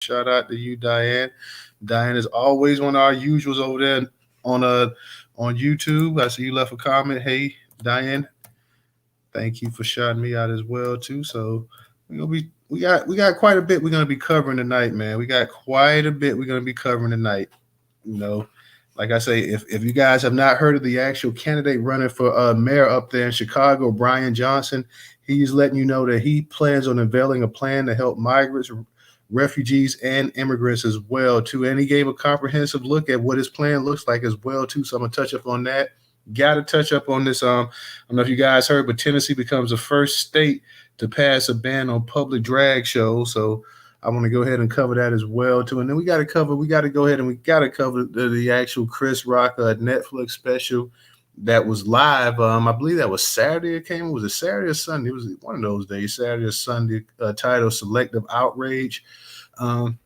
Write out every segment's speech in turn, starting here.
Shout out to you, Diane. Diane is always one of our usuals over there on on YouTube. I see you left a comment. Hey, Diane, thank you for shouting me out as well too. So we got quite a bit we're gonna be covering tonight, man. We got quite a bit we're gonna be covering tonight. You know, like I say, if you guys have not heard of the actual candidate running for mayor up there in Chicago, Brian Johnson, he's letting you know that he plans on unveiling a plan to help migrants, refugees, and immigrants as well too. And he gave a comprehensive look at what his plan looks like as well too. So I'm gonna touch up on that. Got to touch up on this. I don't know if you guys heard, but Tennessee becomes the first state to pass a ban on public drag shows. So I want to go ahead and cover that as well too. And then we got to go ahead and we got to cover the actual Chris Rock Netflix special that was live. I believe that was Saturday. It came. Was it Saturday or Sunday? It was one of those days, Saturday or Sunday. Titled "Selective Outrage." Um,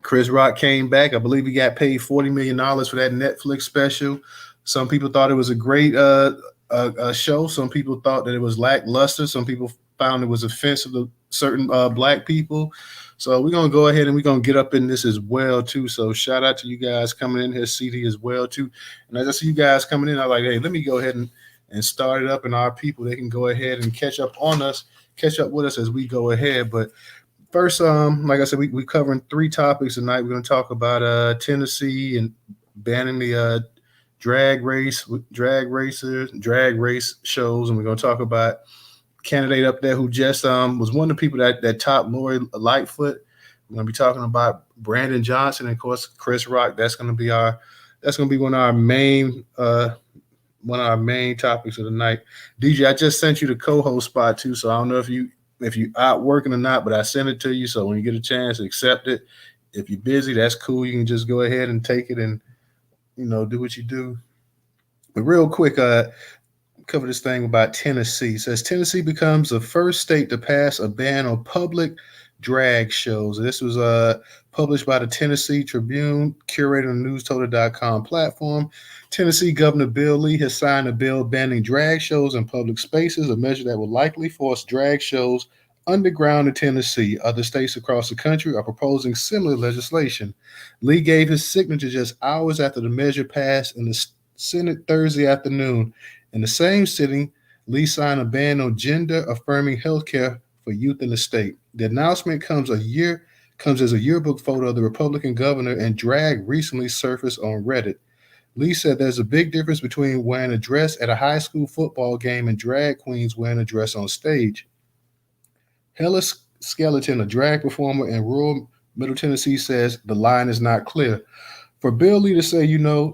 Chris Rock came back. I believe he got paid $40 million for that Netflix special. Some people thought it was a great show. Some people thought that it was lackluster. Some people found it was offensive to certain black people. So we're gonna go ahead and we're gonna get up in this as well too. So shout out to you guys coming in here, CD as well too. And as I see you guys coming in, I'm like, hey, let me go ahead and start it up, and our people they can go ahead and catch up on us, catch up with us as we go ahead. But first, like I said, we covering three topics tonight. We're gonna talk about Tennessee and banning the drag race shows, and we're gonna talk about candidate up there who just was one of the people that topped Lori Lightfoot. We're gonna be talking about Brandon Johnson and of course Chris Rock. That's gonna be one of our main topics of the night. DJ, I just sent you the co-host spot too, so I don't know if you out working or not, but I sent it to you. So when you get a chance, accept it. If you're busy, that's cool. You can just go ahead and take it and do what you do. But real quick, cover this thing about Tennessee. It says Tennessee becomes the first state to pass a ban on public drag shows. This was published by the Tennessee Tribune, curator on the Newstoter.com platform. Tennessee Governor Bill Lee has signed a bill banning drag shows in public spaces, a measure that will likely force drag shows underground in Tennessee. Other states across the country are proposing similar legislation. Lee gave his signature just hours after the measure passed in the Senate Thursday afternoon. In the same sitting, Lee signed a ban on gender-affirming healthcare for youth in the state. The announcement comes as a yearbook photo of the Republican governor and drag recently surfaced on Reddit. Lee said there's a big difference between wearing a dress at a high school football game and drag queens wearing a dress on stage. Hella Skeleton, a drag performer in rural Middle Tennessee, says the line is not clear. For Bill Lee to say,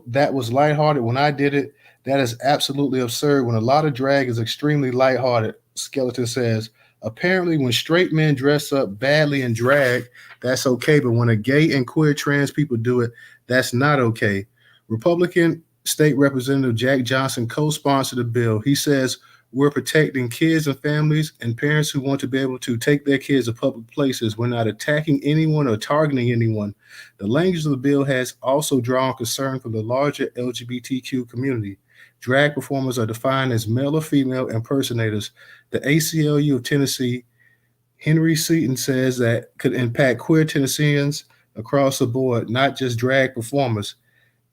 that was lighthearted when I did it, that is absolutely absurd when a lot of drag is extremely lighthearted, Skeleton says. Apparently, when straight men dress up badly in drag, that's okay. But when a gay and queer trans people do it, that's not okay. Republican State Representative Jack Johnson co-sponsored the bill. He says, we're protecting kids and families and parents who want to be able to take their kids to public places. We're not attacking anyone or targeting anyone. The language of the bill has also drawn concern from the larger LGBTQ community. Drag performers are defined as male or female impersonators. The ACLU of Tennessee, Henry Seaton, says that could impact queer Tennesseans across the board, not just drag performers.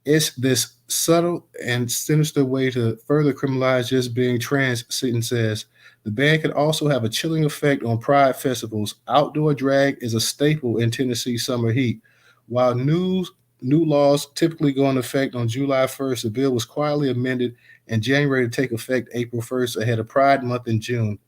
It's this subtle and sinister way to further criminalize just being trans, Seaton says. The ban could also have a chilling effect on pride festivals. Outdoor drag is a staple in Tennessee summer heat. While new laws typically go into effect on July 1st, the bill was quietly amended in January to take effect April 1st ahead of Pride Month in June.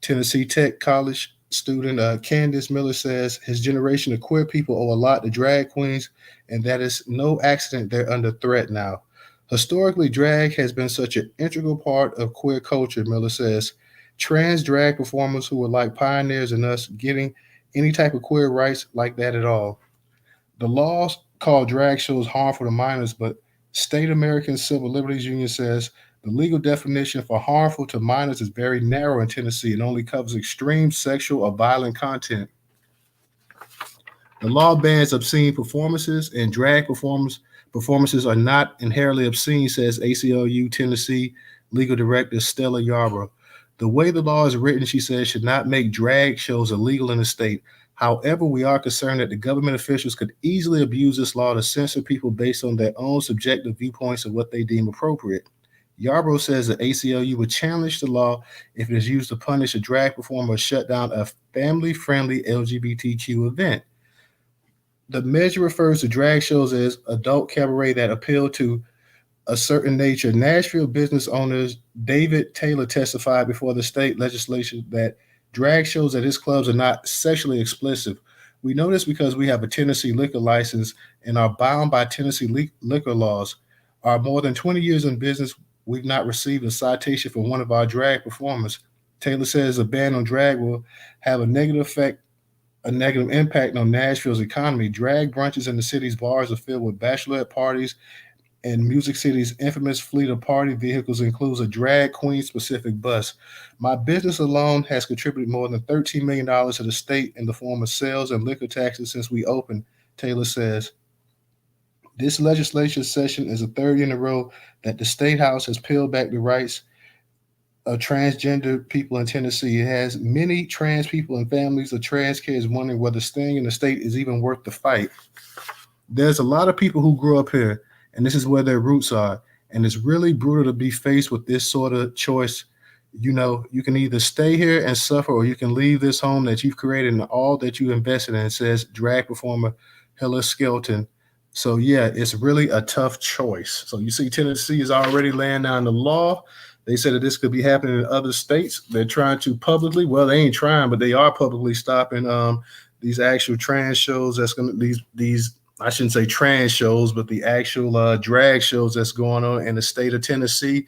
Tennessee Tech College student Candace Miller says his generation of queer people owe a lot to drag queens, and that is no accident they're under threat now. Historically, drag has been such an integral part of queer culture, Miller says. Trans drag performers who were like pioneers in us getting any type of queer rights like that at all. The laws call drag shows harmful to minors, but State American Civil Liberties Union says the legal definition for harmful to minors is very narrow in Tennessee and only covers extreme sexual or violent content. The law bans obscene performances, and drag performances are not inherently obscene, says ACLU Tennessee legal director Stella Yarbrough. The way the law is written, she says, should not make drag shows illegal in the state. However, we are concerned that the government officials could easily abuse this law to censor people based on their own subjective viewpoints of what they deem appropriate. Yarbrough says that ACLU would challenge the law if it is used to punish a drag performer or shut down a family friendly LGBTQ event. The measure refers to drag shows as adult cabaret that appeal to a certain nature. Nashville business owners David Taylor testified before the state legislature that drag shows at his clubs are not sexually explicit. We know this because we have a Tennessee liquor license and are bound by Tennessee liquor laws. Our more than 20 years in business, we've not received a citation for one of our drag performers. Taylor says a ban on drag will have a negative impact on Nashville's economy. Drag brunches in the city's bars are filled with bachelorette parties, and Music City's infamous fleet of party vehicles includes a drag queen specific bus. My business alone has contributed more than $13 million to the state in the form of sales and liquor taxes since we opened, Taylor says. This legislature session is the third year in a row that the state house has peeled back the rights of transgender people in Tennessee. It has many trans people and families of trans kids wondering whether staying in the state is even worth the fight. There's a lot of people who grew up here, and this is where their roots are. And it's really brutal to be faced with this sort of choice. You know, you can either stay here and suffer, or you can leave this home that you've created and all that you invested in, says drag performer Hilla Skelton. So, yeah, it's really a tough choice. So, you see, Tennessee is already laying down the law. They said that this could be happening in other states. They're trying to publicly, well, they ain't trying, but they are publicly stopping these actual trans shows. That's going to, these I shouldn't say trans shows, but the actual drag shows that's going on in the state of Tennessee.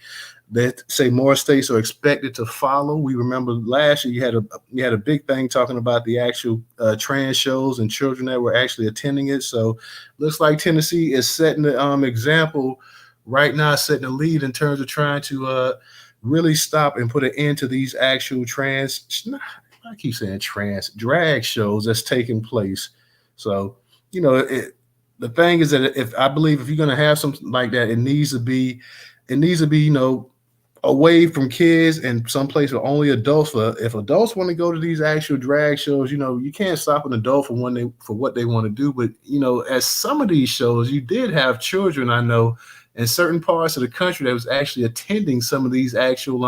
That say more states are expected to follow. We remember last year you had a big thing talking about the actual trans shows and children that were actually attending it. So looks like Tennessee is setting the example right now, setting the lead in terms of trying to really stop and put an end to these actual trans. I keep saying trans drag shows that's taking place. So you know the thing is that if I believe if you're going to have something like that, it needs to be, you know, away from kids and someplace where only adults. For if adults want to go to these actual drag shows, you know, you can't stop an adult for what they want to do. But you know, at some of these shows, you did have children, I know, in certain parts of the country that was actually attending some of these actual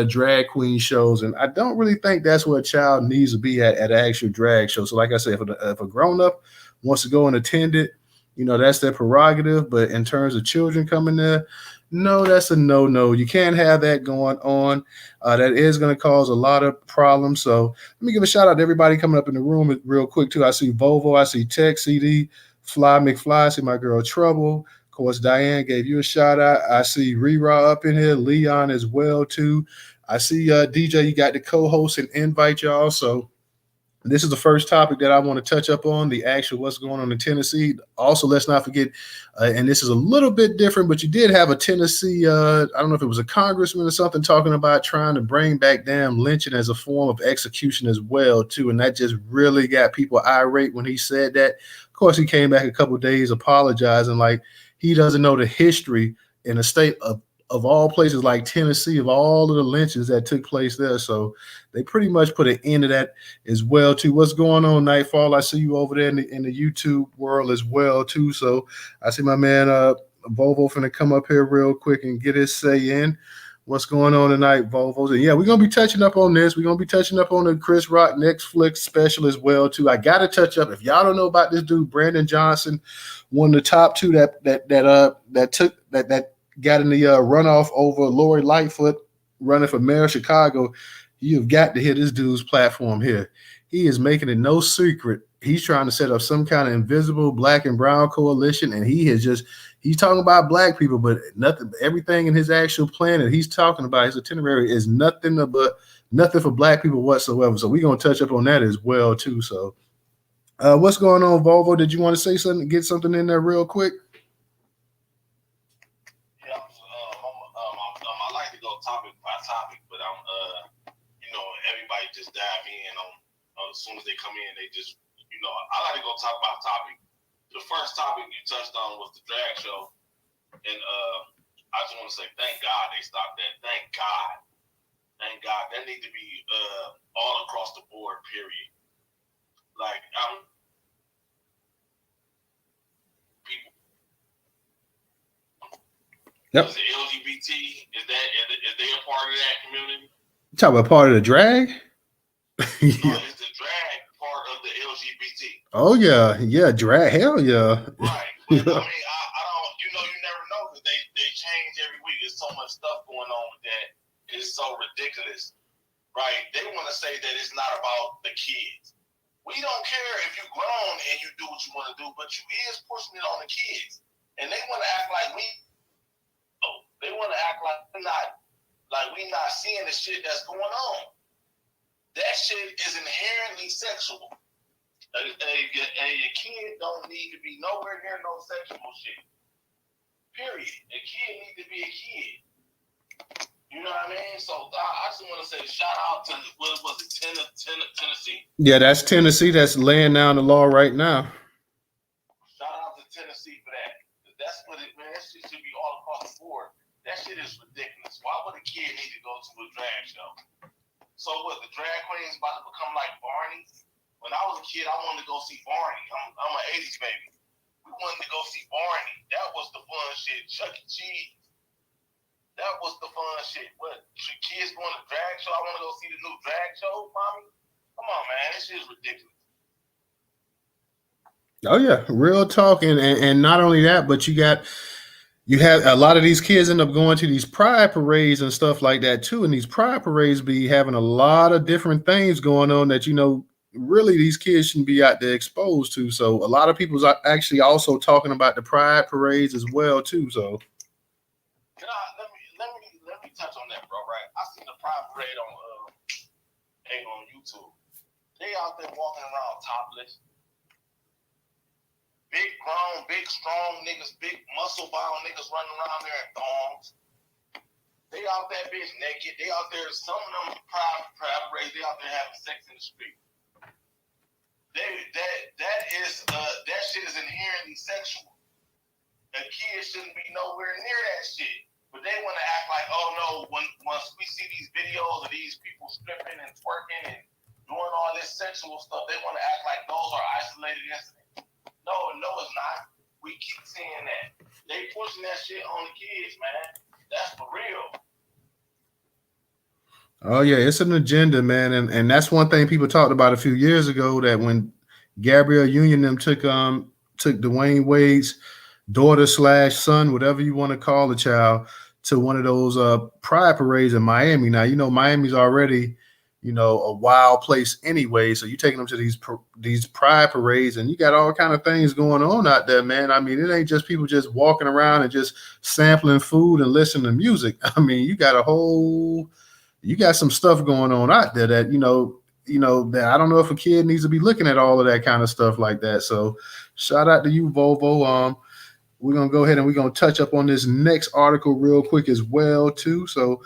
drag queen shows. And I don't really think that's where a child needs to be at an actual drag show. So like I said, if a grown-up wants to go and attend it, you know, that's their prerogative. But in terms of children coming there, no, that's a no. You can't have that going on. That is going to cause a lot of problems. So let me give a shout out to everybody coming up in the room real quick too. I see Volvo, I see Tech CD, Fly McFly, I see my girl Trouble. Of course, Diane gave you a shout out. I see Rera up in here, Leon as well too. I see DJ, you got the co-host and invite y'all. So this is the first topic that I want to touch up on, the actual what's going on in Tennessee. Also, let's not forget, and this is a little bit different, but you did have a Tennessee, I don't know if it was a congressman or something, talking about trying to bring back damn lynching as a form of execution as well, too. And that just really got people irate when he said that. Of course, he came back a couple of days apologizing like he doesn't know the history in a state of all places like Tennessee, of all of the lynchings that took place there. So they pretty much put an end to that as well too. What's going on, Nightfall? I see you over there in the YouTube world as well too. So I see my man Volvo finna come up here real quick and get his say in. What's going on tonight, Volvo? And yeah, we're gonna be touching up on this. We're gonna be touching up on the Chris Rock Netflix special as well too. I gotta touch up. If y'all don't know about this dude, Brandon Johnson, one of the top two that got in the runoff over Lori Lightfoot running for mayor of Chicago. You've got to hear this dude's platform here. He is making it no secret. He's trying to set up some kind of invisible black and brown coalition, and he's talking about black people, but everything in his actual plan that he's talking about, his itinerary, is nothing for black people whatsoever. So we're gonna touch up on that as well too. So what's going on, Volvo? Did you want to say something, get something in there real quick? I like to go topic by topic, but everybody just dive in on as soon as they come in. They just, I like to go topic by topic. The first topic you touched on was the drag show, and I just want to say thank God they stopped that. Thank God. That need to be all across the board. Period. like people. Yep. Is the LGBT, is they a part of that community? You talk about part of the drag? No, is the drag part of the LGBT? Oh yeah, drag, hell yeah. Right, but I mean, I don't, you never know because they change every week. There's so much stuff going on with that. It's so ridiculous, right? They want to say that it's not about the kids. We don't care if you're grown and you do what you want to do, but you is pushing it on the kids, and they want to act like we. They want to act like we not seeing the shit that's going on. That shit is inherently sexual. A kid don't need to be nowhere near no sexual shit. Period. A kid need to be a kid. You know what I mean? So I just want to say shout out to what was it, Tennessee? Yeah, that's Tennessee. That's laying down the law right now. Shout out to Tennessee for that. That's what it, man. That shit should be all across the board. That shit is ridiculous. Why would a kid need to go to a drag show? So what? The drag queen's about to become like Barney? When I was a kid, I wanted to go see Barney. I'm an 80s baby. We wanted to go see Barney. That was the fun shit. Chuck E. Cheese. That was the fun shit. What? Kids going to drag show? I want to go see the new drag show, mommy? Come on, man. This shit is ridiculous. Oh yeah, real talk, and not only that, but you have a lot of these kids end up going to these pride parades and stuff like that too. And these pride parades be having a lot of different things going on that really these kids shouldn't be out there exposed to. So a lot of people's actually also talking about the pride parades as well too. So let me touch on that, bro. Right, I seen the pride parade on YouTube. They out there walking around topless. Big grown, big strong niggas, big muscle bound niggas running around there in thongs. They out that bitch naked. They out there, some of them pride parades, they out there having sex in the street. That shit is inherently sexual. A kid shouldn't be nowhere near that shit. But they want to act like, oh no, once we see these videos of these people stripping and twerking and doing all this sexual stuff, they want to act like those are isolated incidents. No, it's not. We keep seeing that. They pushing that shit on the kids, man. That's for real. Oh yeah, it's an agenda, man, and that's one thing people talked about a few years ago, that when Gabrielle Union them took Dwayne Wade's daughter / son, whatever you want to call the child, to one of those pride parades in Miami. Now Miami's already a wild place anyway, so you're taking them to these pride parades, and you got all kind of things going on out there, man. I mean, it ain't just people just walking around and just sampling food and listening to music. I mean, you got some stuff going on out there that that I don't know if a kid needs to be looking at all of that kind of stuff like that. So shout out to you, Volvo. We're gonna go ahead and we're gonna touch up on this next article real quick as well too. So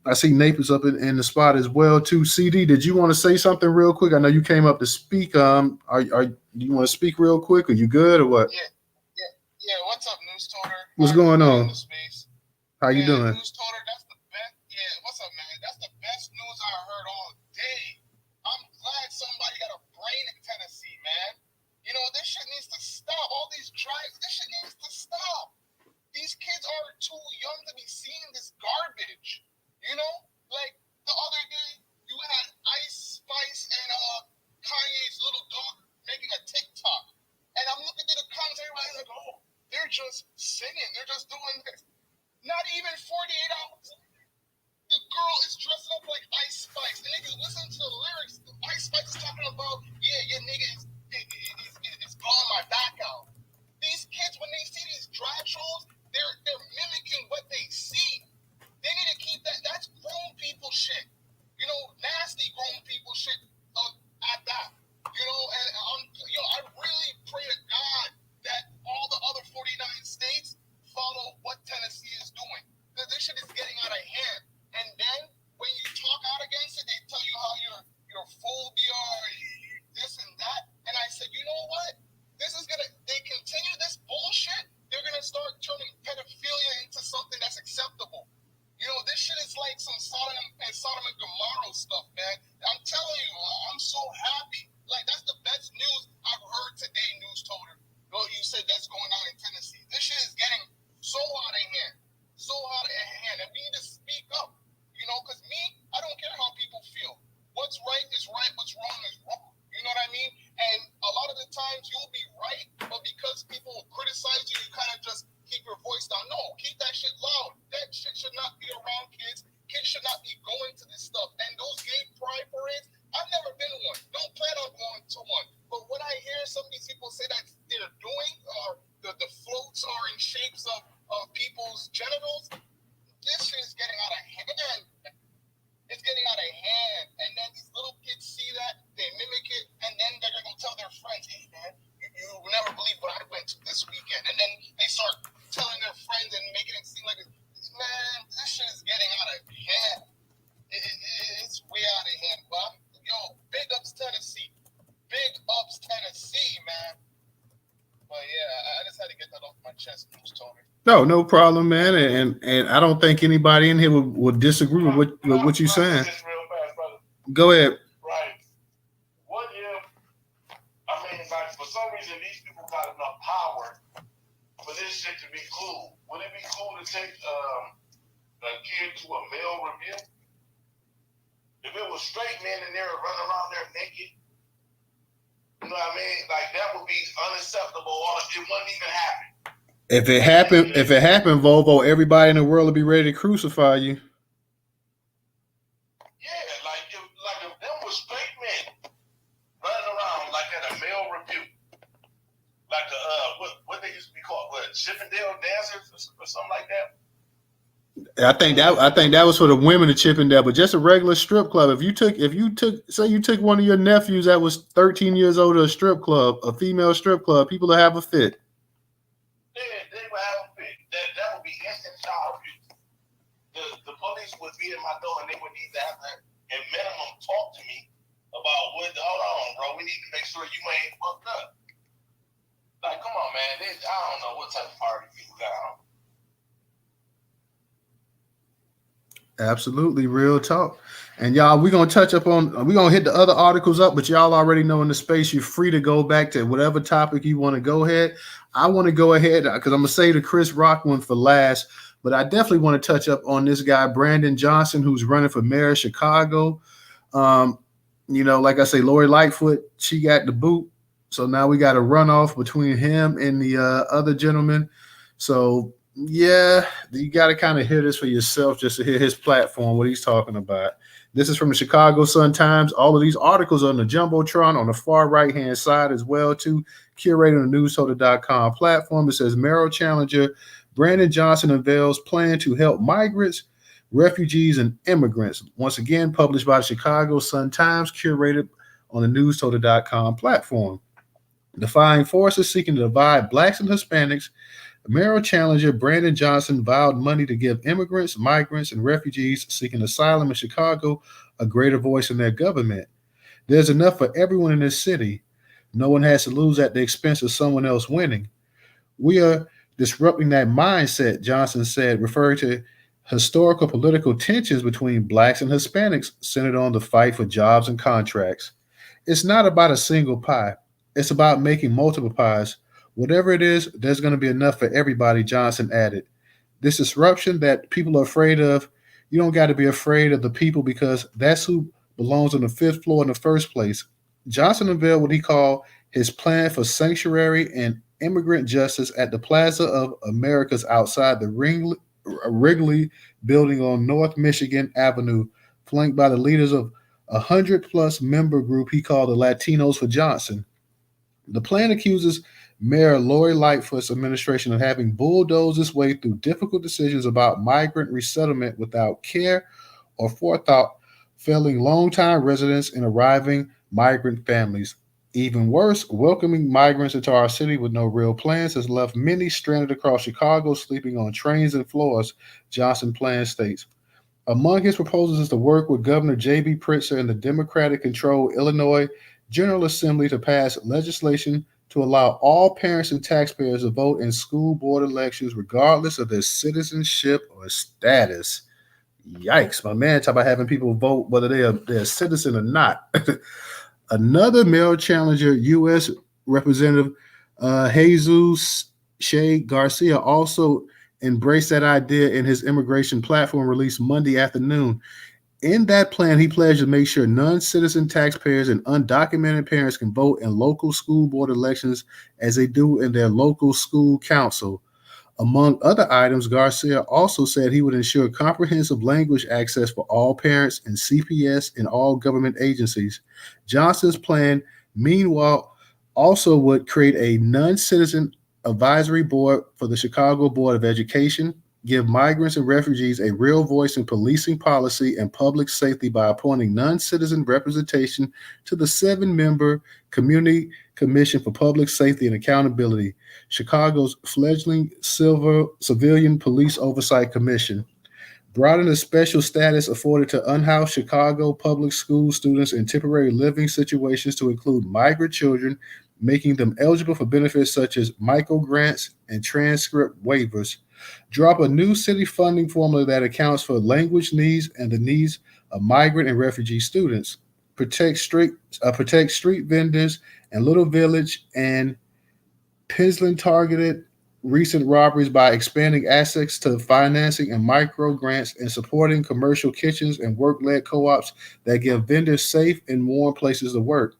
I see Naples up in the spot as well too. CD, did you want to say something real quick? I know you came up to speak. Are you want to speak real quick? Are you good or what? Yeah. What's up, Newstoter? What's going on? How you doing? Newstoter, that's the best. Yeah, what's up, man? That's the best news I heard all day. I'm glad somebody got a brain in Tennessee, man. This shit needs to stop. All these drives, this shit needs to stop. These kids are too young to be seeing this garbage. Like the other day, you had Ice Spice and Kanye's little dog making a TikTok. And I'm looking at the comments, everybody's like, oh, they're just singing. They're just doing this. Not even 48 hours. The girl is dressed up like Ice Spice. And if you listen to the lyrics, Ice Spice is talking about, yeah, your nigga is blowing my back out. These kids, when they see these drag shows, they're mimicking what they see. They need to keep that. That's grown people shit. Nasty grown people shit at that. I really pray to God that all the other 49 states follow what Tennessee is doing. Because this shit is getting out of hand. And then when you talk out against it, they tell you how you're phobia, this and some of these people say that they're doing, or the floats are in shapes of people's genitals. This shit is getting out of hand. It's getting out of hand. And then these little kids see that, they mimic it, and then they're going to tell their friends, hey, man, you will never believe what I went to this weekend. And then they start telling their friends and making it seem like, man, this shit is getting out of hand. It's way out of hand, but yo, big ups Tennessee. Big ups Tennessee, man. But yeah, I just had to get that off my chest, Newstoter. No problem, man. And I don't think anybody in here would disagree with what you're saying. Real fast, brother. Go ahead. Right. What if, I mean, like, for some reason, these people got enough power for this shit to be cool? Would it be cool to take a kid to a male review? If it was straight men in there running around there naked, you know what I mean? Like, that would be unacceptable, or it wouldn't even happen. If it happened, Volvo, everybody in the world would be ready to crucify you. Yeah, like if them was straight men running around like at a male review, like what they used to be called, Chippendale dancers or something like that. I think that was for the women to chip in there, but just a regular strip club. If you took one of your nephews that was 13 years old to a strip club, a female strip club, people would have a fit. Yeah, they would have a fit. That would be instant child abuse. The police would be at my door and they would need to have to, at minimum, talk to me about hold on, bro. We need to make sure you ain't fucked up. Like, come on, man. I don't know what type of party people got on. Absolutely, real talk. And y'all, we're gonna hit the other articles up, but y'all already know in the space you're free to go back to whatever topic you want to go ahead. I want to go ahead because I'm gonna say the Chris Rock one for last, but I definitely want to touch up on this guy, Brandon Johnson, who's running for mayor of Chicago. Like I say, Lori Lightfoot, she got the boot. So now we got a runoff between him and the other gentleman. So yeah, you got to kind of hear this for yourself just to hear his platform, what he's talking about. This is from the Chicago Sun-Times. All of these articles are on the Jumbotron on the far right-hand side as well, too. Curator on the Newstoter.com platform. It says, mayoral challenger Brandon Johnson unveils plan to help migrants, refugees, and immigrants. Once again, published by the Chicago Sun-Times, curated on the Newstoter.com platform. Defying forces seeking to divide blacks and Hispanics, mayoral challenger Brandon Johnson vowed money to give immigrants, migrants, and refugees seeking asylum in Chicago a greater voice in their government. There's enough for everyone in this city. No one has to lose at the expense of someone else winning. We are disrupting that mindset, Johnson said, referring to historical political tensions between blacks and Hispanics centered on the fight for jobs and contracts. It's not about a single pie. It's about making multiple pies. Whatever it is, there's going to be enough for everybody, Johnson added. This disruption that people are afraid of, you don't got to be afraid of the people because that's who belongs on the fifth floor in the first place. Johnson unveiled what he called his plan for sanctuary and immigrant justice at the Plaza of Americas outside the Wrigley building on North Michigan Avenue, flanked by the leaders of a 100-plus member group he called the Latinos for Johnson. The plan accuses Mayor Lori Lightfoot's administration of having bulldozed its way through difficult decisions about migrant resettlement without care or forethought, failing longtime residents and arriving migrant families. Even worse, welcoming migrants into our city with no real plans has left many stranded across Chicago, sleeping on trains and floors, Johnson plan states. Among his proposals is to work with Governor J.B. Pritzker and the Democratic-controlled Illinois General Assembly to pass legislation to allow all parents and taxpayers to vote in school board elections regardless of their citizenship or status. Yikes, my man, talk about having people vote whether they're a citizen or not. Another mayoral challenger, U.S. Representative Jesus Che Garcia, also embraced that idea in his immigration platform released Monday afternoon. In that plan, he pledged to make sure non-citizen taxpayers and undocumented parents can vote in local school board elections as they do in their local school council. Among other items, Garcia also said he would ensure comprehensive language access for all parents and CPS in all government agencies. Johnson's plan, meanwhile, Also would create a non-citizen advisory board for the Chicago Board of Education, give migrants and refugees a real voice in policing policy and public safety by appointing non-citizen representation to the 7-member Community Commission for Public Safety and Accountability, Chicago's fledgling civilian police oversight commission. Broaden the special status afforded to unhoused Chicago public school students in temporary living situations to include migrant children, making them eligible for benefits such as micro grants and transcript waivers. Drop a new city funding formula that accounts for language needs and the needs of migrant and refugee students. Protect street vendors and Little Village and Pislin targeted recent robberies by expanding access to financing and micro grants and supporting commercial kitchens and work led co ops that give vendors safe and warm places to work.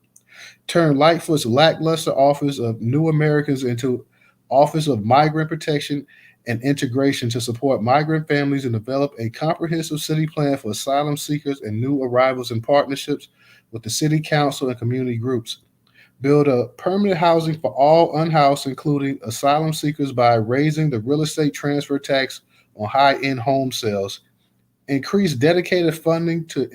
Turn Lightfoot's lackluster Office of New Americans into Office of Migrant Protection and Integration to support migrant families and develop a comprehensive city plan for asylum seekers and new arrivals in partnerships with the city council and community groups. Build a permanent housing for all unhoused, including asylum seekers, by raising the real estate transfer tax on high end home sales. Increase dedicated funding to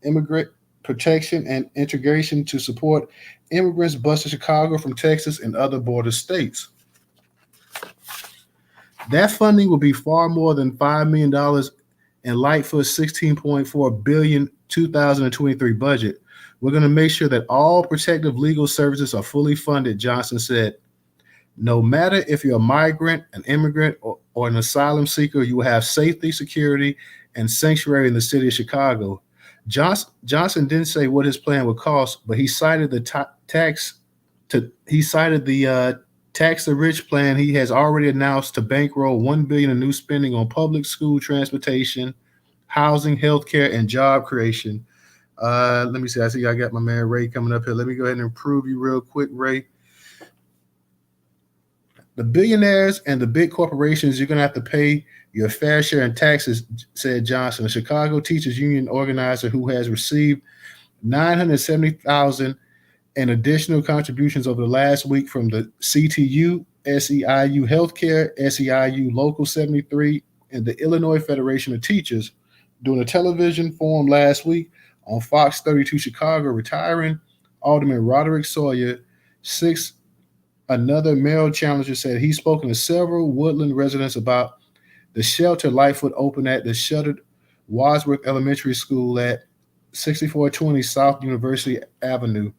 immigrant protection and integration to support immigrants bused to Chicago from Texas and other border states. That funding will be far more than $5 million in Lightfoot's $16.4 billion 2023 budget. We're going to make sure that all protective legal services are fully funded, Johnson said. No matter if you're a migrant, an immigrant, or an asylum seeker, you will have safety, security, and sanctuary in the city of Chicago. Johnson didn't say what his plan would cost, but he cited the tax the rich plan he has already announced to bankroll $1 billion in new spending on public school transportation, housing, healthcare, and job creation. Let me see. I see I got my man Ray coming up here. Let me go ahead and improve you real quick, Ray. The billionaires and the big corporations, you're going to have to pay your fair share in taxes, said Johnson, a Chicago teachers union organizer who has received $970,000 in additional contributions over the last week from the CTU, SEIU Healthcare, SEIU Local 73, and the Illinois Federation of Teachers. During a television forum last week on Fox 32 Chicago, retiring Alderman Roderick Sawyer, another mayoral challenger, said he's spoken to several Woodland residents about the shelter Lightfoot opened at the shuttered Wadsworth Elementary School at 6420 South University Avenue.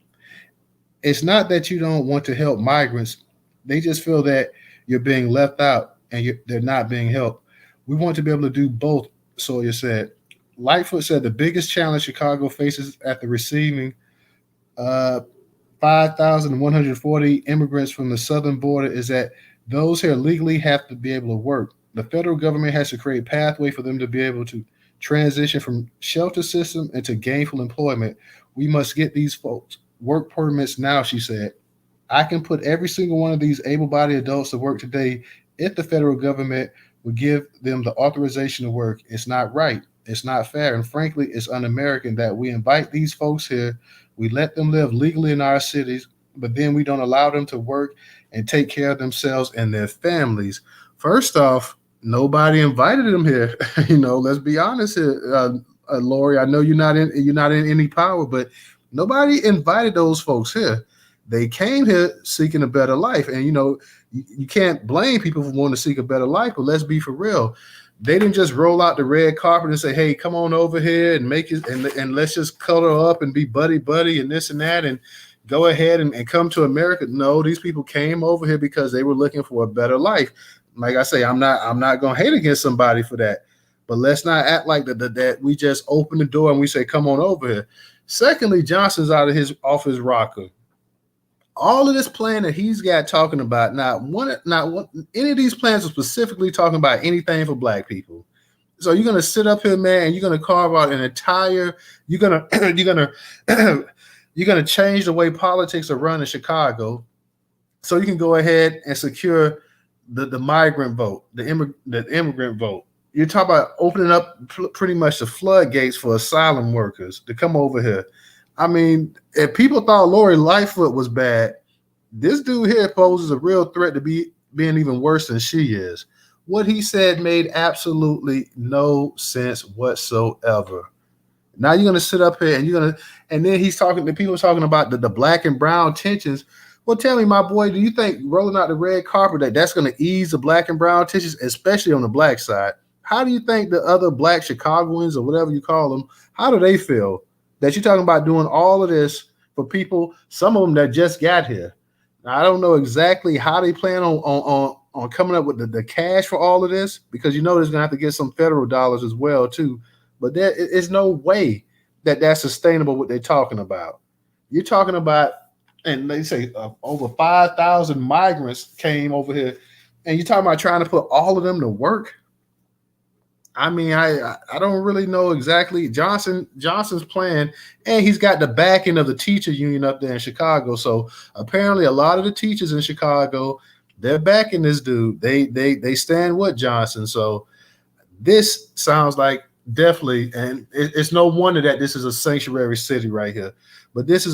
It's not that you don't want to help migrants. They just feel that you're being left out and they're not being helped. We want to be able to do both, Sawyer said. Lightfoot said the biggest challenge Chicago faces after receiving 5,140 immigrants from the southern border is that those here legally have to be able to work. The federal government has to create a pathway for them to be able to transition from shelter system into gainful employment. We must get these folks work permits now, she said. I can put every single one of these able-bodied adults to work today if the federal government would give them the authorization to work. It's not right. It's not fair. And frankly, it's un-American that we invite these folks here. We let them live legally in our cities, but then we don't allow them to work and take care of themselves and their families. First off, nobody invited them here. Let's be honest here, Lori. I know you're not in any power, but nobody invited those folks here. They came here seeking a better life, and you can't blame people for wanting to seek a better life. But let's be for real. They didn't just roll out the red carpet and say, "Hey, come on over here and make it, and let's just cuddle up and be buddy and this and that and go ahead and come to America." No, these people came over here because they were looking for a better life. Like I say, I'm not gonna hate against somebody for that, but let's not act like that we just open the door and we say, "Come on over here." Secondly, Johnson's out of his office rocker. All of this plan that he's got talking about, not one, any of these plans are specifically talking about anything for black people. So you're gonna sit up here, man, and you're gonna carve out an entire. You're gonna change the way politics are run in Chicago, so you can go ahead and secure the migrant vote, the immigrant vote. You're talking about opening up pretty much the floodgates for asylum workers to come over here. I mean, if people thought Lori Lightfoot was bad, This dude here poses a real threat to being even worse than she is. What he said made absolutely no sense whatsoever. Now you're gonna sit up here and and then he's talking to people talking about the black and brown tensions. Well, tell me, my boy, do you think rolling out the red carpet that's gonna ease the black and brown tensions, especially on the black side? How do you think the other black Chicagoans or whatever you call them, how do they feel that you're talking about doing all of this for people, some of them that just got here? Now, I don't know exactly how they plan on coming up with the cash for all of this because there's gonna have to get some federal dollars as well too, but there is no way that that's sustainable. What they're talking about, you're talking about, and they say over 5,000 migrants came over here, and you're talking about trying to put all of them to work. I mean, I don't really know exactly Johnson's plan, and he's got the backing of the teacher union up there in Chicago. So apparently, a lot of the teachers in Chicago, they're backing this dude. They stand with Johnson. So this sounds like definitely, and it's no wonder that this is a sanctuary city right here. But this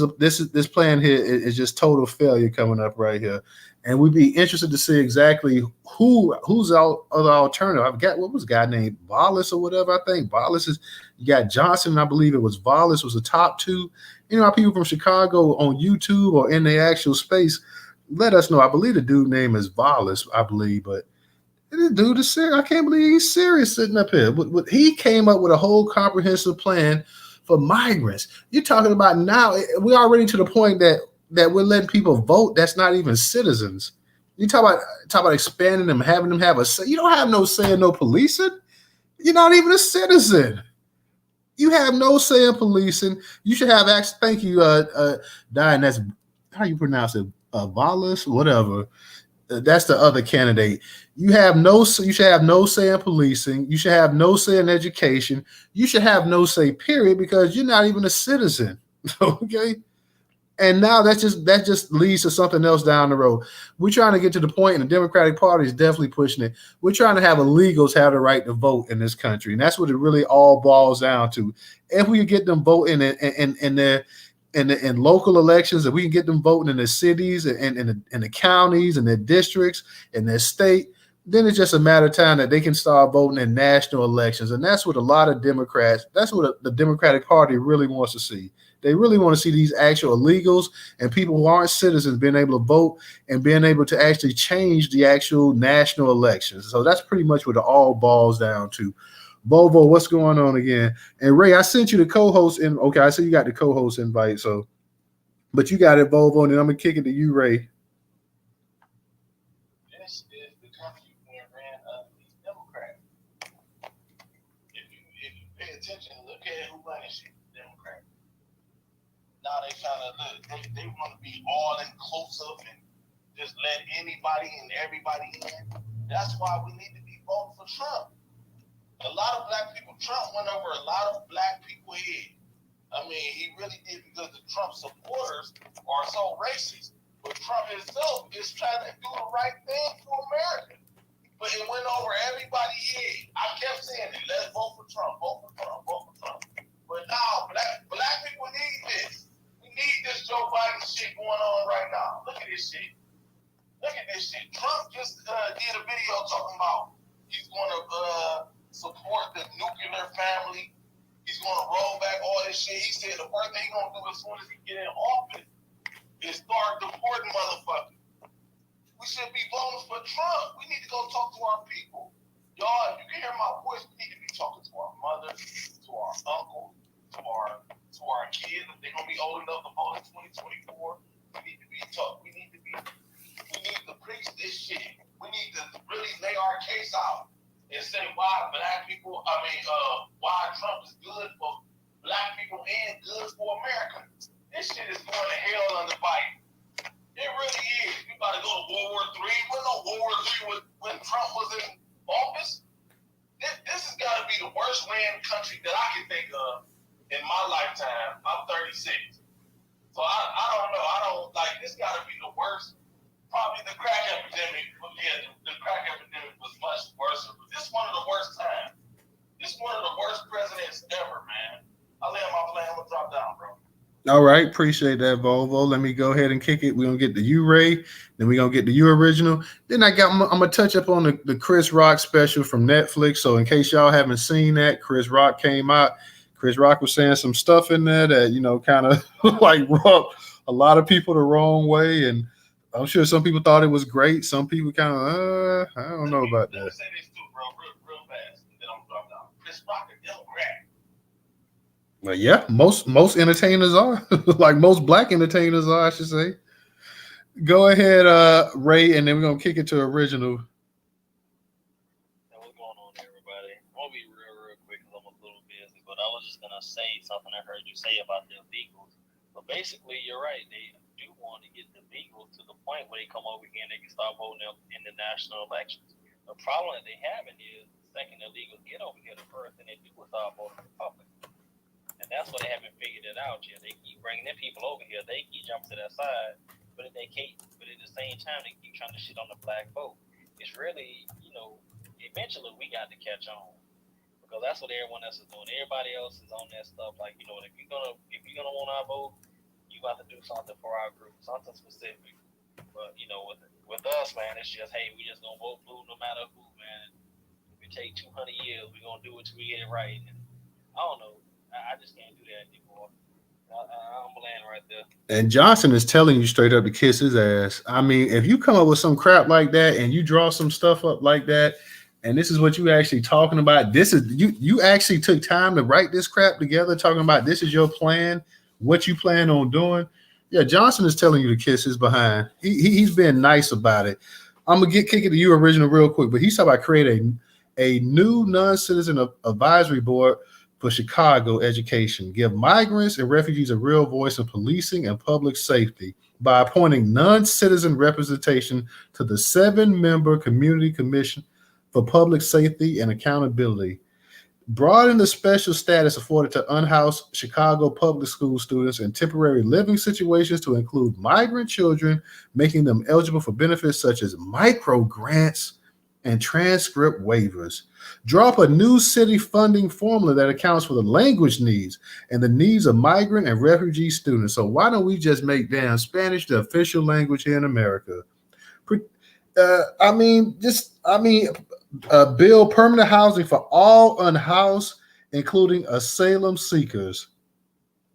plan here is just total failure coming up right here, and we'd be interested to see exactly who's our other alternative. I forgot what was a guy named Vollis or whatever. I think Vollis is. You got Johnson, I believe it was Vollis was the top two. How people from Chicago on YouTube or in the actual space let us know. I believe the dude name is Vollis, I believe, but this dude is serious. I can't believe he's serious sitting up here. But he came up with a whole comprehensive plan for migrants. You're talking about now, we're already to the point that we're letting people vote that's not even citizens. You talk about expanding them, having them have a say. You don't have no say in no policing. You're not even a citizen. You have no say in policing. You should have access. Thank you, Diane. That's how you pronounce it. Valis, whatever. That's the other candidate. You should have no say in policing. You should have no say in education. You should have no say, period, because you're not even a citizen. Okay. And now that just leads to something else down the road. We're trying to get to the point, and the Democratic Party is definitely pushing it. We're trying to have illegals have the right to vote in this country, and that's what it really all boils down to. If we can get them voting in local elections, if we can get them voting in the cities and in the counties and their districts and their state, then it's just a matter of time that they can start voting in national elections. And that's what a lot of Democrats, that's what the Democratic Party really wants to see. They really want to see these actual illegals and people who aren't citizens being able to vote and being able to actually change the actual national elections. So that's pretty much what it all boils down to. Bovo, what's going on again? And Ray, I sent you the co-host in. Okay, I see you got the co-host invite. So, but you got it, Bovo, and then I'm gonna kick it to you, Ray. This is the country where ran these Democrats. If you pay attention, look at who running shit. Democrats. Now they trying to look. They want to be all inclusive and just let anybody and everybody in. That's why we need to be voting for Trump. A lot of black people, Trump went over a lot of black people head. I mean, he really did because the Trump supporters are so racist. But Trump himself is trying to do the right thing for America. But it went over everybody's head. I kept saying it. Let's vote for Trump. Vote for Trump. Vote for Trump. But now, black people need this. We need this Joe Biden shit going on right now. Look at this shit. Look at this shit. Trump just did a video talking about he's going to support the nuclear family. He's going to roll back all this shit. He said the first thing he's going to do as soon as he get in office is start deporting motherfuckers. We should be voting for Trump. We need to go talk to our people. Y'all, if you can hear my voice, we need to be talking to our mother, to our uncle, to our kids. If they're going to be old enough to vote in 2024, we need to be talking. We need to preach this shit. We need to really lay our case out and say why why Trump is good for black people and good for America. This shit is going to hell under Biden. It really is. We about to go to World War III. We're no World War III when Trump was in office. This has got to be the worst ran country that I can think of in my lifetime. I'm 36. So I don't know. I don't like this. Got to be the worst. Probably the crack epidemic. Yeah, the crack epidemic was much worse. But this is one of the worst times. This is one of the worst presidents ever, man. I land my plane. I'm gonna drop down, bro. All right, appreciate that, Volvo. Let me go ahead and kick it. We're gonna get the U Ray, then we're gonna get the U original. Then I'm gonna touch up on the Chris Rock special from Netflix. So in case y'all haven't seen that, Chris Rock came out. Chris Rock was saying some stuff in there that kind of like rubbed a lot of people the wrong way, and I'm sure some people thought it was great. Some people kind of, I don't know about Let me that. say this too, bro, real fast, and then I'm gonna drop down. Chris Rock a Democrat. But yeah, most entertainers are like most black entertainers are, I should say. Go ahead, Ray, and then we're gonna kick it to original. Hey, what's going on, everybody? I'm gonna be real quick because I'm a little busy, but I was just gonna say something I heard you say about the illegals. But basically, you're right. They do want to get the illegals to the point where they come over here and they can start voting in the national elections. The problem that they having is the second illegals get over here, the first thing they do is start voting Republican. And that's what they haven't figured it out yet. They keep bringing their people over here. They keep jumping to that side, but they can't. But at the same time, they keep trying to shit on the black vote. It's really, eventually we got to catch on because that's what everyone else is doing. Everybody else is on that stuff. Like, if you're gonna want our vote, you got to do something for our group, something specific. But with us, man, it's just hey, we just gonna vote blue no matter who, man. If it take 200 years, we gonna do it till we get it right. And I don't know. I just can't do that anymore. I'm laying right there. And Johnson is telling you straight up to kiss his ass. I mean, if you come up with some crap like that and you draw some stuff up like that, and this is what you actually talking about, this is you actually took time to write this crap together, talking about this is your plan, what you plan on doing. Yeah, Johnson is telling you to kiss his behind. He's been nice about it. I'm gonna kick it to you original real quick, but he's talking about creating a new non-citizen advisory board for Chicago education, give migrants and refugees a real voice in policing and public safety by appointing non-citizen representation to the 7-member Community Commission for Public Safety and Accountability. Broaden the special status afforded to unhoused Chicago public school students in temporary living situations to include migrant children, making them eligible for benefits such as micro grants and transcript waivers. Draw up a new city funding formula that accounts for the language needs and the needs of migrant and refugee students. So why don't we just make damn Spanish the official language here in America? Build permanent housing for all unhoused, including asylum seekers,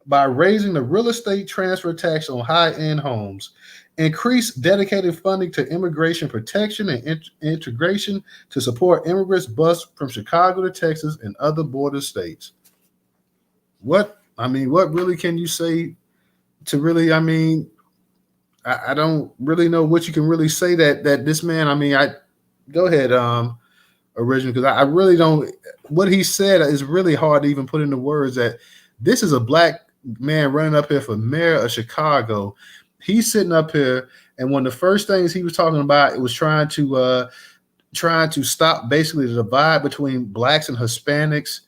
by raising the real estate transfer tax on high-end homes. Increase dedicated funding to immigration protection and integration to support immigrants bused from Chicago to Texas and other border states. What really can you say to really? I don't really know what you can really say that this man. I go ahead, original, because I really don't. What he said is really hard to even put into words. That this is a black man running up here for mayor of Chicago. He's sitting up here, and one of the first things he was talking about it was trying to stop basically the divide between blacks and Hispanics,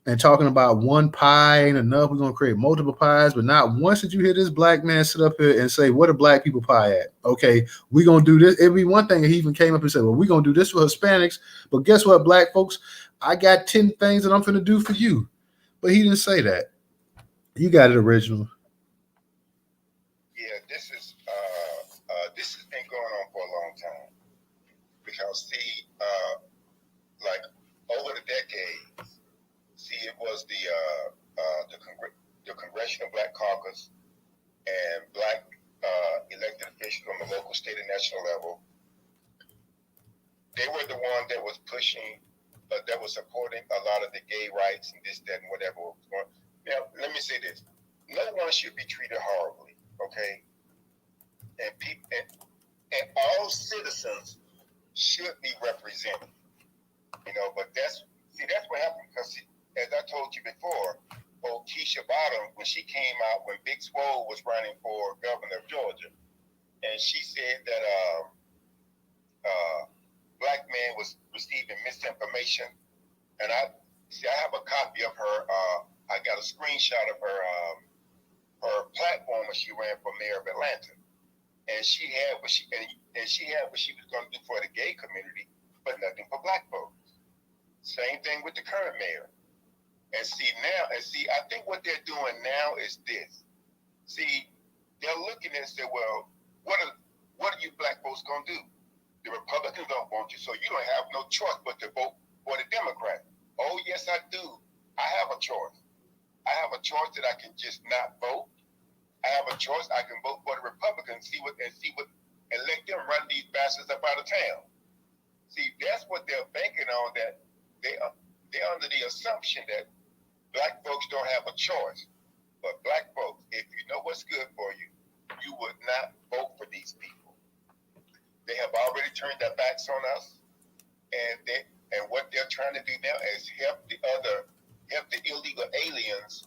and talking about one pie ain't enough. We're gonna create multiple pies, but not once did you hear this black man sit up here and say, "What are black people pie at?" Okay, we're gonna do this. It'd be one thing if he even came up and said, "Well, we're gonna do this for Hispanics," but guess what, black folks? I got 10 things that I'm gonna do for you. But he didn't say that. You got it original. Yeah, this has been going on for a long time because see, like over the decades, see, it was the Congressional Black Caucus and black elected officials on the local, state, and national level. They were the one that was pushing, that was supporting a lot of the gay rights and this, that, and whatever was going. Now, let me say this: no one should be treated horribly, okay? And people and all citizens should be represented, But that's what happened because, as I told you before, Keisha Bottom, when she came out when Big Swole was running for governor of Georgia, and she said that black man was receiving misinformation, and I have a copy of her. I got a screenshot of her platform when she ran for mayor of Atlanta, and she had what she was going to do for the gay community, but nothing for black folks. Same thing with the current mayor. I think what they're doing now is this. See, they're looking and say, well, what are you black folks gonna do? The Republicans don't want you, so you don't have no choice but to vote for the Democrat. Oh yes, I do. I have a choice. I have a choice that I can just not vote. I have a choice. I can vote for the Republicans, and let them run these bastards up out of town. See, that's what they're banking on. That they're under the assumption that black folks don't have a choice. But black folks, if you know what's good for you, you would not vote for these people. They have already turned their backs on us, and what they're trying to do now is help the illegal aliens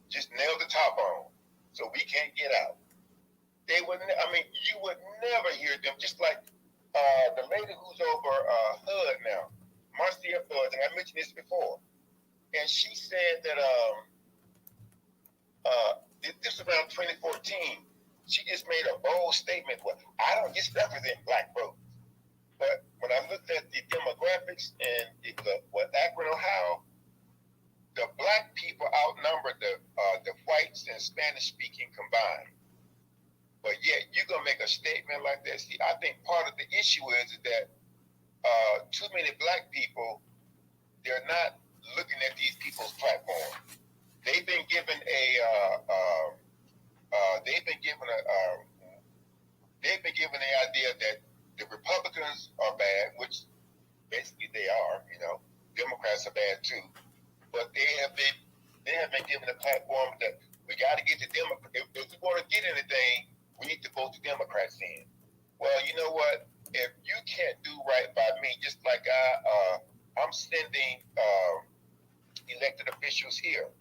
just nail the top on, so we can't get out. They would, you would never hear them. Just like the lady who's over HUD now, Marcia Fudge, and I mentioned this before, and she said that this was around 2014. She just made a bold statement. Well, I don't just represent black folks, but when I looked at the demographics and Akron, Ohio, the black people outnumbered the whites and Spanish speaking combined. But yet you're gonna make a statement like that. See, I think part of the issue is that too many black people, they're not looking at these people's platform. They've been given the idea that the Republicans are bad, which basically they are. Democrats are bad too. But they have been given a platform that we got to get the Democrats. If we want to get anything, we need to vote the Democrats in. Well, you know what? If you can't do right by me, just like I'm sending elected officials here.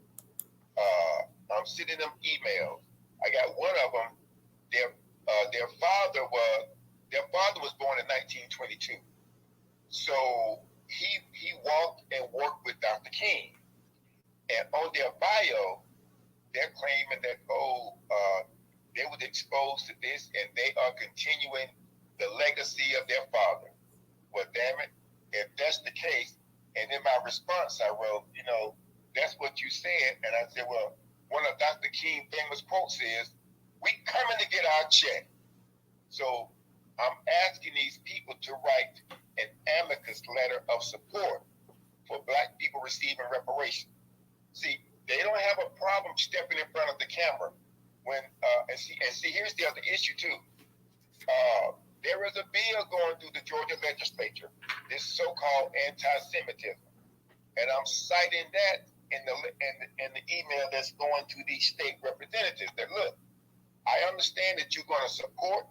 I'm sending them emails. I got one of them. Their father was born in 1922. So he walked and worked with Dr. King. And on their bio, they're claiming that they were exposed to this and they are continuing the legacy of their father. Well, damn it, if that's the case, and in my response I wrote, that's what you said, and I said, well, one of Dr. King's famous quotes is, "We coming to get our check." So I'm asking these people to write an amicus letter of support for black people receiving reparations. See, they don't have a problem stepping in front of the camera when and see here's the other issue too. There is a bill going through the Georgia legislature, this so-called anti-Semitism, and I'm citing that in the email that's going to the state representatives. That look, I understand that you're going to support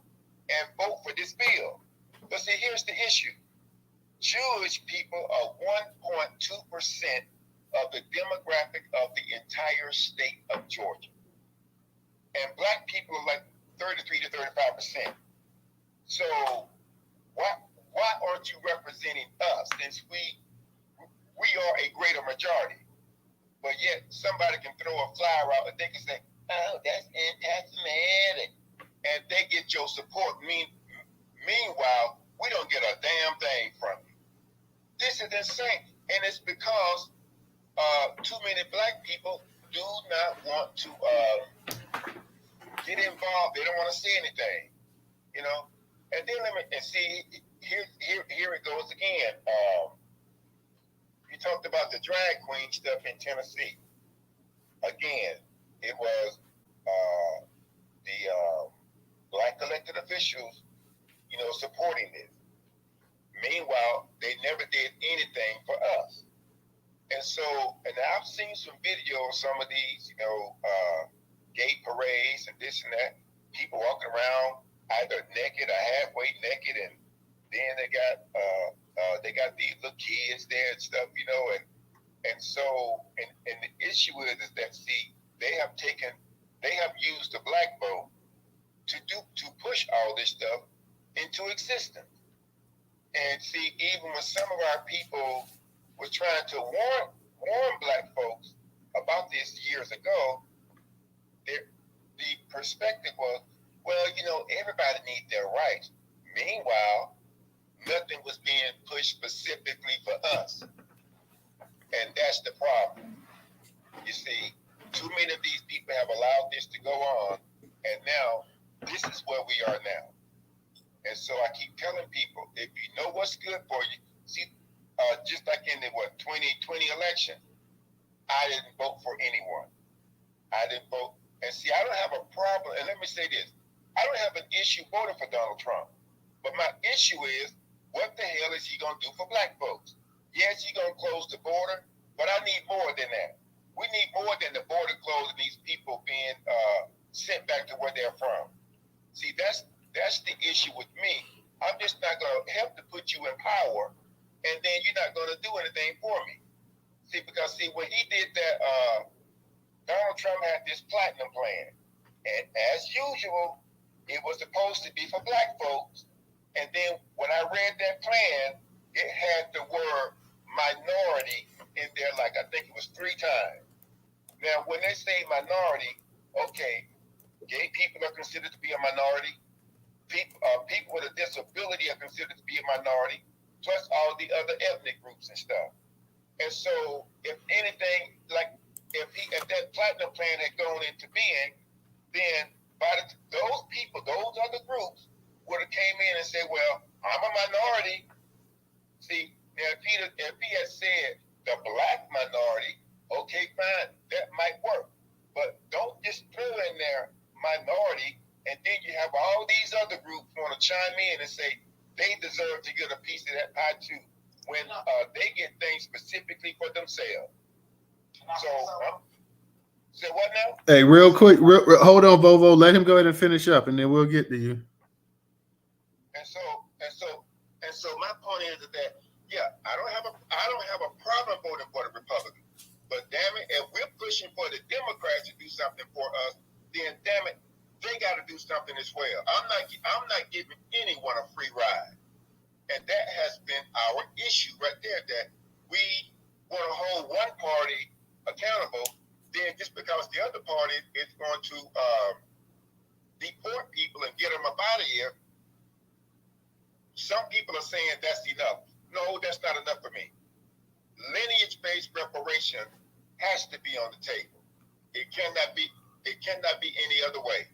and vote for this bill, but see, here's the issue: Jewish people are 1.2% of the demographic of the entire state of Georgia, and black people are like 33 to 35%. So why aren't you representing us, since we are a greater majority? But yet somebody can throw a flyer out and they can say, "Oh, that's anti-Semitic," and they get your support. Meanwhile, we don't get a damn thing from you. This is insane, and it's because too many black people do not want to get involved. They don't want to say anything, And then see, here it goes again. You talked about the drag queen stuff in Tennessee. Again, it was the black elected officials, supporting this. Meanwhile, they never did anything for us. And so, and I've seen some videos, some of these, gay parades and this and that, people walking around either naked or halfway naked, and then they got these little kids there and stuff, and so the issue is that, see, they have used the black vote to push all this stuff into existence. And see, even when some of our people were trying to warn black folks about this years ago, the perspective was, well, everybody needs their rights. Meanwhile, nothing was being pushed specifically for us. And that's the problem. You see, too many of these people have allowed this to go on, and now this is where we are now. And so I keep telling people, if you know what's good for you, see, just like in the 2020 election, I didn't vote for anyone. I didn't vote. And see, I don't have a problem. And let me say this. I don't have an issue voting for Donald Trump. But my issue is, what the hell is he going to do for black folks? Yes, he's going to close the border, but I need more than that. We need more than the border closed and these people being sent back to where they're from. See, that's the issue with me. I'm just not going to help to put you in power, and then you're not going to do anything for me. See, because when he did that, Donald Trump had this platinum plan, and as usual, it was supposed to be for black folks. And then when I read that plan, it had the word minority in there, like I think it was 3 times. Now, when they say minority, okay, gay people are considered to be a minority. People with a disability are considered to be a minority, plus all the other ethnic groups and stuff. And so, if anything, like if that platinum plan had gone into being, then those people, those other groups, would have came in and said, "Well, I'm a minority." See, now if he had said the black minority, okay, fine, that might work. But don't just throw in there minority, and then you have all these other groups want to chime in and say they deserve to get a piece of that pie too, when they get things specifically for themselves. So, say what now? Hey, real quick, hold on, Vovo. Let him go ahead and finish up, and then we'll get to you. And so my point is that I don't have a problem voting for the Republicans, but damn it, if we're pushing for the Democrats to do something for us, then damn it, they got to do something as well. I'm not giving anyone a free ride, and that has been our issue right there. That we want to hold one party accountable, then just because the other party is going to deport people and get them up out of here. Some people are saying that's enough. No, that's not enough for me. Lineage-based reparation has to be on the table. It cannot be any other way.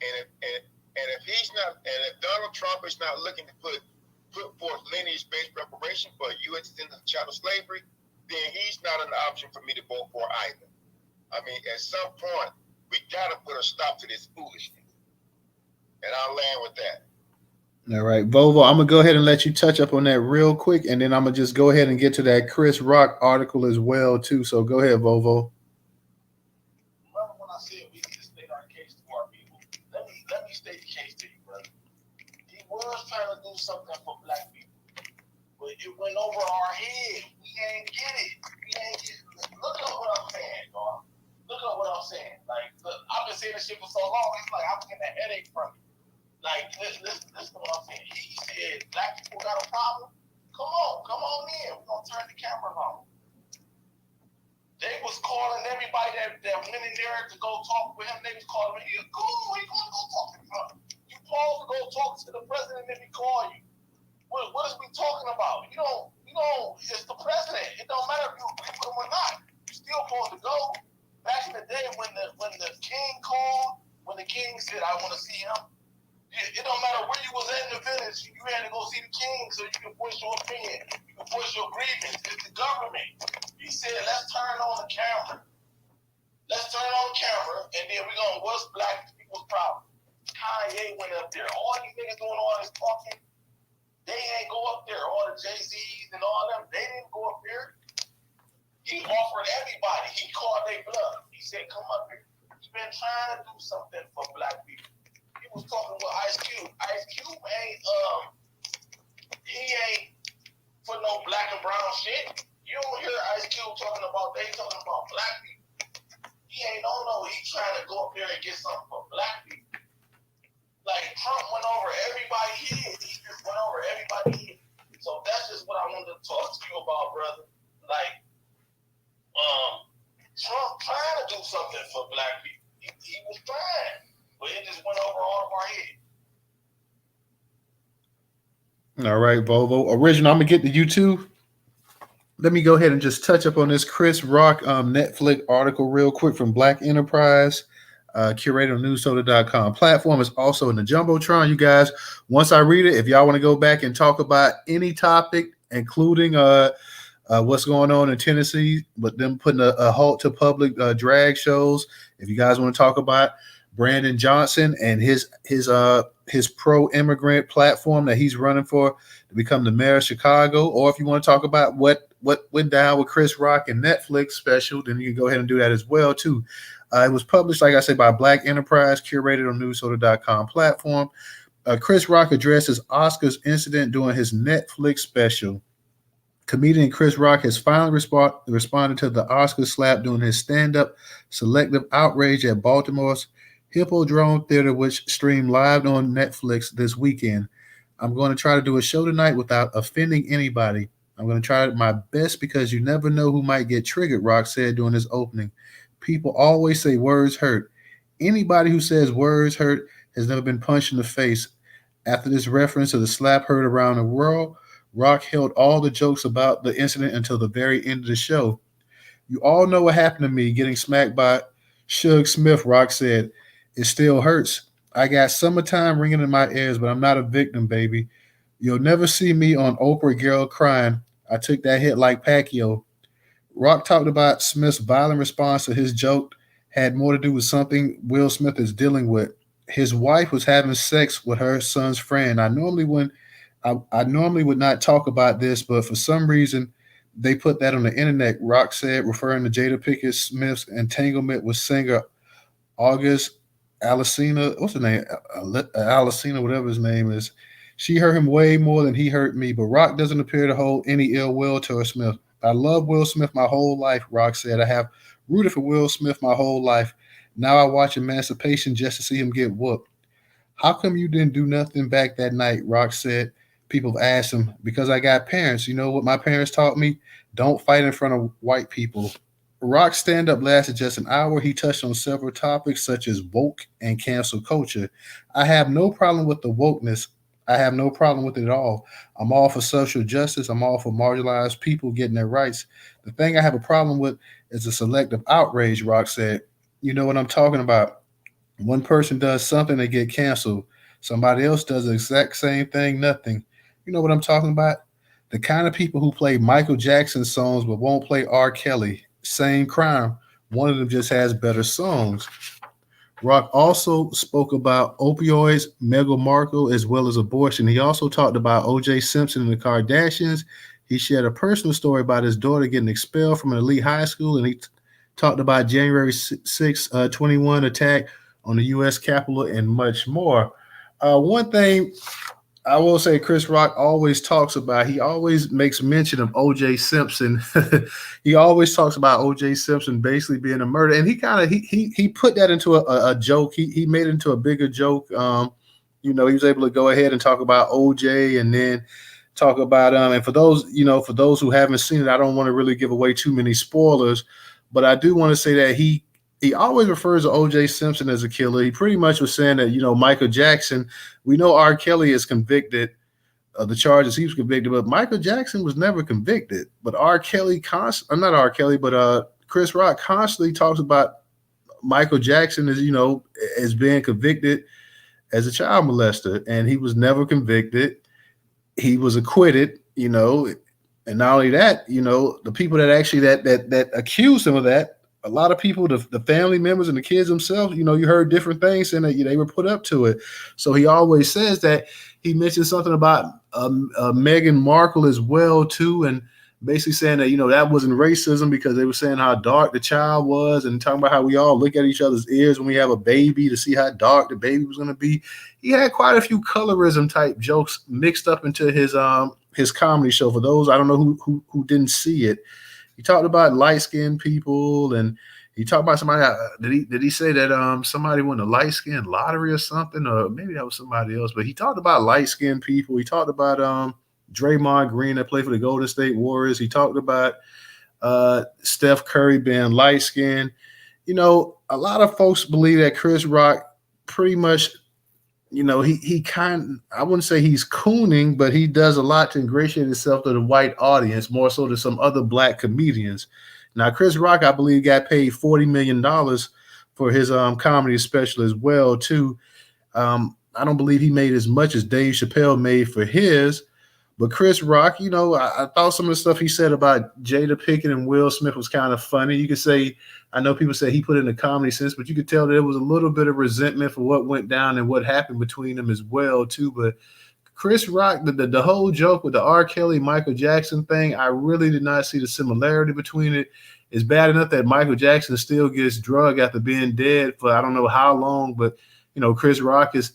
And if Donald Trump is not looking to put forth lineage-based reparation for U.S. citizens of chattel slavery, then he's not an option for me to vote for either. I mean, at some point, we got to put a stop to this foolishness. And I'll land with that. All right, Vovo, I'm going to go ahead and let you touch up on that real quick, and then I'm going to just go ahead and get to that Chris Rock article as well, too. So go ahead, Vovo. Remember when I said we need to state our case to our people? Let me state the case to you, brother. He was trying to do something for black people, but it went over our head. We ain't get it. Look at what I'm saying, dog. Look at what I'm saying. Like, look, I've been saying this shit for so long, it's like I'm getting a headache from it. Like, listen to what I'm saying. He said, black people got a problem? Come on in. We're going to turn the cameras on. They was calling everybody that went in there to go talk with him. They was calling him, he going to go talk to him. You supposed to go talk to the president if he call you. What is we talking about? You know, it's the president. It don't matter if you agree with him or not. You still supposed to go. Back in the day when the king called, when the king said, I want to see him, it don't matter where you was in the village, you had to go see the king so you can voice your opinion. You can voice your grievance. It's the government. He said, let's turn on the camera. And then we're going to, what's black people's problem? Kanye went up there. All these niggas doing all this talking, they ain't go up there. All the Jay-Z's and all them, they didn't go up there. He offered everybody. He called their bluff. He said, come up here. He's been trying to do something for black people. He was talking with Ice Cube. Ice Cube ain't for no black and brown shit. You don't hear Ice Cube talking about black people. He ain't he's trying to go up there and get something for black people. Like Trump went over everybody head. He just went over everybody head. So that's just what I wanted to talk to you about, brother. Like Trump trying to do something for black people. He was trying. But it just went over all of our head. All right, Vovo. Original, I'm going to get to you too. let me go ahead and just touch up on this Chris Rock Netflix article real quick from Black Enterprise. Curator on Newstoter.com. Platform is also in the Jumbotron. You guys, once I read it, if y'all want to go back and talk about any topic, including what's going on in Tennessee, but them putting a halt to public drag shows. If you guys want to talk about Brandon Johnson and his pro-immigrant platform that he's running for to become the mayor of Chicago, or if you want to talk about what went down with Chris Rock and Netflix special, then you can go ahead and do that as well too. It was published, like I said, by Black Enterprise, curated on Newstoter.com platform. Chris Rock addresses Oscars incident during his Netflix special. Comedian Chris Rock has finally responded to the Oscar slap during his stand-up selective outrage at Baltimore's Hippodrome Theater, which streamed live on Netflix this weekend. I'm going to try to do a show tonight without offending anybody. I'm going to try my best because you never know who might get triggered, Rock said during his opening. People always say words hurt. Anybody who says words hurt has never been punched in the face. After this reference to the slap heard around the world, Rock held all the jokes about the incident until the very end of the show. You all know what happened to me getting smacked by Suge Smith, Rock said. It still hurts. I got summertime ringing in my ears, but I'm not a victim, baby. You'll never see me on Oprah Girl crying. I took that hit like Pacquiao. Rock talked about Smith's violent response to his joke had more to do with something Will Smith is dealing with. His wife was having sex with her son's friend. I normally would not talk about this, but for some reason they put that on the internet, Rock said, referring to Jada Pinkett Smith's entanglement with singer August Alsina. What's her name? Alsina, whatever his name is. She hurt him way more than he hurt me, but Rock doesn't appear to hold any ill will towards Smith. I love Will Smith my whole life, Rock said. I have rooted for Will Smith my whole life. Now I watch Emancipation just to see him get whooped. How come you didn't do nothing back that night? Rock said. People have asked him, because I got parents. You know what my parents taught me? Don't fight in front of white people. Rock's stand-up lasted just an hour. He touched on several topics such as woke and cancel culture. I have no problem with the wokeness. I have no problem with it at all. I'm all for social justice. I'm all for marginalized people getting their rights. The thing I have a problem with is the selective outrage, Rock said. You know what I'm talking about. One person does something, they get canceled. Somebody else does the exact same thing, nothing. You know what I'm talking about? The kind of people who play Michael Jackson songs but won't play R. Kelly. Same crime. One of them just has better songs. Rock also spoke about opioids, Meghan Markle, as well as abortion. He also talked about O.J. Simpson and the Kardashians. He shared a personal story about his daughter getting expelled from an elite high school, and he talked about January 6, 21 attack on the U.S. Capitol and much more. One thing I will say Chris Rock always talks about, he always makes mention of O.J. Simpson. He always talks about O.J. Simpson basically being a murderer. And he kind of, he put that into a joke. He made it into a bigger joke. He was able to go ahead and talk about O.J. and then talk about, and for those who haven't seen it, I don't want to really give away too many spoilers, but I do want to say that he always refers to O.J. Simpson as a killer. He pretty much was saying that, Michael Jackson, we know R. Kelly is convicted of the charges he was convicted, but Michael Jackson was never convicted. But Chris Rock constantly talks about Michael Jackson as being convicted as a child molester, and he was never convicted. He was acquitted, and not only that, the people that actually that accused him of that, a lot of people, the family members and the kids themselves, you heard different things and they were put up to it. So he always says that he mentioned something about Meghan Markle as well too, and basically saying that that wasn't racism because they were saying how dark the child was and talking about how we all look at each other's ears when we have a baby to see how dark the baby was going to be. He had quite a few colorism type jokes mixed up into his comedy show. For those I don't know who didn't see it. He talked about light-skinned people, and he talked about somebody. Did he say that somebody won a light-skinned lottery or something, or maybe that was somebody else? But he talked about light-skinned people. He talked about Draymond Green that played for the Golden State Warriors. He talked about Steph Curry being light-skinned. A lot of folks believe that Chris Rock pretty much you know, he kind, I wouldn't say he's cooning, but he does a lot to ingratiate himself to the white audience, more so than some other black comedians. Now, Chris Rock, I believe, got paid $40 million for his comedy special as well, too. I don't believe he made as much as Dave Chappelle made for his, but Chris Rock, you know, I thought some of the stuff he said about Jada Pinkett and Will Smith was kind of funny. You could say, I know people say he put it in the comedy sense, but you could tell there was a little bit of resentment for what went down and what happened between them as well, too. But Chris Rock, the whole joke with the R. Kelly, Michael Jackson thing, I really did not see the similarity between it. It's bad enough that Michael Jackson still gets drugged after being dead for I don't know how long, but you know, Chris Rock is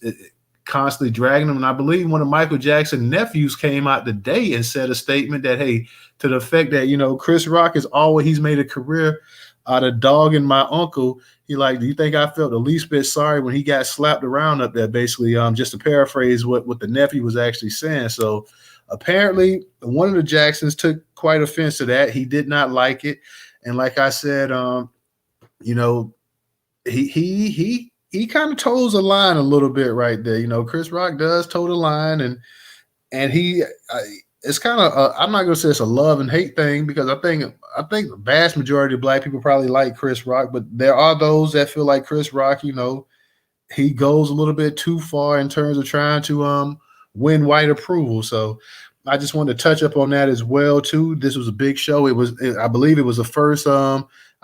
constantly dragging him. And I believe one of Michael Jackson's nephews came out today and said a statement that, hey, to the effect that, you know, Chris Rock is always, he's made a career out of dogging my uncle. He like, do you think I felt the least bit sorry when he got slapped around up there? Basically, just to paraphrase what the nephew was actually saying. So apparently one of the Jacksons took quite offense to that. He did not like it. And like I said, you know, he kind of toes the line a little bit right there. You know, Chris Rock does toe the line, and he it's kind of I'm not gonna say it's a love and hate thing because I think the vast majority of black people probably like Chris Rock, but there are those that feel like Chris Rock, you know, he goes a little bit too far in terms of trying to win white approval. So I just wanted to touch up on that as well too. This was a big show. I believe it was the first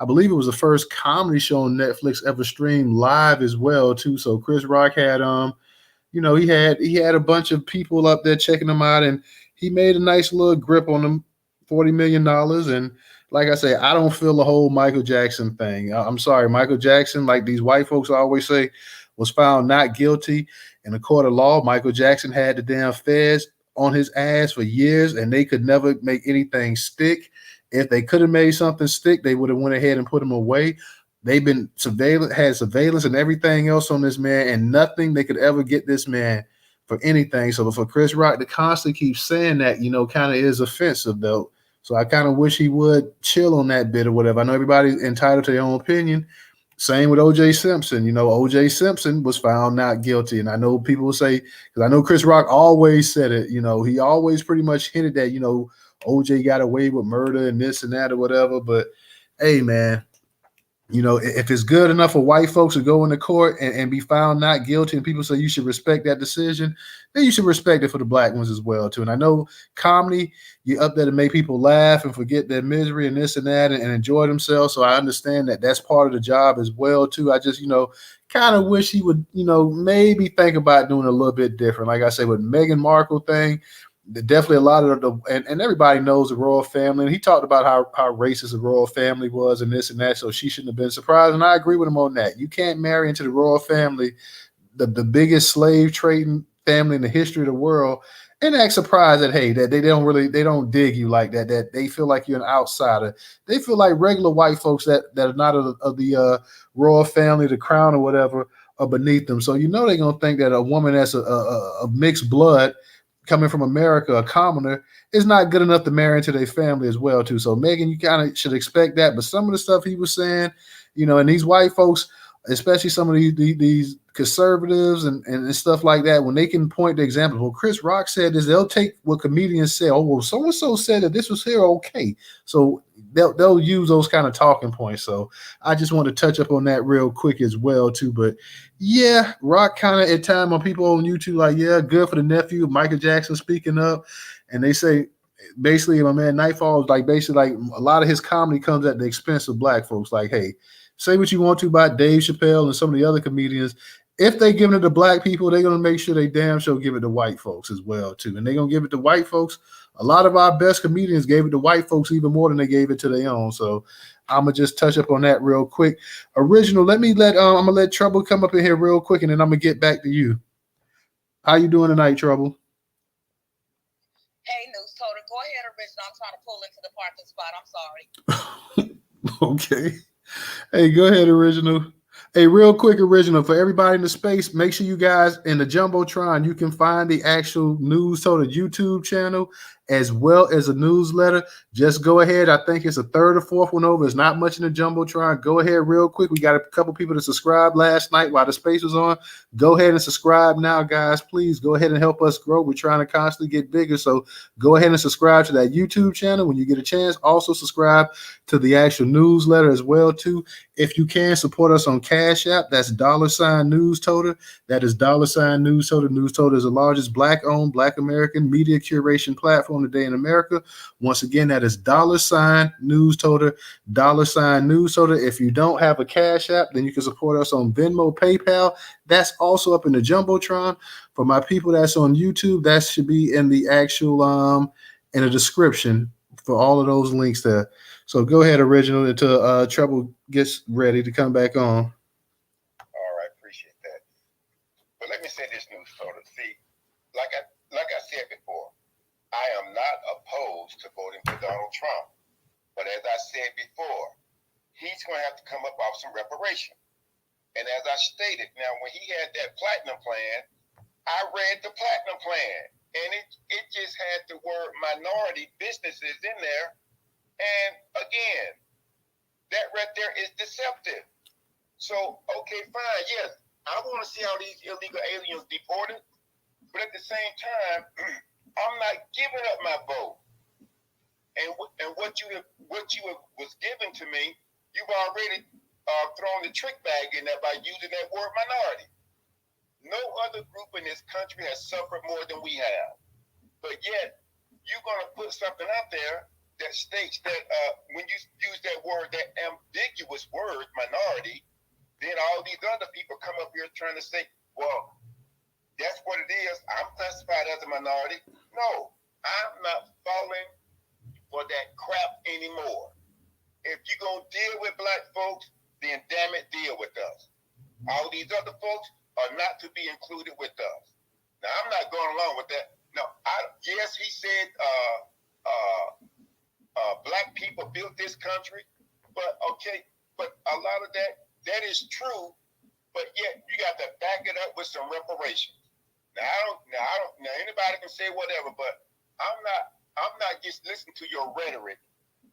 I believe it was the first comedy show on Netflix ever streamed live as well too. So Chris Rock had you know, he had a bunch of people up there checking him out, and he made a nice little grip on them, $40 million. And like I say, I don't feel the whole Michael Jackson thing. I'm sorry, Michael Jackson, like these white folks always say, was found not guilty in a court of law. Michael Jackson had the damn feds on his ass for years, and they could never make anything stick. If they could have made something stick, they would have went ahead and put him away. They've been had surveillance and everything else on this man, and nothing they could ever get this man for anything. So for Chris Rock to constantly keep saying that, you know, kind of is offensive though. So I kind of wish he would chill on that bit or whatever. I know everybody's entitled to their own opinion. Same with O.J. Simpson. You know, O.J. Simpson was found not guilty. And I know people will say, because I know Chris Rock always said it, you know, he always pretty much hinted that, you know, O.J. got away with murder and this and that or whatever. But hey, man, you know, if it's good enough for white folks to go into court and be found not guilty, and people say you should respect that decision, then you should respect it for the black ones as well, too. And I know comedy, you're up there to make people laugh and forget their misery and this and that and enjoy themselves. So I understand that that's part of the job as well, too. I just, you know, kind of wish he would, you know, maybe think about doing a little bit different. Like I said, with Meghan Markle thing, definitely a lot of and everybody knows the royal family, and he talked about how racist the royal family was and this and that, so she shouldn't have been surprised, and I agree with him on that. You can't marry into the royal family, the biggest slave trading family in the history of the world, and act surprised that, hey, that they don't dig you like that, that they feel like you're an outsider. They feel like regular white folks that are not of the royal family, the crown or whatever, are beneath them. So you know they're gonna think that a woman that's a mixed blood coming from America, a commoner, is not good enough to marry into their family as well, too. So Megan, you kind of should expect that. But some of the stuff he was saying, you know, and these white folks, especially some of these conservatives and stuff like that, when they can point to examples, well, Chris Rock said this, they'll take what comedians say. Oh, well, so-and-so said that this was here, okay. So they'll use those kind of talking points. So I just want to touch up on that real quick as well, too. But yeah, Rock kind of at time on people on YouTube like, yeah, good for the nephew, Michael Jackson speaking up. And they say, basically, my man Nightfall is like, basically, like a lot of his comedy comes at the expense of black folks. Like, hey, say what you want to about Dave Chappelle and some of the other comedians. If they giving it to black people, they're going to make sure they damn sure give it to white folks as well, too. And they're going to give it to white folks. A lot of our best comedians gave it to white folks even more than they gave it to their own. So I'm going to just touch up on that real quick. Original, I'm going to let Trouble come up in here real quick, and then I'm going to get back to you. How you doing tonight, Trouble? Hey, Newstoter, go ahead, Original. I'm trying to pull into the parking spot. I'm sorry. Okay. Hey, go ahead, Original. Hey, real quick, Original, for everybody in the space, make sure you guys in the Jumbotron, you can find the actual Newstoter YouTube channel as well as a newsletter. Just go ahead. I think it's a third or fourth one over. It's not much in the Jumbotron. Go ahead real quick. We got a couple people to subscribe last night while the space was on. Go ahead and subscribe now, guys. Please go ahead and help us grow. We're trying to constantly get bigger. So go ahead and subscribe to that YouTube channel when you get a chance. Also subscribe to the actual newsletter as well too. If you can, support us on Cash App. That's $Newstoter. That is $Newstoter. Newstoter is the largest Black-owned, Black American media curation platform today in America. Once again, that is $Newstoter. $Newstoter. If you don't have a Cash App, then you can support us on Venmo, PayPal. That's also up in the Jumbotron. For my people that's on YouTube, that should be in the actual in the description for all of those links there. So go ahead, Original, until Trouble gets ready to come back on. All right, appreciate that. But let me say this, Newstoter. See, like I said before, I am not opposed to voting for Donald Trump. But as I said before, he's going to have to come up off some reparation. And as I stated, now when he had that platinum plan, I read the platinum plan, and it just had the word minority businesses in there. And again, that right there is deceptive. So, okay, fine, yes, I want to see how these illegal aliens deported, but at the same time, I'm not giving up my vote. And what you was given to me, you've already thrown the trick bag in there by using that word minority. No other group in this country has suffered more than we have. But yet, you're going to put something out there that states that when you use that word, that ambiguous word, minority, then all these other people come up here trying to say, well, that's what it is. I'm classified as a minority. No, I'm not falling for that crap anymore. If you're going to deal with black folks, then damn it, deal with us. All these other folks are not to be included with us. Now, I'm not going along with that. No, yes, he said black people built this country, but okay, but a lot of that is true, but yet you got to back it up with some reparations. Now anybody can say whatever, but I'm not just listening to your rhetoric,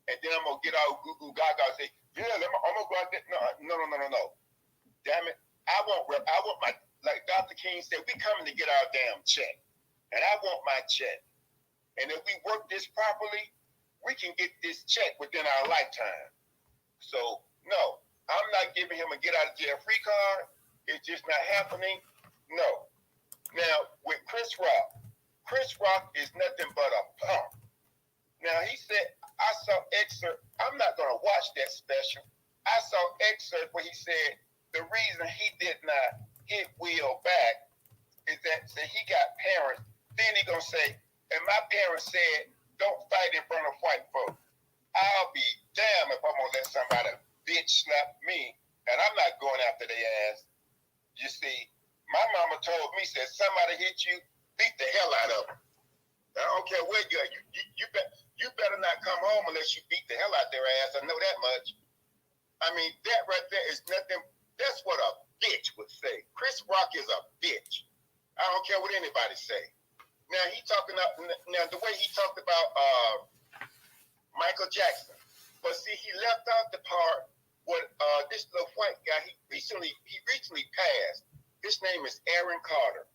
and then I'm gonna get all goo goo gaga and say, yeah, I'm gonna go out there. No. Damn it, I want my, like Dr. King said, we coming to get our damn check, and I want my check, and if we work this properly, we can get this check within our lifetime. So, no, I'm not giving him a get out of jail free card. It's just not happening. No. Now, with Chris Rock is nothing but a punk. Now, he said, I saw excerpt. I'm not going to watch that special. I saw excerpt where he said the reason he did not hit Will back is that he got parents. Then he going to say, and my parents said, don't fight in front of white folks. I'll be damned if I'm going to let somebody bitch slap me, and I'm not going after their ass. You see, my mama told me, said, somebody hit you, beat the hell out of them. I don't care where you are. You better not come home unless you beat the hell out their ass. I know that much. I mean, that right there is nothing. That's what a bitch would say. Chris Rock is a bitch. I don't care what anybody say. Now the way he talked about Michael Jackson, but see, he left out the part what this little white guy he recently passed. His name is Aaron Carter.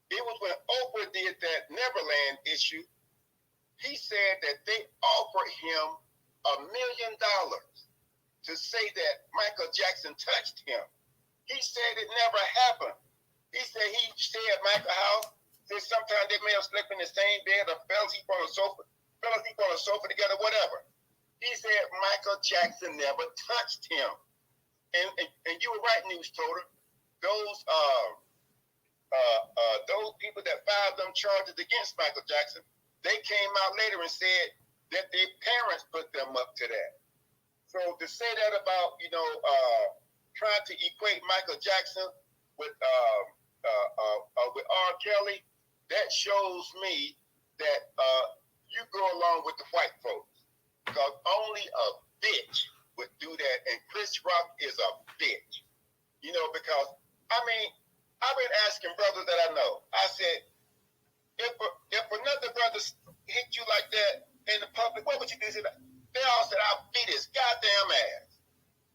It was when Oprah did that Neverland issue. He said that they offered him $1 million to say that Michael Jackson touched him. He said it never happened. He said he stayed at Michael's house. Said sometimes they may have slept in the same bed or fell asleep on a sofa together, whatever. He said Michael Jackson never touched him. And you were right, Newstoter. Those people that filed them charges against Michael Jackson, they came out later and said that their parents put them up to that. So to say that about, trying to equate Michael Jackson with R. Kelly, that shows me that you go along with the white folks. Because only a bitch would do that, and Chris Rock is a bitch. Because, I've been asking brothers that I know. I said, if another brother hit you like that in the public, what would you do? They all said, I'll beat his goddamn ass.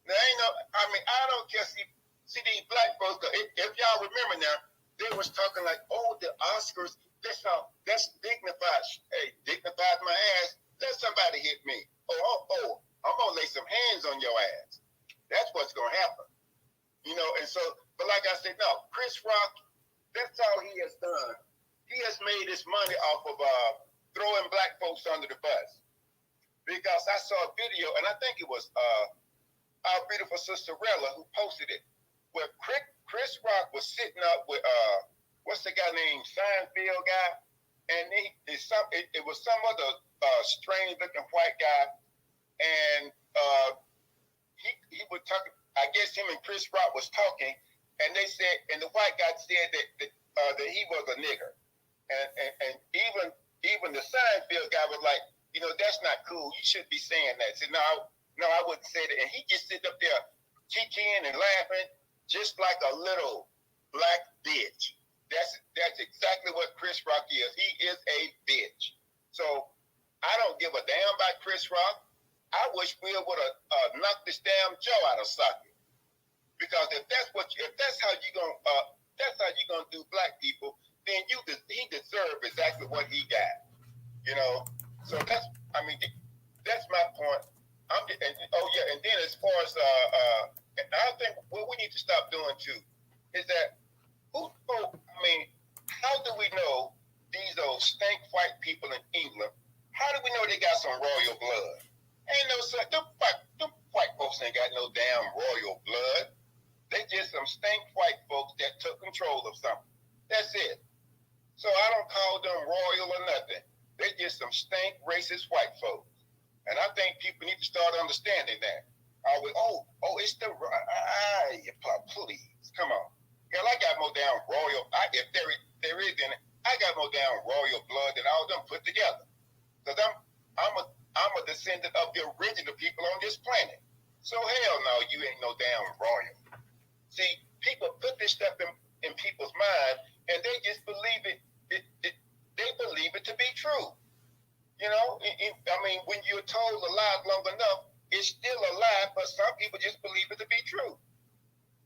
Now, ain't no, I mean, I don't care. See these black folks, if y'all remember now, they was talking like, oh, the Oscars, that's dignified. Hey, dignified my ass. Let somebody hit me. Oh, I'm going to lay some hands on your ass. That's what's going to happen. You know, and so, but like I said, no, Chris Rock, that's all he has done. He has made his money off of throwing black folks under the bus. Because I saw a video, and I think it was our beautiful sister Rella who posted it, where Chris Rock was sitting up with what's the guy named Seinfeld guy, and it was some other strange looking white guy, and he was talking. I guess him and Chris Rock was talking, and they said, and the white guy said that he was a nigger, and even the Seinfeld guy was like, you know, that's not cool. You shouldn't be saying that. I said, no, I wouldn't say that. And he just sit up there kicking and laughing, just like a little black bitch. That's exactly what Chris Rock is. He is a bitch. So I don't give a damn about Chris Rock. I wish Will would have knocked this damn jaw out of socket. Because if that's how you gonna do black people, then he deserves exactly what he got. You know. So that's my point. And then as far as I think what we need to stop doing too is that how do we know these old stank white people in England? How do we know they got some royal blood? Ain't no such. Them white folks ain't got no damn royal blood. They just some stank white folks that took control of something. That's it. So I don't call them royal or nothing. They just some stank racist white folks. And I think people need to start understanding that. It's the please, come on. Hell, I got more down royal. If there is any, I got more down royal blood than all of them put together. Because I'm a descendant of the original people on this planet. So hell no, you ain't no damn royal. See, people put this stuff in people's mind, and they just believe it. They believe it to be true. You know, when you're told a lie long enough, it's still a lie, but some people just believe it to be true.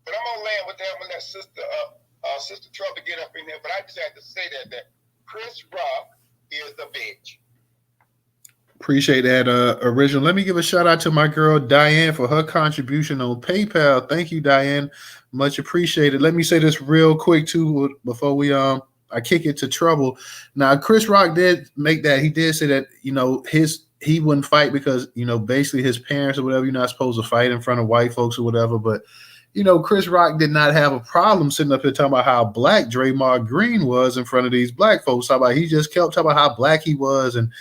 But I'm gonna land with that when that Sister Trouble get up in there. But I just had to say that Chris Rock is the bitch. Appreciate that, original. Let me give a shout out to my girl Diane for her contribution on PayPal. Thank you, Diane. Much appreciated. Let me say this real quick too before we I kick it to Trouble. Now, Chris Rock did make that. He did say that, you know, he wouldn't fight because, you know, basically his parents or whatever, you're not supposed to fight in front of white folks or whatever. But, you know, Chris Rock did not have a problem sitting up here talking about how black Draymond Green was in front of these black folks. He just kept talking about how black he was, and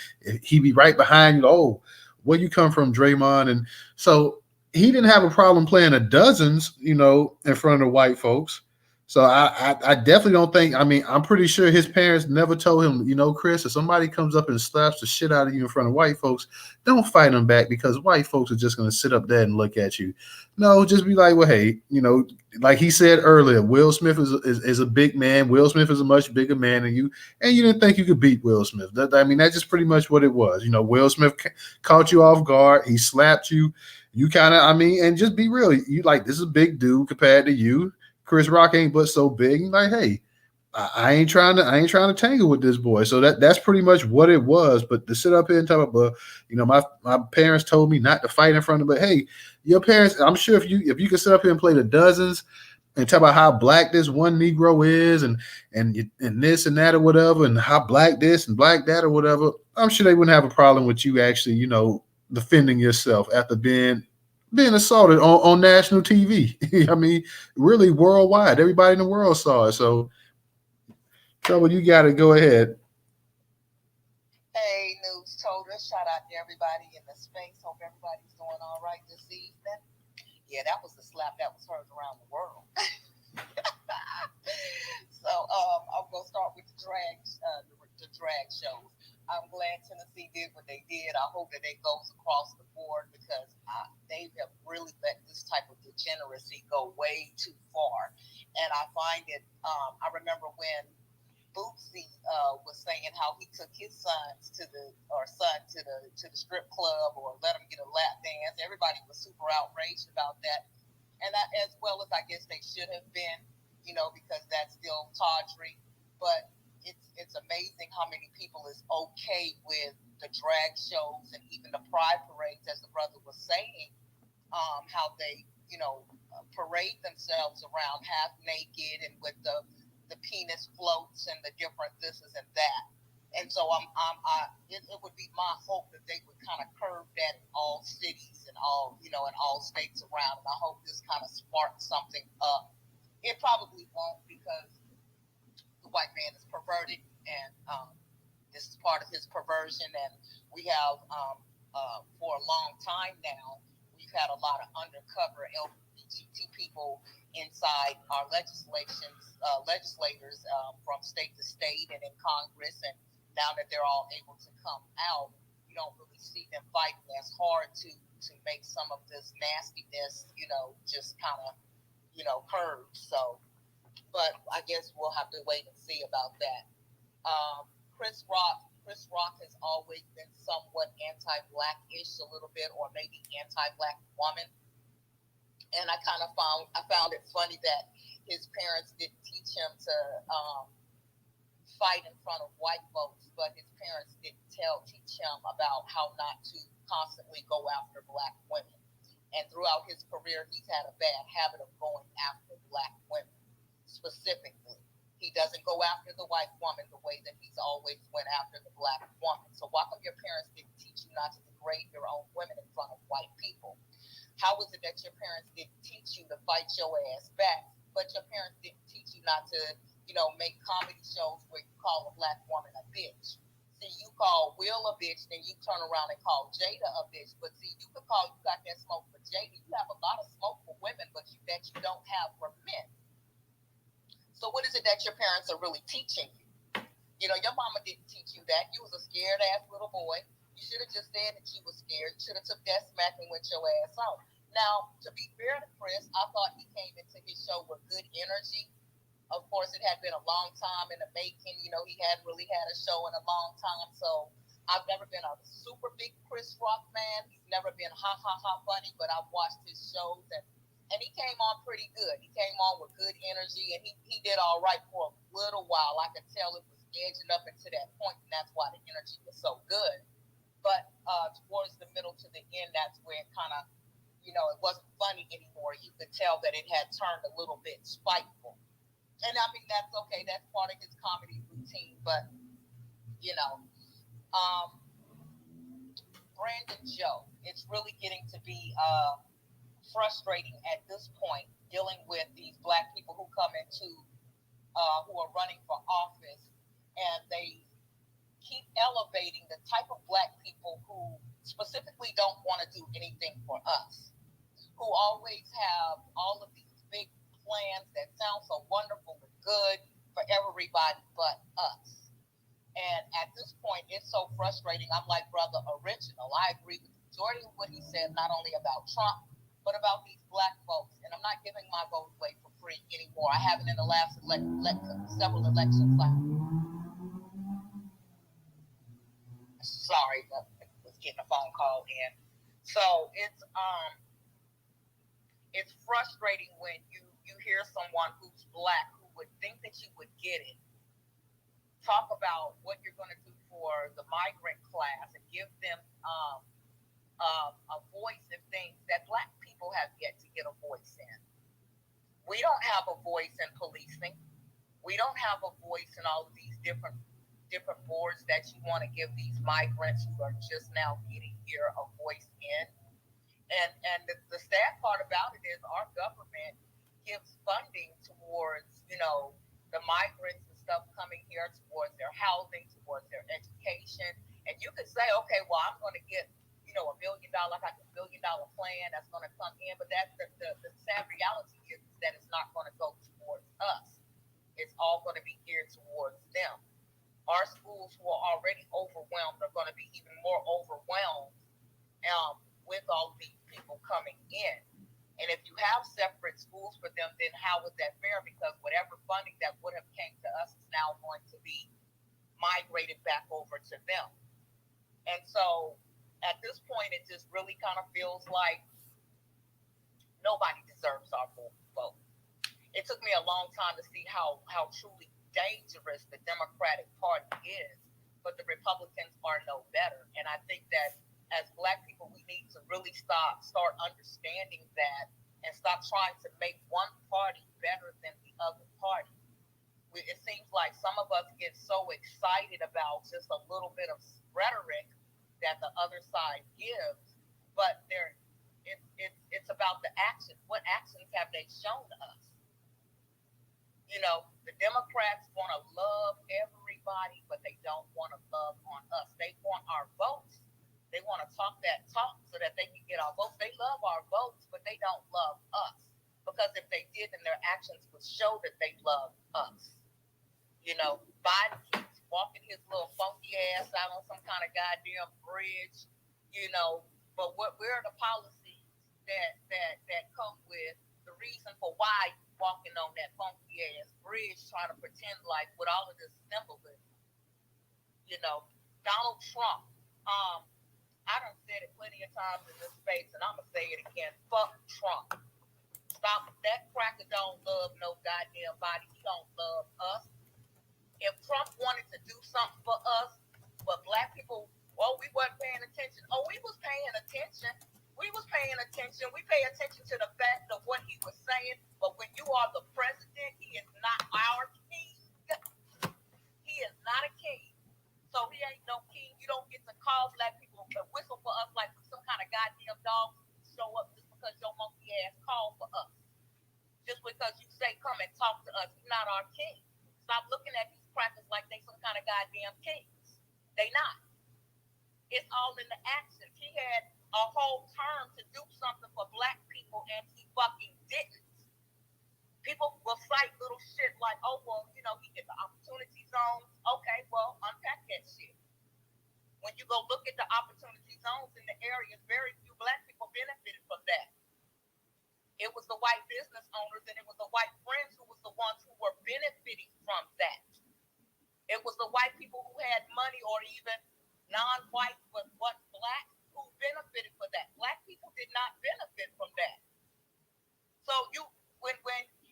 he'd be right behind you. Oh, where you come from, Draymond? And so he didn't have a problem playing a dozens, you know, in front of the white folks. So I definitely don't think, I'm pretty sure his parents never told him, you know, Chris, if somebody comes up and slaps the shit out of you in front of white folks, don't fight them back because white folks are just going to sit up there and look at you. No, just be like, well, hey, you know, like he said earlier, Will Smith is a big man. Will Smith is a much bigger man than you. And you didn't think you could beat Will Smith. That's just pretty much what it was. You know, Will Smith caught you off guard. He slapped you. You kind of, and just be real. You like, this is a big dude compared to you. Chris Rock ain't but so big. And like, hey, I ain't trying to tangle with this boy. So that's pretty much what it was. But to sit up here and talk about, you know, my parents told me not to fight in front of, but hey, your parents, I'm sure if you could sit up here and play the dozens and talk about how black this one Negro is and this and that or whatever, and how black this and black that or whatever, I'm sure they wouldn't have a problem with you actually, you know, defending yourself after being assaulted on national TV. Really worldwide. Everybody in the world saw it. So, Trouble, you got to go ahead. Hey, Newstoter. Shout out to everybody in the space. Hope everybody's doing all right this evening. Yeah, that was the slap that was heard around the world. So, I'm going to start with the drag shows. I'm glad Tennessee did what they did. I hope that it goes across the board because they have really let this type of degeneracy go way too far. And I find it, I remember when Bootsy was saying how he took his son to the strip club or let him get a lap dance. Everybody was super outraged about that, and that, as well as I guess they should have been, because that's still tawdry. But it's amazing how many people is okay with the drag shows and even the pride parades, as the brother was saying, how they parade themselves around half naked and with the penis floats and the different thises and that. And so it would be my hope that they would kind of curb that in all cities and all, in all states around. And I hope this kind of sparks something up. It probably won't, because the white man is perverted, and this is part of his perversion. And we have, for a long time now, we've had a lot of undercover LGBT people inside our legislators from state to state and in Congress. And now that they're all able to come out, you don't really see them fighting as hard to make some of this nastiness, just kind of, curbed. So, but I guess we'll have to wait and see about that. Chris Rock has always been somewhat anti-Black-ish a little bit, or maybe anti-Black woman. And I found it funny that his parents didn't teach him to fight in front of white folks, but his parents didn't teach him about how not to constantly go after Black women. And throughout his career, he's had a bad habit of going after Black women specifically. He doesn't go after the white woman the way that he's always went after the Black woman. So why come your parents didn't teach you not to degrade your own women in front of white people? How is it that your parents didn't teach you to fight your ass back, but your parents didn't teach you not to, make comedy shows where you call a Black woman a bitch? See, you call Will a bitch, then you turn around and call Jada a bitch. But see, you got that smoke for Jada. You have a lot of smoke for women, but you don't have for men. So what is it that your parents are really teaching you? Your mama didn't teach you that. You was a scared ass little boy. You should have just said that you was scared. You should have took that smack and went your ass home. Now, to be fair to Chris, I thought he came into his show with good energy. Of course, it had been a long time in the making. He hadn't really had a show in a long time. So I've never been a super big Chris Rock fan. He's never been ha funny, but I've watched his shows, and he came on pretty good. He came on with good energy, and he did all right for a little while. I could tell it was edging up into that point, and that's why the energy was so good. But towards the middle to the end, that's where it kind of, it wasn't funny anymore. You could tell that it had turned a little bit spiteful. And I mean, that's okay. That's part of his comedy routine. But, Brandon Joe, it's really getting to be frustrating at this point, dealing with these Black people who come into, who are running for office, and they keep elevating the type of Black people who specifically don't want to do anything for us, who always have all of these big plans that sound so wonderful and good for everybody but us. And at this point, it's so frustrating. I'm like Brother Original. I agree with the majority of what he said, not only about Trump, but about these Black folks. And I'm not giving my vote away for free anymore. I haven't in the last several elections. Sorry, I was getting a phone call in. So it's frustrating when you hear someone who's Black who would think that you would get it, talk about what you're going to do for the migrant class and give them a voice in things that Black people have yet to get a voice in. We don't have a voice in policing. We don't have a voice in all of these different boards that you want to give these migrants who are just now getting here a voice in. And the sad part about it is our government gives funding towards, the migrants and stuff coming here, towards their housing, towards their education. And you could say, okay, well, I'm going to get, $1 million, like a $1 billion plan that's going to come in. But that's the sad reality is that it's not going to go towards us. It's all going to be geared towards them. Our schools who are already overwhelmed are going to be even more overwhelmed with all these people coming in. And if you have separate schools for them, then how is that fair? Because whatever funding that would have came to us is now going to be migrated back over to them. And so at this point, it just really kind of feels like nobody deserves our vote. It took me a long time to see how truly dangerous the Democratic Party is, but the Republicans are no better. And I think that as Black people, we need to really start understanding that and stop trying to make one party better than the other party. It seems like some of us get so excited about just a little bit of rhetoric that the other side gives, but it's about the actions. What actions have they shown us? You know, the Democrats want to love everybody, but they don't want to love on us. They want our votes. They want to talk that talk so that they can get our votes. They love our votes, but they don't love us. Because if they did, then their actions would show that they love us. You know, Biden keeps walking his little funky ass out on some kind of goddamn bridge, you know, but where are the policies that come with the reason for why you're walking on that funky ass bridge trying to pretend like with all of this symbolism? You know, Donald Trump, I done said it plenty of times in this space, and I'm going to say it again. Fuck Trump. Stop. That cracker don't love no goddamn body. He don't love us. If Trump wanted to do something for us, but Black people, we weren't paying attention. Oh, we was paying attention. We was paying attention. We pay attention to the fact of what he was saying. But when you are the president, he is not our king. He is not a king. So he ain't no king. You don't get to call Black people to whistle for us like some kind of goddamn dog show up just because your monkey ass called for us. Just because you say come and talk to us, you're not our king. Stop looking at these crackers like they some kind of goddamn kings. They not. It's all in the actions. He had a whole term to do something for Black people and he fucking didn't. People will cite little shit like, oh, well, you know, he get the opportunity zone. Okay, well, unpack that shit. When you go look at the opportunity zones in the areas, very few Black people benefited from that. It was the white business owners and it was the white friends who was the ones who were benefiting from that. It was the white people who had money or even non-white but Black who benefited from that. Black people did not benefit from that. So when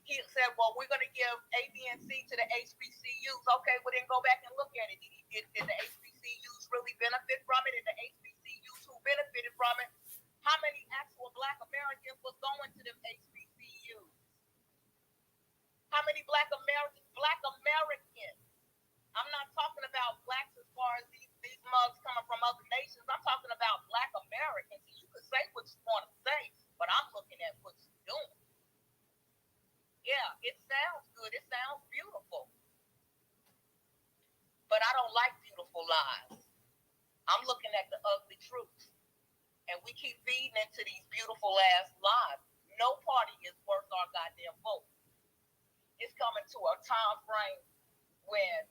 he said, well, we're going to give A, B, and C to the HBCUs, okay, well then go back and look at it. Did the HBCUs really benefit from it? And the HBCUs who benefited from it, how many actual Black Americans was going to them HBCUs? How many Black Americans? I'm not talking about Blacks as far as these mugs coming from other nations. I'm talking about Black Americans. And you can say what you want to say, but I'm looking at what you're doing. Yeah, it sounds good. It sounds beautiful. But I don't like beautiful lies. I'm looking at the ugly truth. And we keep feeding into these beautiful ass lies. No party is worth our goddamn vote. It's coming to a time frame when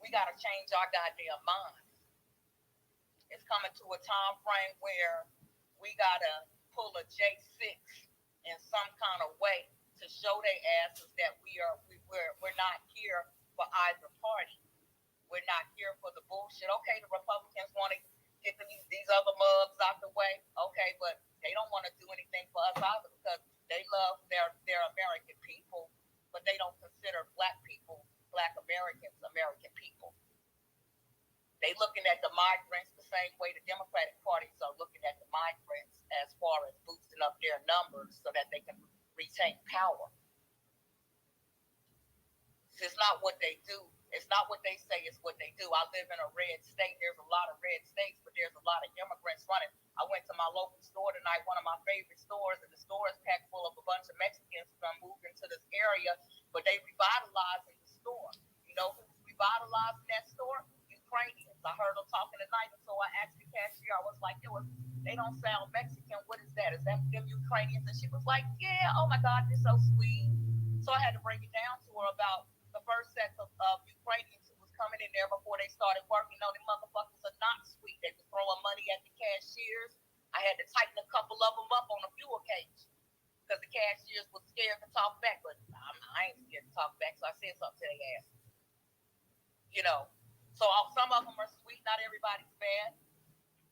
we got to change our goddamn minds. It's coming to a time frame where we got to pull a J6 in some kind of way to show their asses that we're not here for either party. We're not here for the bullshit. Okay, the Republicans want to get these other mugs out the way. Okay, but they don't want to do anything for us either because they love their American people, but they don't consider Black people, Black Americans, American people. They looking at the migrants the same way the Democratic parties are looking at the migrants as far as boosting up their numbers so that they can retain power. It's not what they do. It's not what they say, it's what they do. I live in a red state. There's a lot of red states, but there's a lot of immigrants running. I went to my local store tonight, one of my favorite stores, and the store is packed full of a bunch of Mexicans who are moved into this area, but they revitalizing the store. You know who's revitalizing that store? Ukrainians. I heard them talking tonight, and so I asked the cashier, I was like, they don't sound Mexican. What is that? Is that them Ukrainians? And she was like, yeah, oh my God, they're so sweet. So I had to break it down to her about the first set of Ukrainians who was coming in there before they started working. No, the motherfuckers are not sweet. They were throwing money at the cashiers. I had to tighten a couple of them up on a few occasions because the cashiers were scared to talk back. But I ain't scared to talk back, so I said something to their ass. You know, so some of them are sweet. Not everybody's bad.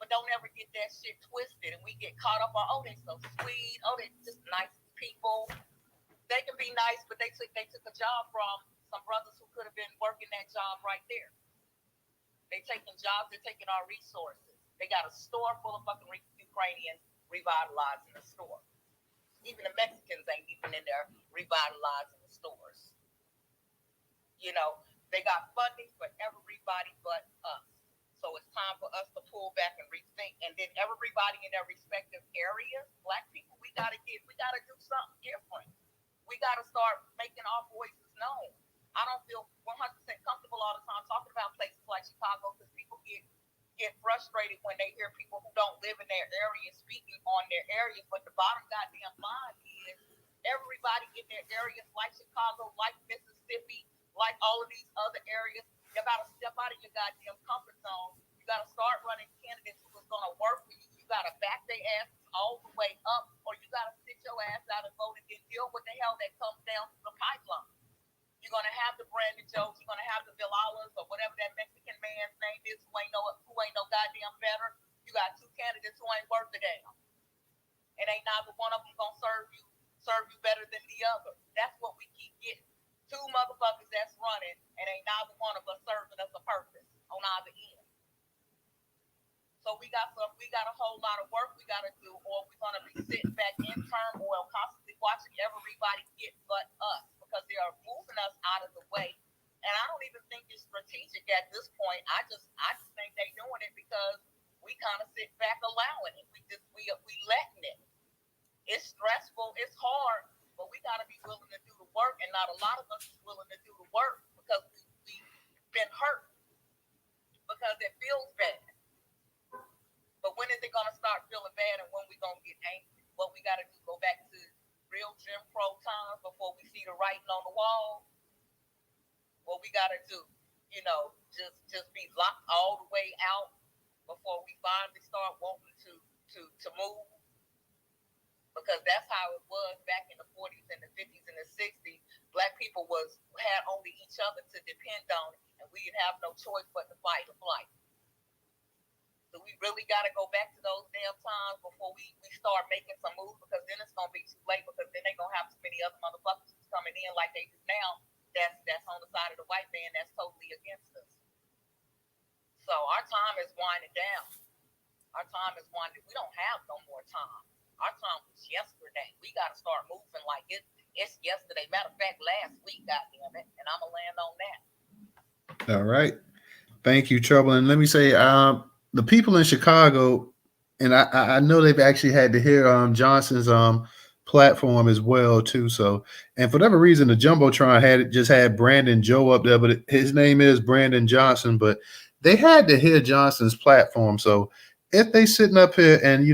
But don't ever get that shit twisted. And we get caught up on, oh, they're so sweet. Oh, they're just nice people. They can be nice, but they took a job from some brothers who could have been working that job right there. They taking jobs. They're taking our resources. They got a store full of fucking Ukrainians revitalizing the store. Even the Mexicans ain't even in there revitalizing the stores. You know, they got funding for everybody but us. So it's time for us to pull back and rethink. And then everybody in their respective areas, black people, we gotta do something different. We gotta start making our voices known. I don't feel 100% comfortable all the time talking about places like Chicago because people get frustrated when they hear people who don't live in their area speaking on their areas. But the bottom goddamn line is everybody in their areas like Chicago, like Mississippi, like all of these other areas, you gotta step out of your goddamn comfort zone. You gotta start running candidates who is gonna work for you. You gotta back their asses all the way up, or you gotta sit your ass out and vote and then deal with the hell that comes down through the pipeline. You're gonna have the Brandon Joes, you're gonna have the Villalas, or whatever that Mexican man's name is who ain't no goddamn better. You got two candidates who ain't worth a damn. And ain't neither one of them gonna serve you better than the other. That's what we keep getting. Two motherfuckers that's running, and ain't neither one of us serving us a purpose on either end. So we got a whole lot of work we gotta do, or we're gonna be sitting back in turmoil, constantly watching everybody get but us, because they are moving us out of the way. And I don't even think it's strategic at this point. I just think they're doing it because we kind of sit back allowing it. We letting it. It's stressful, it's hard, but we gotta be willing to do the work, and not a lot of us is willing to do the work because we've been hurt, because it feels bad. But when is it gonna start feeling bad, and when we gonna get angry? What we gotta do, go back to real Jim Crow times before we see the writing on the wall? What we gotta do, just be locked all the way out before we finally start wanting to move? Because that's how it was back in the 40s and the 50s and the 60s. Black people had only each other to depend on, and we'd have no choice but to fight or flight. So we really got to go back to those damn times before we start making some moves, because then it's going to be too late, because then they're going to have too many other motherfuckers coming in like they do now that's on the side of the white man that's totally against us. So our time is winding down. We don't have no more time. Our time was yesterday. We got to start moving like it's yesterday. Matter of fact, last week, goddamn it. And I'm going to land on that. All right. Thank you, Trouble. And let me say, the people in Chicago, and I know they've actually had to hear Johnson's platform as well, too. So, and for whatever reason, the Jumbotron had Brandon Joe up there, but his name is Brandon Johnson. But they had to hear Johnson's platform. So if they sitting up here and,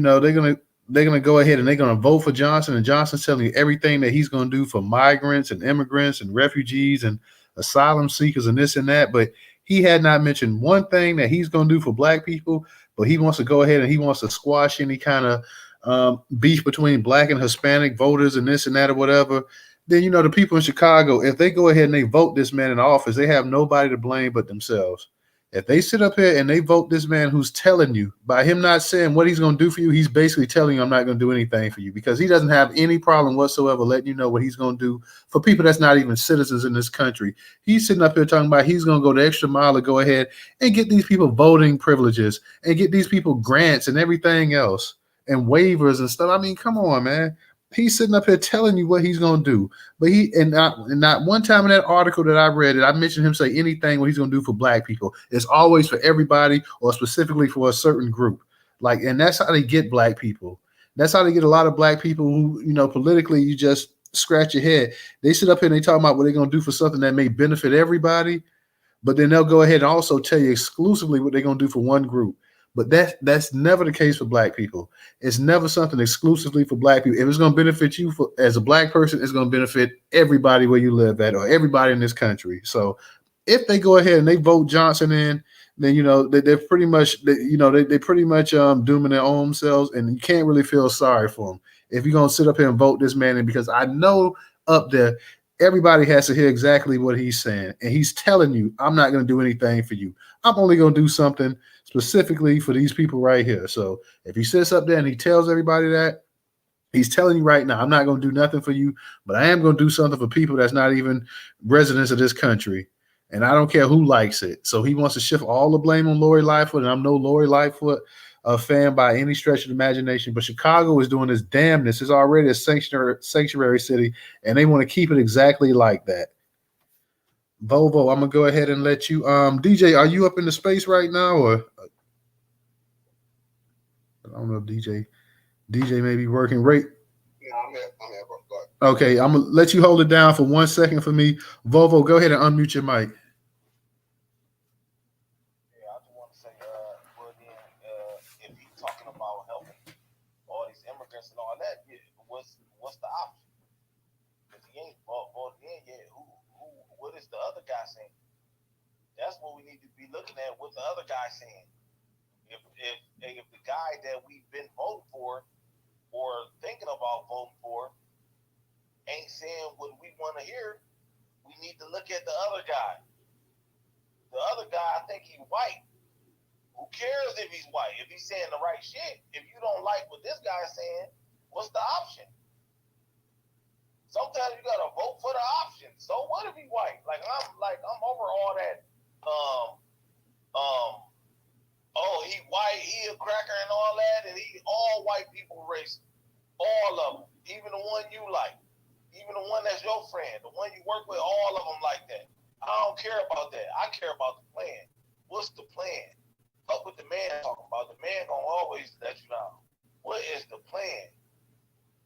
they're gonna go ahead and they're gonna vote for Johnson, and Johnson's telling you everything that he's gonna do for migrants and immigrants and refugees and asylum seekers and this and that, but he had not mentioned one thing that he's gonna do for black people. But he wants to go ahead and he wants to squash any kind of beef between black and Hispanic voters and this and that or whatever. Then the people in Chicago, if they go ahead and they vote this man in office, they have nobody to blame but themselves. If they sit up here and they vote this man who's telling you, by him not saying what he's going to do for you, he's basically telling you, I'm not going to do anything for you, because he doesn't have any problem whatsoever letting you know what he's going to do for people that's not even citizens in this country. He's sitting up here talking about he's going to go the extra mile to go ahead and get these people voting privileges and get these people grants and everything else and waivers and stuff. I mean, come on, man. He's sitting up here telling you what he's going to do. But not one time in that article that I read it, I mentioned him say anything what he's going to do for black people. It's always for everybody or specifically for a certain group. And that's how they get black people. That's how they get a lot of black people who, politically, you just scratch your head. They sit up here and they talk about what they're going to do for something that may benefit everybody, but then they'll go ahead and also tell you exclusively what they're going to do for one group. But that's never the case for black people. It's never something exclusively for black people. If it's going to benefit you as a black person, it's going to benefit everybody where you live at or everybody in this country. So if they go ahead and they vote Johnson in, then they're pretty much they pretty much dooming their own selves, and you can't really feel sorry for them if you're going to sit up here and vote this man in, because I know up there everybody has to hear exactly what he's saying. And he's telling you, I'm not going to do anything for you. I'm only going to do something specifically for these people right here. So if he sits up there and he tells everybody that, he's telling you right now, I'm not going to do nothing for you, but I am going to do something for people that's not even residents of this country. And I don't care who likes it. So he wants to shift all the blame on Lori Lightfoot, and I'm no Lori Lightfoot fan by any stretch of the imagination. But Chicago is doing this damnness. It's already a sanctuary city, and they want to keep it exactly like that. Volvo, I'm gonna go ahead and let you. DJ, are you up in the space right now, or I don't know if DJ may be working. Right. Yeah, I'm here. Okay, I'm gonna let you hold it down for 1 second for me. Volvo, go ahead and unmute your mic. Yeah, I just want to say, well, then, if he's talking about helping all these immigrants and all that, yeah, what's the option? Because he ain't voted in yet. What is the other guy saying? That's what we need to be looking at. What the other guy saying? If the guy that we've been voting for or thinking about voting for ain't saying what we want to hear, we need to look at the other guy. The other guy, I think he's white. Who cares if he's white? If he's saying the right shit. If you don't like what this guy's saying, what's the option? Sometimes you gotta vote for the option. So what if he white? I'm over all that. Oh, he white, he a cracker and all that, and all white people racist. All of them, even the one you like, even the one that's your friend, the one you work with, all of them like that. I don't care about that. I care about the plan. What's the plan? Up with the man talking about. The man gonna always let you know. What is the plan?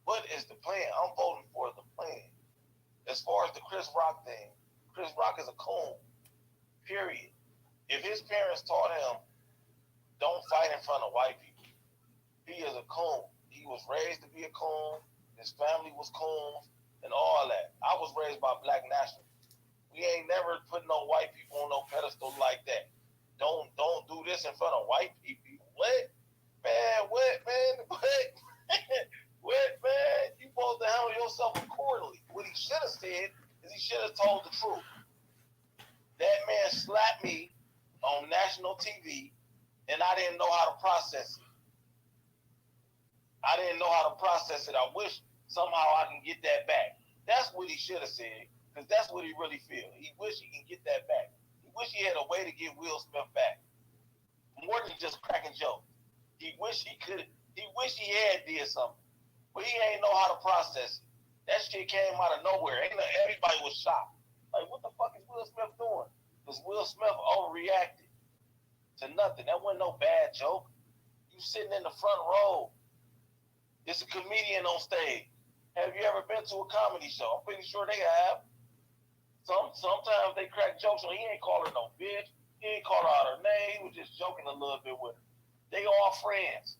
What is the plan? I'm voting for the plan. As far as the Chris Rock thing, Chris Rock is a coon. Period. If his parents taught him, don't fight in front of white people, he is a coon. He was raised to be a coon. His family was coons and all that. I was raised by black nationalists. We ain't never put no white people on no pedestal like that. Don't do this in front of white people. What? Man, what, man? What? What, man? You supposed to handle yourself accordingly. What he should have said is he should have told the truth. That man slapped me on national TV, and I didn't know how to process it. I wish somehow I can get that back. That's what he should have said, because that's what he really feels. He wish he can get that back. He wish he had a way to get Will Smith back. More than just cracking jokes. He wish he had did something. But he ain't know how to process it. That shit came out of nowhere. Everybody was shocked. Like, what the fuck is Will Smith doing? Because Will Smith overreacted to nothing. That wasn't no bad joke. You sitting in the front row. It's a comedian on stage. Have you ever been to a comedy show? I'm pretty sure they have. Sometimes they crack jokes, so he ain't call her no bitch. He ain't call her out her name. He was just joking a little bit with her. They all friends.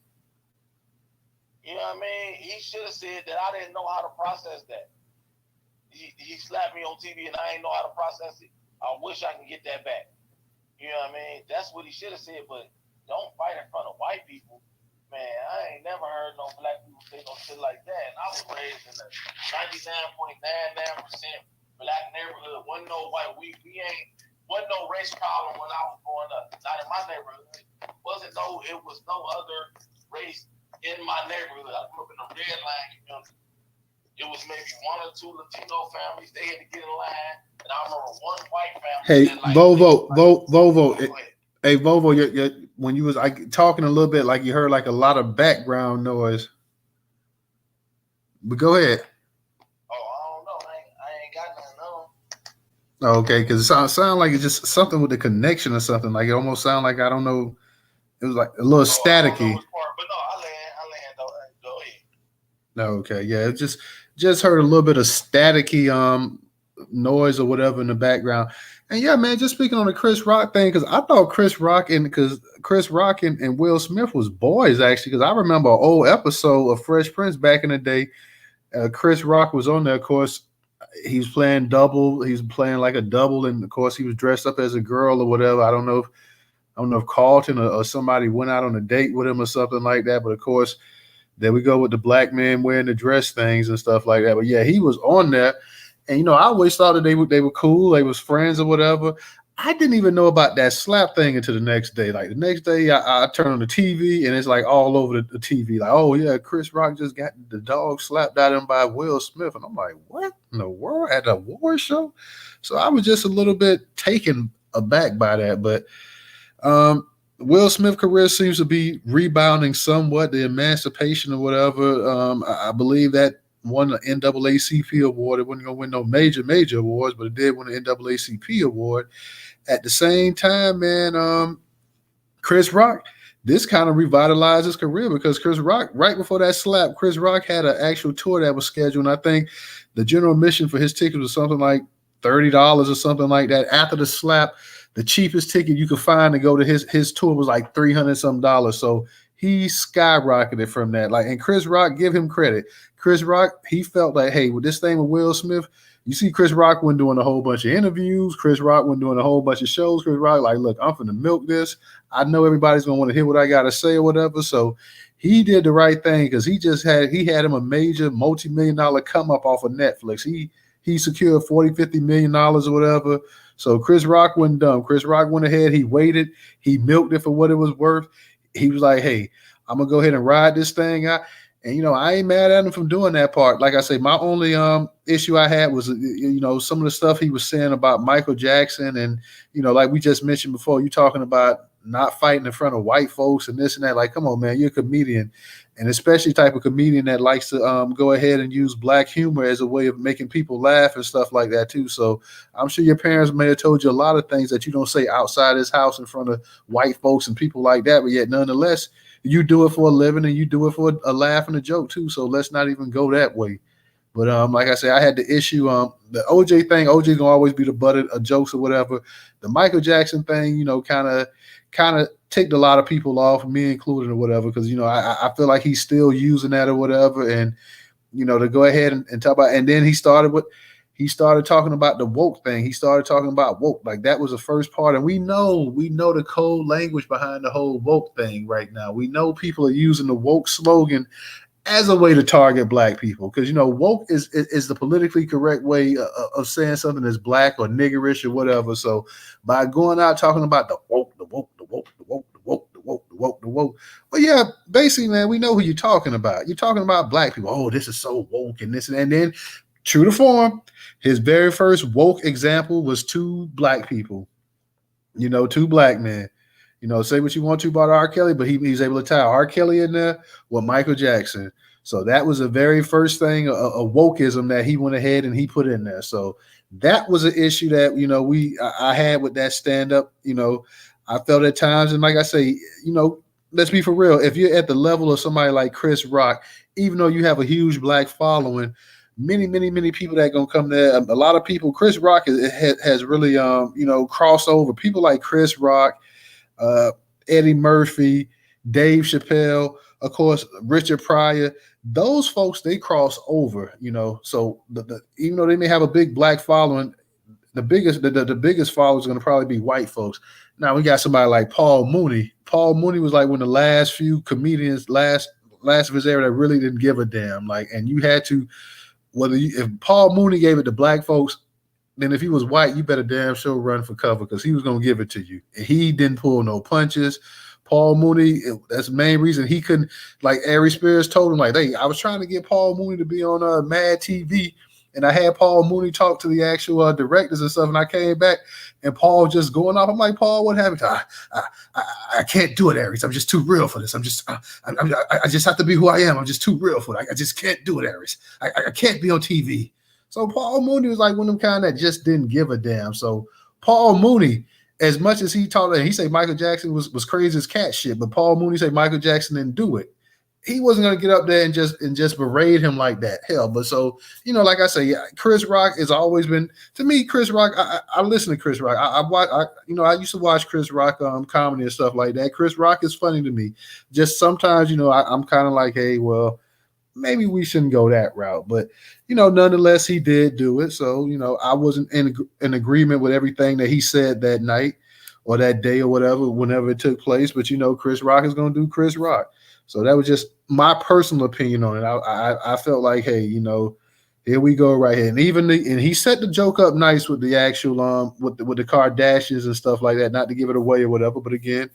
You know what I mean? He should have said that I didn't know how to process that. He slapped me on TV and I ain't know how to process it. I wish I can get that back. You know what I mean? That's what he should have said, but don't fight in front of white people. Man, I ain't never heard no black people say no shit like that. And I was raised in a 99.99% black neighborhood. Wasn't no white. Wasn't no race problem when I was growing up. Not in my neighborhood. It was no other race in my neighborhood. I grew up in a red line community. It was maybe one or two Latino families. They had to get in line. And I remember one white family. Hey, Volvo. Hey, Volvo, when you was talking a little bit, like you heard like a lot of background noise. But go ahead. Oh, I don't know. I ain't got nothing on. Okay, because it sound like it's just something with the connection or something. Like it almost sound like, I don't know. It was like a little staticky. But no, I land though. Go ahead. Okay, yeah, it just heard a little bit of staticky noise or whatever in the background. And yeah, man, just speaking on the Chris Rock thing, because I thought Chris Rock and Will Smith was boys, actually, because I remember an old episode of Fresh Prince back in the day. Chris Rock was on there, of course. He was playing double. He was playing like a double, and of course he was dressed up as a girl or whatever. I don't know if Carlton or somebody went out on a date with him or something like that. But of course, there we go with the black man wearing the dress things and stuff like that. But yeah, he was on there. And I always thought that they were cool, they was friends or whatever. I didn't even know about that slap thing until the next day. Like the next day, I turn on the TV and it's like all over the TV. Like, oh yeah, Chris Rock just got the dog slapped out of him by Will Smith, and I'm like, what in the world at a war show? So I was just a little bit taken aback by that, but Will Smith career seems to be rebounding somewhat. The emancipation or whatever. I believe that won the NAACP award. It wasn't gonna win no major awards, but it did win the NAACP award. At the same time, man, Chris Rock, this kind of revitalized his career because Chris Rock, right before that slap, Chris Rock had an actual tour that was scheduled. And I think the general admission for his ticket was something like $30 or something like that. After the slap, the cheapest ticket you could find to go to his tour was like $300 some dollars. So he skyrocketed from that. Like, and Chris Rock, give him credit. Chris Rock, he felt like, hey, with this thing with Will Smith, you see Chris Rock wasn't doing a whole bunch of interviews. Chris Rock wasn't doing a whole bunch of shows. Chris Rock, like, look, I'm finna milk this. I know everybody's gonna want to hear what I gotta say or whatever. So he did the right thing because he had him a major multi-million-dollar come up off of Netflix. He secured $40-50 million or whatever. So Chris Rock wasn't dumb. Chris Rock went ahead, he waited, he milked it for what it was worth. He was like, hey, I'm gonna go ahead and ride this thing out. And I ain't mad at him from doing that part. Like I say, my only issue I had was some of the stuff he was saying about Michael Jackson, and like we just mentioned before, you talking about not fighting in front of white folks and this and that. Like, come on, man, you're a comedian, and especially type of comedian that likes to go ahead and use black humor as a way of making people laugh and stuff like that too. So I'm sure your parents may have told you a lot of things that you don't say outside this house in front of white folks and people like that, but yet nonetheless, you do it for a living and you do it for a laugh and a joke too. So let's not even go that way. But like I said, I had the issue. The OJ thing, OJ's gonna always be the butt of jokes or whatever. The Michael Jackson thing, kind of ticked a lot of people off, me included or whatever, because I feel like he's still using that or whatever. And to go ahead and talk about, and then he started talking about the woke thing. He started talking about woke. Like that was the first part. And we know the code language behind the whole woke thing right now. We know people are using the woke slogan as a way to target black people. Because, woke is the politically correct way of saying something that's black or niggerish or whatever. So by going out talking about the woke, well, yeah, basically, man, we know who you're talking about. You're talking about black people. Oh, this is so woke and this and then true to form, his very first woke example was two black people, two black men. Say what you want to about R. Kelly, but he's able to tie R. Kelly in there with Michael Jackson. So that was the very first thing, a wokeism that he went ahead and he put in there. So that was an issue that, I had with that stand-up. I felt at times, and like I say, let's be for real. If you're at the level of somebody like Chris Rock, even though you have a huge black following, many people that gonna come there. A lot of people. Chris Rock has really crossed over. People like Chris Rock, Eddie Murphy, Dave Chappelle, of course, Richard Pryor. Those folks, they cross over. So even though they may have a big black following, the biggest followers are going to probably be white folks. Now we got somebody like Paul Mooney. Paul Mooney was like one of the last few comedians, last of his era that really didn't give a damn. Like, and you had to. If Paul Mooney gave it to black folks, then if he was white, you better damn sure run for cover because he was going to give it to you. And he didn't pull no punches. Paul Mooney, that's the main reason he couldn't, like Ari Spears told him, like, hey, I was trying to get Paul Mooney to be on Mad TV, and I had Paul Mooney talk to the actual directors and stuff, and I came back, and Paul just going off. I'm like, Paul, what happened? I can't do it, Aries. I'm just too real for this. I just have to be who I am. I'm just too real for it. I just can't do it, Aries. I can't be on TV. So Paul Mooney was like one of them kind that just didn't give a damn. So Paul Mooney, as much as he talked, and he said Michael Jackson was crazy as cat shit, but Paul Mooney said Michael Jackson didn't do it. He wasn't going to get up there and just berate him like that. Hell, but so, like I say, yeah, Chris Rock has always been, to me, Chris Rock, I listen to Chris Rock. I used to watch Chris Rock comedy and stuff like that. Chris Rock is funny to me. Just sometimes, I'm kind of like, hey, well, maybe we shouldn't go that route. But, nonetheless, he did do it. So, I wasn't in agreement with everything that he said that night or that day or whatever, whenever it took place. But, Chris Rock is going to do Chris Rock. So that was just my personal opinion on it. I felt like, hey, Here we go right here, and and he set the joke up nice with the actual with the Kardashians and stuff like that. Not to give it away or whatever, but again,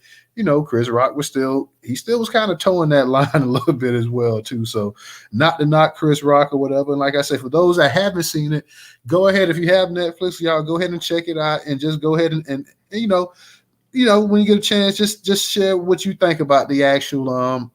Chris Rock was still was kind of towing that line a little bit as well too. So not to knock Chris Rock or whatever. And like I said, for those that haven't seen it, go ahead if you have Netflix, y'all go ahead and check it out and just go ahead and when you get a chance, just share what you think about the actual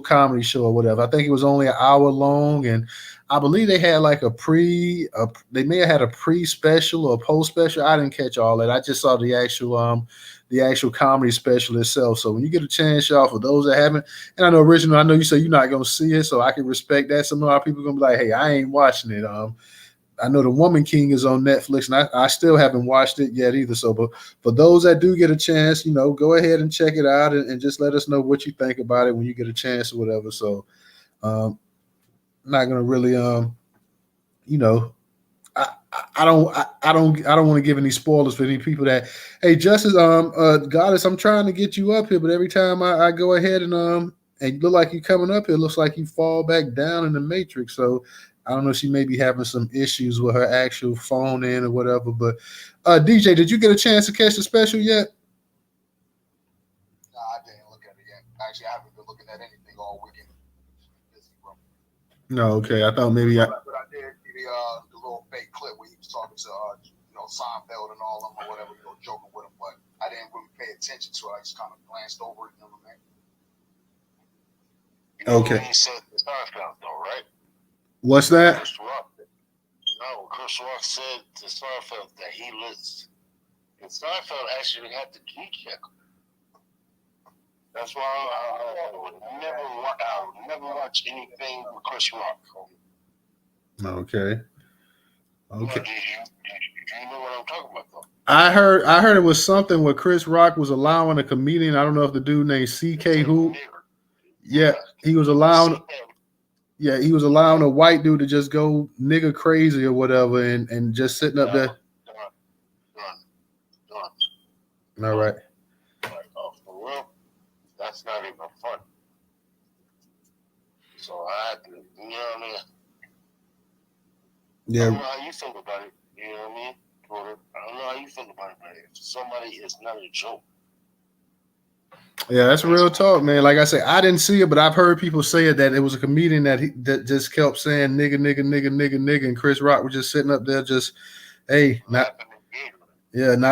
comedy show or whatever. I think it was only an hour long, and I believe they had like they may have had a pre-special or a post-special. I didn't catch all that. I just saw the actual comedy special itself. So when you get a chance, y'all, for those that haven't, and I know original, I know you say you're not gonna see it, so I can respect that. Some of our people are gonna be like, hey, I ain't watching it. I know The Woman King is on Netflix, and I still haven't watched it yet either. So, but for those that do get a chance, go ahead and check it out and just let us know what you think about it when you get a chance or whatever. So, I'm not gonna really, I don't want to give any spoilers for any people that, hey, Justice, Goddess, I'm trying to get you up here, but every time I go ahead and you look like you coming up here, it looks like you fall back down in the matrix. So I don't know if she may be having some issues with her actual phone in or whatever. But DJ, did you get a chance to catch the special yet? No, I didn't look at it yet. Actually, I haven't been looking at anything all weekend. No, okay. I thought maybe But I did see the little fake clip where he was talking to Seinfeld and all of them or whatever, joking with him. But I didn't really pay attention to it. I just kind of glanced over it. Okay. He said to Seinfeld, though, right? What's that? Chris Rock said to Seinfeld that he lists. And Seinfeld actually had to check. That's why I would never watch anything with Chris Rock. Okay. Do you know what I'm talking about, though? I heard it was something where Chris Rock was allowing a comedian. I don't know if the dude named CK who. Yeah, he was allowing. Yeah, he was allowing a white dude to just go nigga crazy or whatever, and just sitting up there. Done. All right. For real, that's not even fun. So I had to, you know what I mean? Yeah. I don't know how you feel about it. You know what I mean? I don't know how you feel about it, but if somebody is not a joke. Yeah, that's real talk, man. Like I say, I didn't see it, but I've heard people say it that it was a comedian that just kept saying nigga, nigga, nigga, nigga, nigga, and Chris Rock was just sitting up there just, hey, not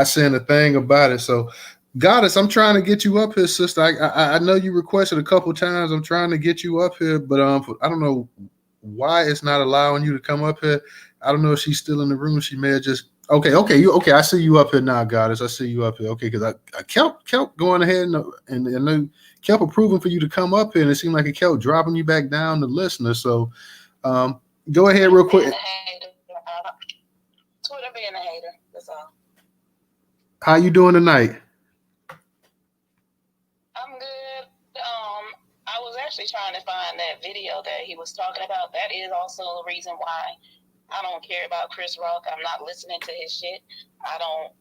saying a thing about it. So, Goddess, I'm trying to get you up here, sister. I know you requested a couple times. I'm trying to get you up here, but I don't know why it's not allowing you to come up here. I don't know if she's still in the room. She may have just okay. I see you up here now, Goddess. I see you up here. Okay, because I kept going ahead and kept approving for you to come up here, and it seemed like it kept dropping you back down to listener. So go ahead real quick. Twitter being a hater. That's all. How you doing tonight? I'm good. I was actually trying to find that video that he was talking about. That is also the reason why I don't care about Chris Rock. I'm not listening to his shit. I don't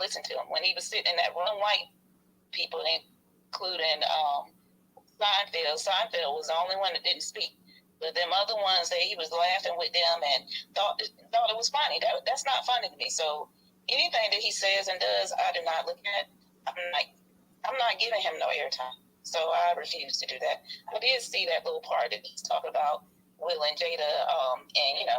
listen to him. When he was sitting in that room, white people, including Seinfeld was the only one that didn't speak. But them other ones, he was laughing with them and thought it was funny. That's not funny to me. So anything that he says and does, I do not look at. I'm not giving him no airtime. So I refuse to do that. I did see that little part that he's talking about Will and Jada, and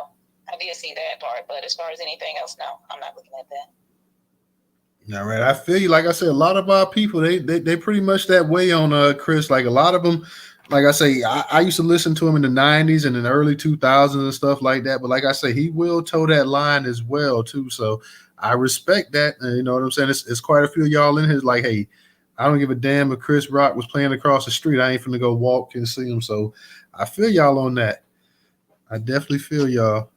I did see that part. But as far as anything else, no, I'm not looking at that. All right, I feel you. Like I said, a lot of our people, they pretty much that way on Chris. Like a lot of them, like I say, I used to listen to him in the 90s and in the early 2000s and stuff like that. But like I say, he will toe that line as well too. So I respect that. And you know what I'm saying? It's quite a few of y'all in here like, hey, I don't give a damn if Chris Rock was playing across the street. I ain't finna go walk and see him. So I feel y'all on that. I definitely feel y'all.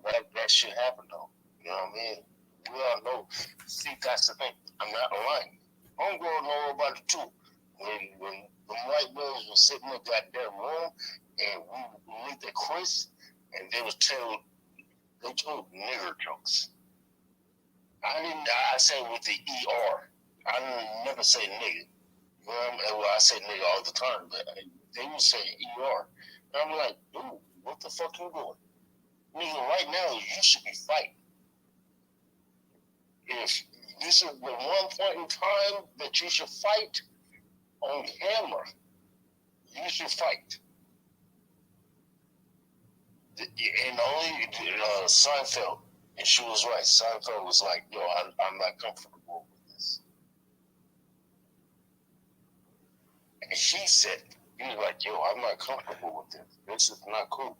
That shit happened though. You know what I mean? We all know. See, that's the thing. I'm not lying. Homegirl know about it too. When the white boys were sitting in that damn room and we looked at Chris and they told nigger jokes. I say with the ER. I never say nigga. Well, I say nigga all the time, but they would say ER. I'm like, dude, what the fuck you doing? Nigga, right now you should be fighting. If this is the one point in time that you should fight on camera, you should fight. And only Seinfeld, and she was right. Seinfeld was like, yo, I'm not comfortable with this. And he said, he was like, yo, I'm not comfortable with this. This is not cool.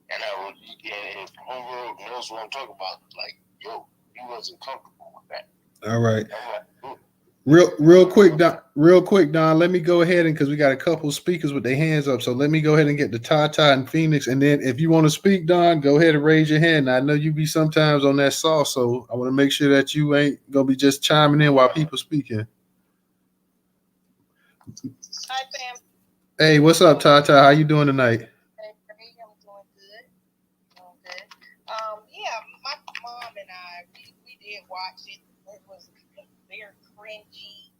And if homegirl knows what I'm talking about, like, yo, he wasn't comfortable with that. All right. I'm like, Real quick, Don. Let me go ahead and because we got a couple speakers with their hands up, so let me go ahead and get the Tata and Phoenix, and then if you want to speak, Don, go ahead and raise your hand. I know you be sometimes on that sauce, so I want to make sure that you ain't gonna be just chiming in while people speaking. Hi, fam. Hey, what's up, Tata? How you doing tonight? Hey, I'm doing good. Doing good. Yeah, my mom and I, we did watch it. It was very cringy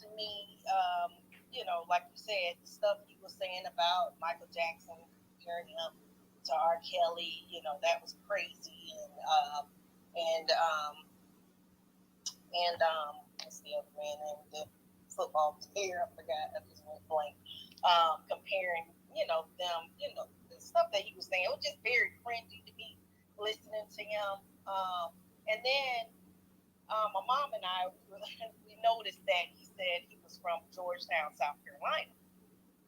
to me. Like you said, the stuff he was saying about Michael Jackson comparing him to R. Kelly, that was crazy. And what's the other man name? The football player, I forgot. I just went blank. Comparing, them, the stuff that he was saying, it was just very cringy to me listening to him. And then my mom and I, we noticed that he said he was from Georgetown, South Carolina.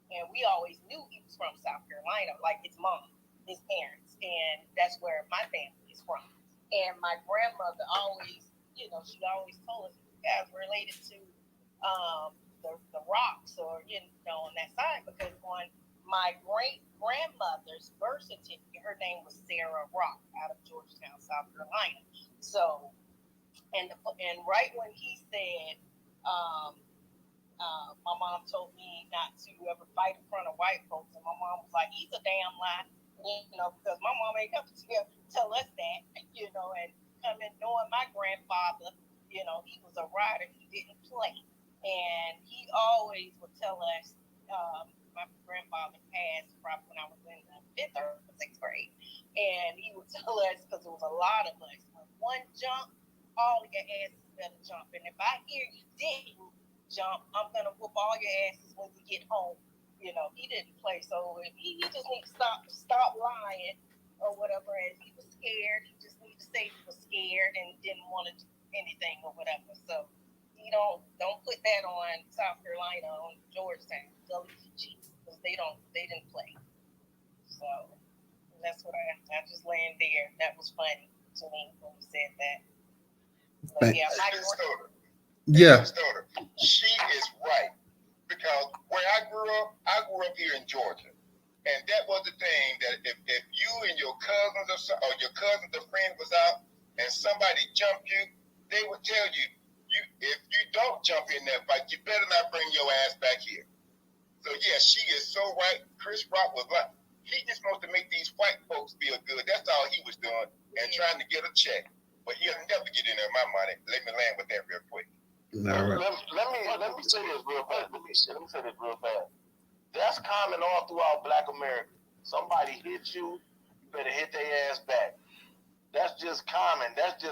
And we always knew he was from South Carolina, like his mom, his parents. And that's where my family is from. And my grandmother always, she always told us, you guys related to the Rocks or, on that side. Because on my great-grandmother's birth certificate, her name was Sarah Rock out of Georgetown, South Carolina. So, and right when he said, my mom told me not to ever fight in front of white folks, and my mom was like, he's a damn lie, because my mom ain't come to tell us that, and coming knowing my grandfather, he was a rider, he didn't play, and he always would tell us, my grandfather passed probably when I was in the 5th or 6th grade, and he would tell us, because it was a lot of us, one jump, all of your asses better jump, and if I hear you didn't jump, I'm gonna whoop all your asses when you get home. He didn't play, so he just needs to stop lying or whatever. And he was scared. He just needs to say he was scared and didn't want to do anything or whatever. So don't put that on South Carolina, on Georgetown, WG, because they didn't play. So that's what I just land there. That was funny to me when he said that. But yeah, Yeah. She is right. Because where I grew up here in Georgia. And that was the thing that if you and your cousins or your cousins or friend was out and somebody jumped you, they would tell you, if you don't jump in that fight, you better not bring your ass back here. So yeah, she is so right. Chris Rock was like, he just supposed to make these white folks feel good. That's all he was doing and trying to get a check. But he'll never get in there my money. Let me land with that real quick. All right. Let me say this real bad. Let me say this real bad. That's common all throughout Black America. Somebody hits you, you better hit their ass back. That's just common. That's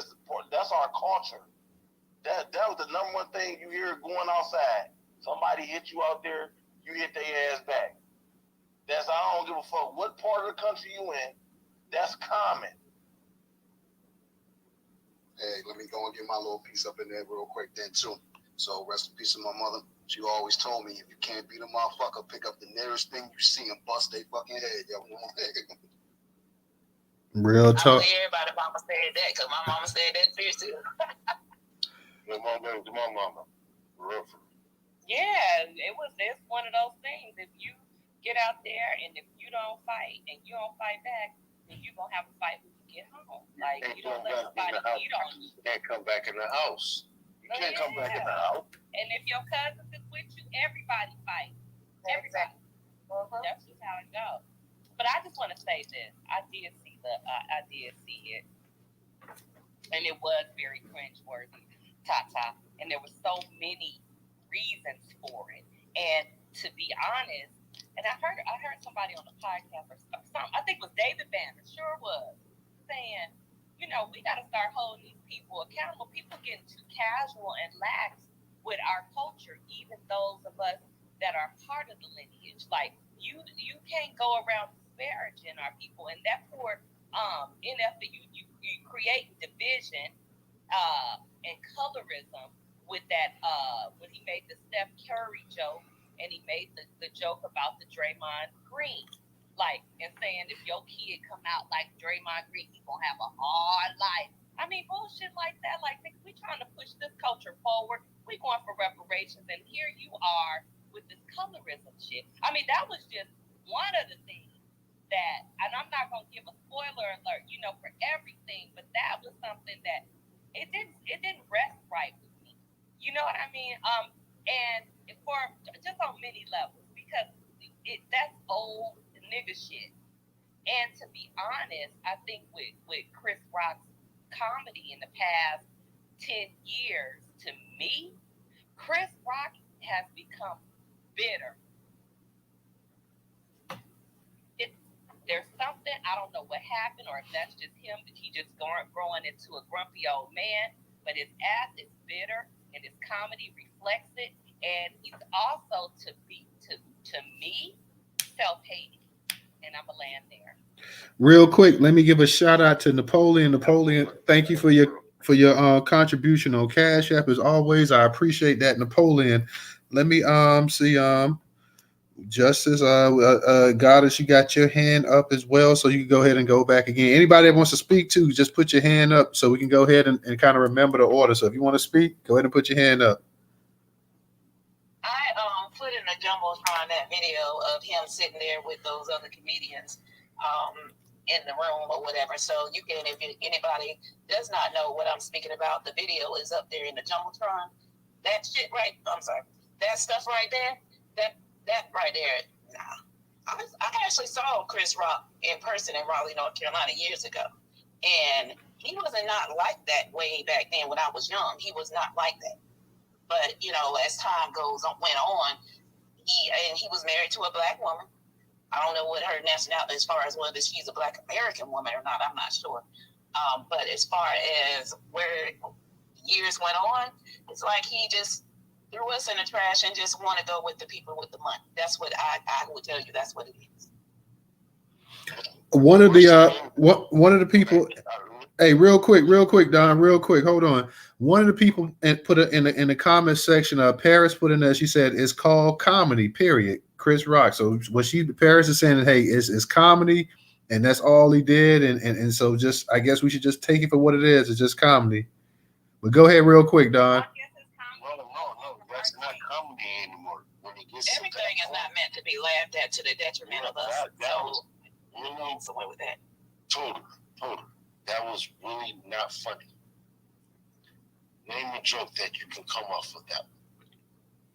our culture. That was the number one thing you hear going outside. Somebody hit you out there, you hit their ass back. I don't give a fuck what part of the country you in. That's common. Hey, let me go and get my little piece up in there real quick then too. So rest in peace to my mother. She always told me, if you can't beat a motherfucker, pick up the nearest thing you see and bust their fucking head. Yo. Real talk. Everybody mama said that, because my mama said that too. My mama. Yeah, it's one of those things. If you get out there and if you don't fight and you don't fight back, then you're going to have a fight when you get home. Like, you don't let somebody beat on you. You can't come back in the house. You can't come back in the house. And if your cousins is with you, everybody fights. Everybody. That's just how it goes. But I just want to say this. I did see it. And it was very cringeworthy, Tata. And there were so many reasons for it. And to be honest, And I heard somebody on the podcast or something. I think it was David Banner, sure was, saying, you know, we got to start holding these people accountable. People getting too casual and lax with our culture, even those of us that are part of the lineage. Like you can't go around disparaging our people, and therefore, you create division and colorism with that. When he made the Steph Curry joke, and he made the joke about the Draymond Green. Like, and saying if your kid come out like Draymond Green, he gonna have a hard life. I mean, bullshit like that. Like, nigga, we trying to push this culture forward. We going for reparations, and here you are with this colorism shit. I mean, that was just one of the things that, and I'm not gonna give a spoiler alert, you know, for everything, but that was something that it didn't rest right with me. You know what I mean? And for just on many levels, because that's old nigga shit. And to be honest, I think with Chris Rock's comedy in the past 10 years, to me, Chris Rock has become bitter. There's something, I don't know what happened, or if that's just him, that he just growing into a grumpy old man, but his ass is bitter, and his comedy reflects it, and he's also, to me, self-hating. And I'm gonna land there. Real quick, let me give a shout out to Napoleon. Napoleon, thank you for your contribution on Cash App as always. I appreciate that, Napoleon. Let me see Justice Goddess, you got your hand up as well, so you can go ahead and go back again. Anybody that wants to speak to, just put your hand up so we can go ahead and kind of remember the order. So if you want to speak, go ahead and put your hand up. I put in the Jumbotron that video of him sitting there with those other comedians in the room or whatever. So you can, if anybody does not know what I'm speaking about, the video is up there in the Jumbotron. That shit right, I'm sorry, that stuff right there, that right there, nah. I actually saw Chris Rock in person in Raleigh, North Carolina years ago. And he wasn't not like that way back then when I was young. He was not like that. But, you know, as time went on, he was married to a black woman. I don't know what her nationality, as far as whether she's a black American woman or not, I'm not sure. But as far as where years went on, it's like he just threw us in the trash and just want to go with the people with the money. That's what I would tell you. That's what it is. One of the people. Hey, real quick, Don, real quick. Hold on. One of the people put it in the comment section. Paris put in there. She said it's called comedy. Period. Chris Rock. So what Paris is saying, hey, it's comedy, and that's all he did, and so just I guess we should just take it for what it is. It's just comedy. But go ahead, real quick, Don. No, that's not comedy anymore. When it gets everything is not meant to be laughed at to the detriment of us. So somewhere with that. Totally. That was really not funny. Name a joke that you can come off with that.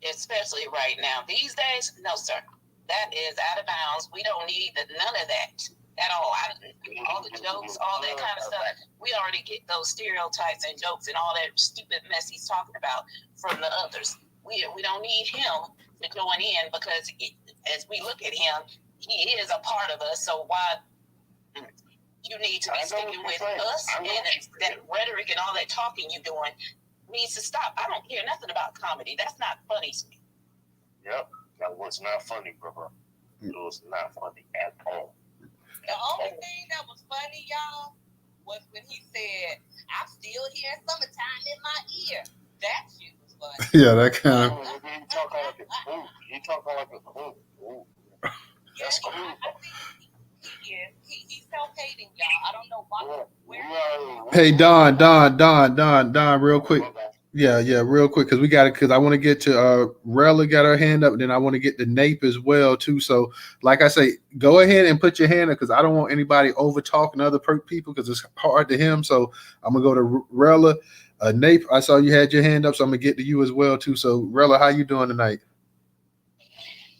Especially right now. These days, no, sir. That is out of bounds. We don't need none of that at all. All the jokes, all that kind of stuff. We already get those stereotypes and jokes and all that stupid mess he's talking about from the others. We don't need him to join in because as we look at him, he is a part of us. So why... You need to be sticking with us, and that rhetoric and all that talking you're doing needs to stop. I don't care nothing about comedy. That's not funny to me. Yep, that was not funny, brother. It was not funny at all. The only thing that was funny, y'all, was when he said, "I'm still hearing summertime in my ear." That shit was funny. Yeah, that kind of. He talking like a cool. He talking like a cool. That's cool. He's self-hating, y'all. I don't know why. Hey, Don, real quick. Yeah, real quick, because I want to get to Rella got her hand up, and then I want to get to Nape as well too. So, like I say, go ahead and put your hand up because I don't want anybody over talking other people because it's hard to him. So I'm gonna go to Rella. Nape, I saw you had your hand up, so I'm gonna get to you as well too. So Rella, how you doing tonight?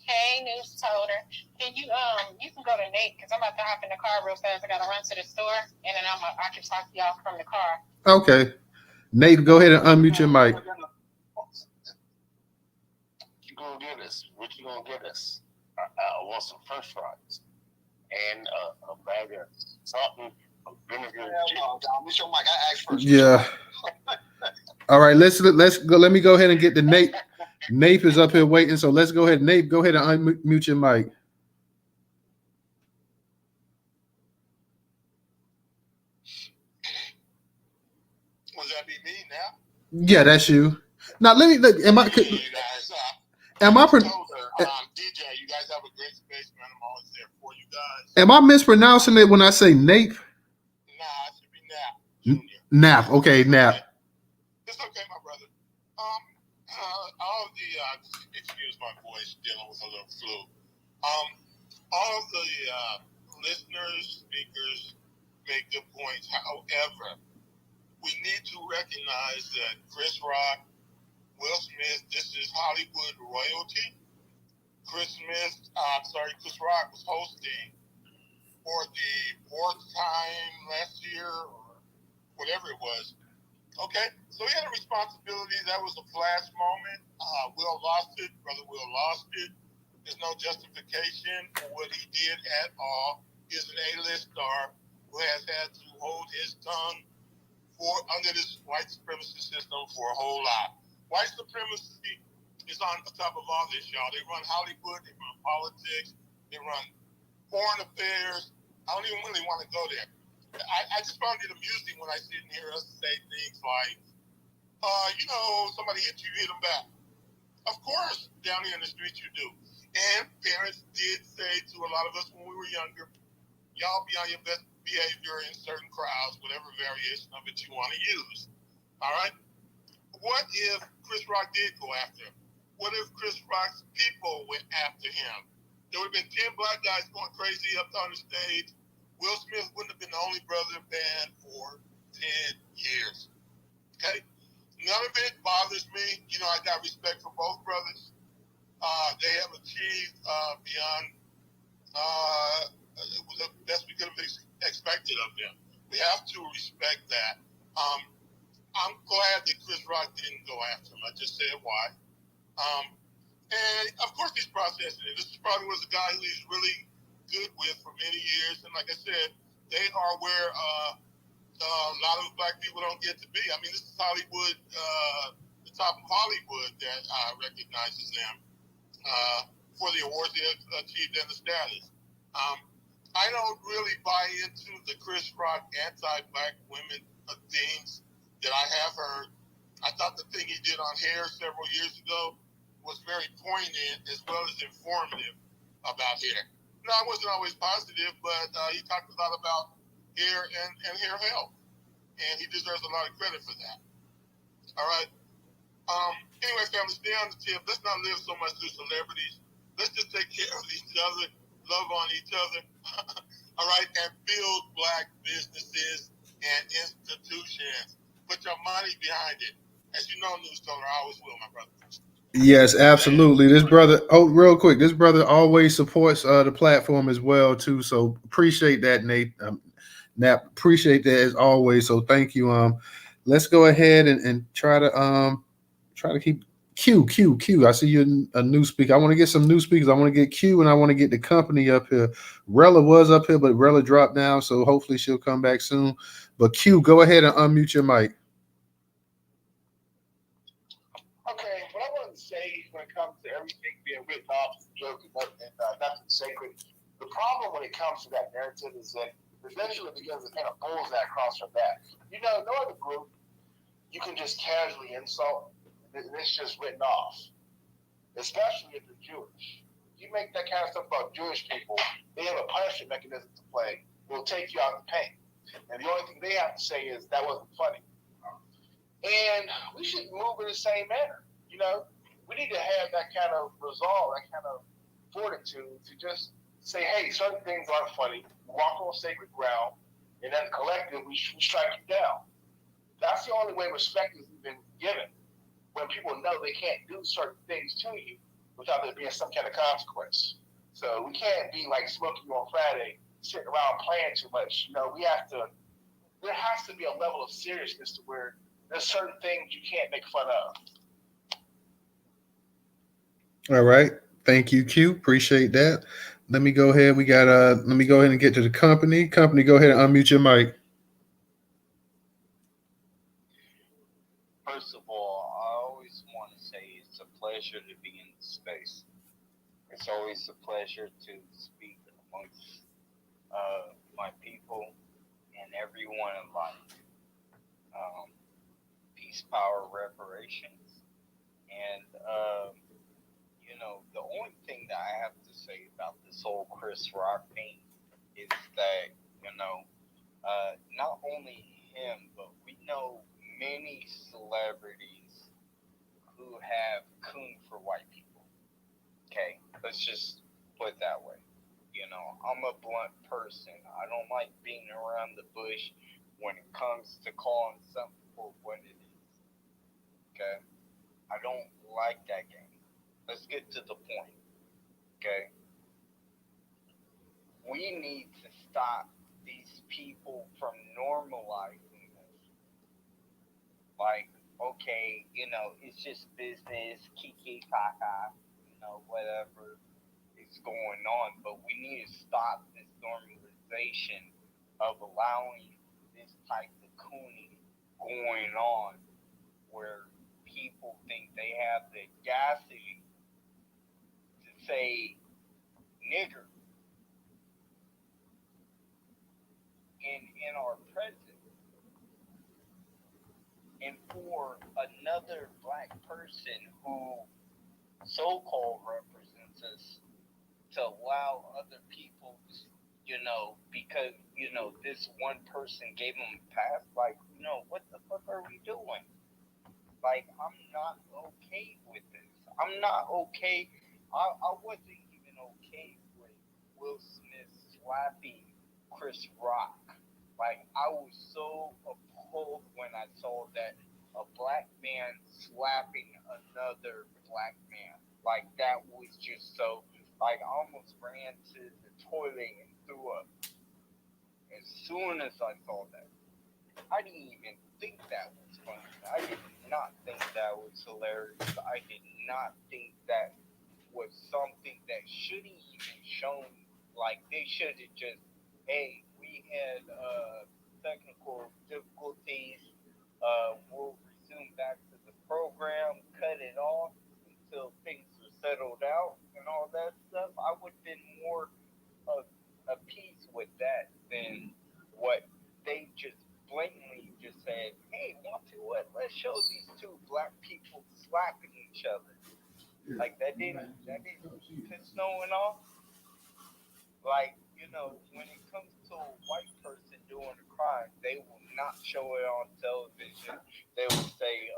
Hey, Newstoter. Can you can go to Nate because I'm about to hop in the car real fast. I gotta run to the store and then I can talk to y'all from the car. Okay. Nate, go ahead and unmute your mic. You gonna get us? What you gonna get us? I want some French fries and a bag of salt and vinegar. Miss your mic. I asked first. Yeah. All right, let's go. Let me go ahead and get the Nate. Nape is up here waiting, so let's go ahead. Nape, go ahead and unmute your mic. Was that be me now? Yeah, that's you. Now let me. Am I? You guys, Am I? DJ, you guys have a great space, man. I'm always there for you guys. Am I mispronouncing it when I say Nape? Nah, it should be Nap Junior. Nap. Okay, Nap. It's okay, my brother. Excuse my voice, dealing with a little flu. All of the listeners, speakers make good points. However, we need to recognize that Chris Rock, Will Smith, this is Hollywood royalty. Chris Rock was hosting for the fourth time last year or whatever it was. Okay, so he had a responsibility. That was a flash moment. Will lost it. Brother Will lost it. There's no justification for what he did at all. He's an A-list star who has had to hold his tongue under this white supremacy system for a whole lot. White supremacy is on the top of all this, y'all. They run Hollywood. They run politics. They run foreign affairs. I don't even really want to go there. I just found it amusing when I sit and hear us say things like, somebody hit you, hit them back. Of course, down here in the streets you do. And parents did say to a lot of us when we were younger, y'all be on your best behavior in certain crowds, whatever variation of it you want to use. All right? What if Chris Rock did go after him? What if Chris Rock's people went after him? There would have been 10 black guys going crazy up on the stage. Will Smith wouldn't have been the only brother banned for 10 years. Okay? None of it bothers me. I got respect for both brothers. They have achieved beyond the best we could have expected of them. We have to respect that. I'm glad that Chris Rock didn't go after him. I just said why. And of course he's processing it. This probably was a guy who he's really good with for many years. And like I said, they are where a lot of black people don't get to be. I mean, this is Hollywood, the top of Hollywood that recognizes them for the awards they have achieved and the status. I don't really buy into the Chris Rock anti-black women themes that I have heard. I thought the thing he did on Hair several years ago was very poignant as well as informative about hair. No, I wasn't always positive, but he talked a lot about hair and hair health, and he deserves a lot of credit for that. All right. Anyway, family, stay on the tip. Let's not live so much through celebrities. Let's just take care of each other, love on each other, all right, and build black businesses and institutions. Put your money behind it. As you know, Newstoter, I always will, my brother. Yes, absolutely. This brother, real quick, this brother always supports the platform as well too. So appreciate that, Nate. Nap, appreciate that as always. So thank you. Let's go ahead and try to keep Q. I see you a new speaker. I want to get some new speakers. I want to get Q and I want to get the company up here. Rella was up here, but Rella dropped down, so hopefully she'll come back soon. But Q, go ahead and unmute your mic. Okay, what I wanted to say when it comes to everything being written off as a joke and nothing sacred, the problem when it comes to that narrative is that eventually begins to kind of pulls that across her back. No other group you can just casually insult, and it's just written off, especially if you're Jewish. You make that kind of stuff about Jewish people, they have a punishment mechanism to play. It'll take you out of the pain. And the only thing they have to say is, that wasn't funny. And we should move in the same manner. We need to have that kind of resolve, that kind of fortitude to just say, hey, certain things aren't funny. We walk on sacred ground, and as a collective, we strike you down. That's the only way respect is even given, when people know they can't do certain things to you without there being some kind of consequence. So we can't be like Smokey on Friday, sitting around playing too much. There has to be a level of seriousness to where there's certain things you can't make fun of. All right. Thank you, Q. Appreciate that. Let me go ahead. Let me go ahead and get to the company. Company, go ahead and unmute your mic. First of all, I always want to say it's a pleasure to be in this space. It's always a pleasure to speak amongst my people and everyone in life. Peace, power, reparations. And, the only thing that I have to say about this whole Chris Rock thing is that, not only him, but we know many celebrities who have coon for white people. Okay, let's just put it that way. I'm a blunt person. I don't like being around the bush when it comes to calling something for what it is. Okay, I don't like that game. Let's get to the point. Okay, we need to stop these people from normalizing this. Like, okay, it's just business, kiki kaka, whatever is going on. But we need to stop this normalization of allowing this type of cooning going on where people think they have the audacity to say nigger in our presence. And for another black person who so-called represents us to allow other people, because, this one person gave them a pass, like, what the fuck are we doing? Like, I'm not okay with this. I'm not okay. I wasn't even okay with Will Smith slapping Chris Rock. Like, I was so appalled when I saw that a black man slapping another black man. Like, that was just so, like, I almost ran to the toilet and threw up. As soon as I saw that, I didn't even think that was funny. I did not think that was hilarious. I did not think that was something that should have even shown. Like, they should have just, hey, we had technical difficulties. We'll resume back to the program, cut it off until things are settled out and all that stuff. I would have been more of a piece with that than what they just blatantly just said, hey, let's show these two black people slapping each other. Like, that didn't piss no one off. Like, when it comes to a white person doing a crime, they will not show it on television. They will say,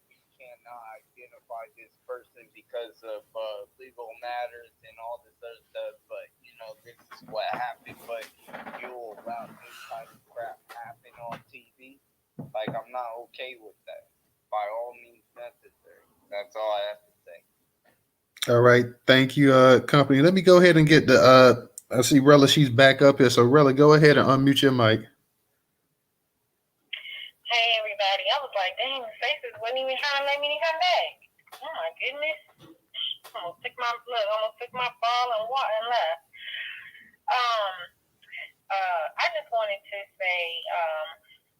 we cannot identify this person because of legal matters and all this other stuff, but, this is what happened. But you'll allow this type of crap happen on TV? Like, I'm not okay with that. By all means necessary. That's all I have to say. All right. Thank you, company. Let me go ahead and get I see Rella, she's back up here. So Rella, go ahead and unmute your mic. Hey everybody, I was like, dang, Faces wasn't even trying to let me come back. Oh my goodness. Almost took my ball and water and left. I just wanted to say,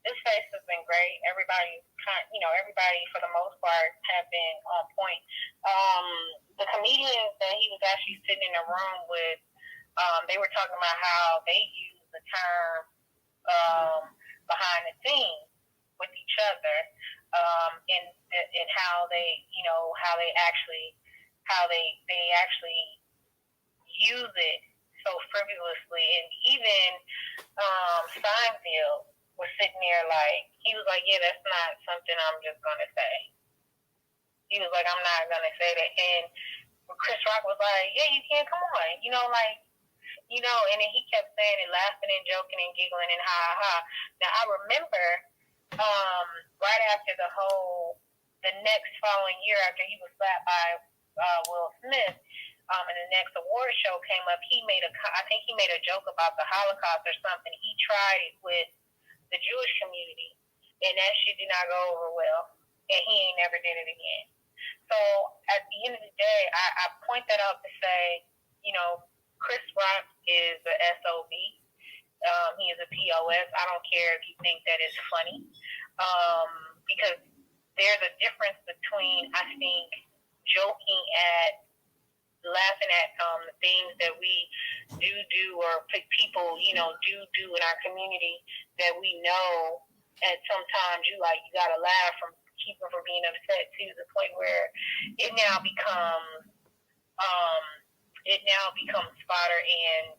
this space has been great. Everybody for the most part have been on point. The comedians that he was actually sitting in a room with, they were talking about how they use the term behind the scenes with each other, and how they actually use it so frivolously. And even Seinfeld was sitting there like, he was like, yeah, that's not something I'm just gonna say. He was like, I'm not gonna say that. And Chris Rock was like, yeah, you can, come on, and then he kept saying it, laughing and joking and giggling and ha ha. Now I remember right after the next following year after he was slapped by Will Smith, and the next award show came up, I think he made a joke about the Holocaust or something. He tried it with the Jewish community, and that shit did not go over well, and he ain't never did it again. So at the end of the day, I point that out to say, Chris Rock is a SOB. He is a POS. I don't care if you think that it's funny, because there's a difference between, I think, joking at, laughing at the things that we do or people, do in our community that we know at sometimes you gotta laugh from keeping from being upset to the point where it now becomes fodder and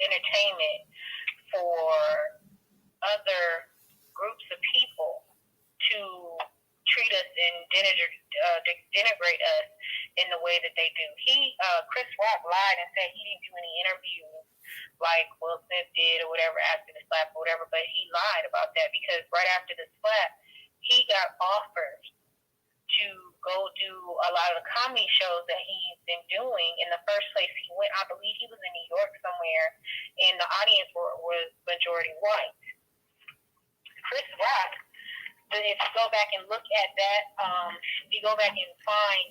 entertainment for other groups of people to treat us and denigrate us in the way that they do. Chris Rock lied and said he didn't do any interviews like Will Smith did or whatever after the slap or whatever, but he lied about that because right after the slap, he got offered to go do a lot of the comedy shows that he's been doing. In the first place he went, I believe he was in New York somewhere, and the audience was majority white. Chris Rock, if you go back and look at that, if you go back and find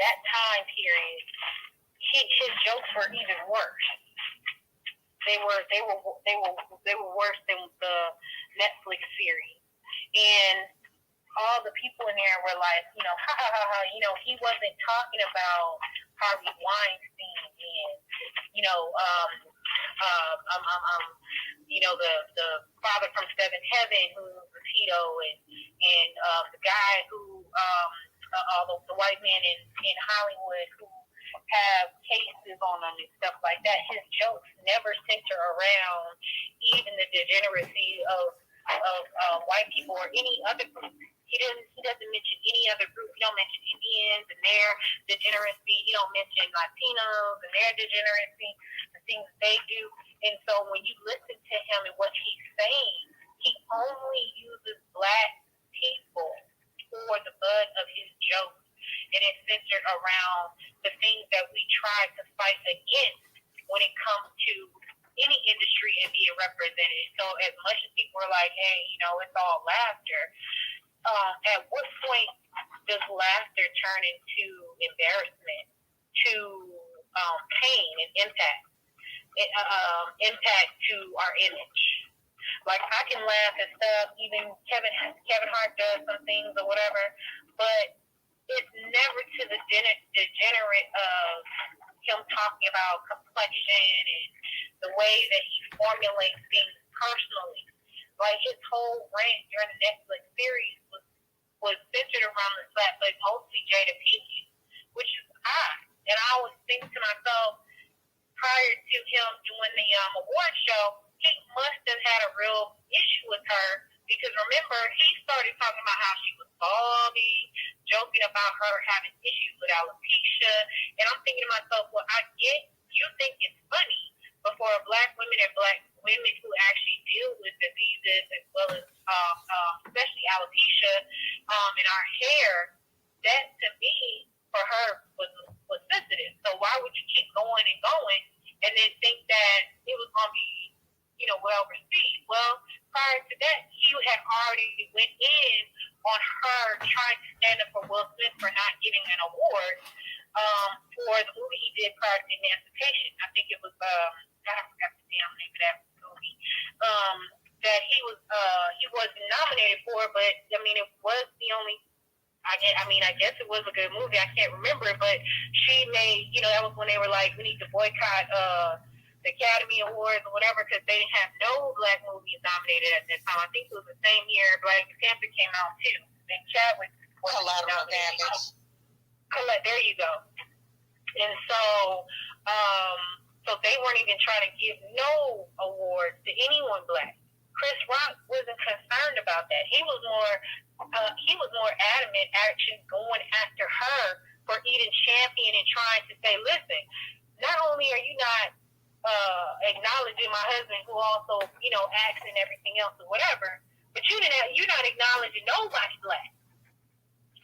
that time period, his jokes were even worse. They were worse than the Netflix series, and all the people in there were like, ha ha ha ha. He wasn't talking about Harvey Weinstein and the father from Seventh Heaven who's a Tito and the guy who all the white men in Hollywood who have cases on them and stuff like that. His jokes never center around even the degeneracy of white people or any other group. He doesn't mention any other group. He don't mention Indians and their degeneracy. He don't mention Latinos and their degeneracy, the things they do. And so when you listen to him and what he's saying, he only uses black people for the butt of his jokes. And it's centered around the things that we try to fight against when it comes to any industry and being represented. So as much as people are like, hey, it's all laughter, at what point does laughter turn into embarrassment, to pain and impact to our image? Like, I can laugh at stuff, even Kevin Hart does some things or whatever, but it's never to the degenerate of him talking about complexion and the way that he formulates things personally. Like, his whole rant during the Netflix series was centered around the slap, but mostly Jada Pinkett, which is odd. And I always think to myself, prior to him doing the award show, he must have had a real issue with her, because remember, he started talking about how she was balding, joking about her having issues with alopecia, and I'm thinking to myself, well, I get you think it's funny, but for black women and black women who actually deal with diseases as well as especially alopecia in our hair, that to me, for her, was sensitive. So why would you keep going and going and then think that it was going to be, well received? Well, prior to that, he had already went in on her trying to stand up for Will Smith for not getting an award for the movie he did prior to Emancipation. I think it was I forgot the damn name of that movie. That he wasn't nominated for, but I mean, it was the only. I guess it was a good movie. I can't remember it, but she made, that was when they were like, we need to boycott the Academy Awards or whatever, because they didn't have no black movies nominated at that time. I think it was the same year Black Panther came out too. And Chadwick was Collateral Damage. There you go. And so they weren't even trying to give no awards to anyone black. Chris Rock wasn't concerned about that. He was more adamant, actually going after her for even championing and trying to say, listen, not only are you not acknowledging my husband, who also, acts and everything else or whatever, but you're not acknowledging nobody black.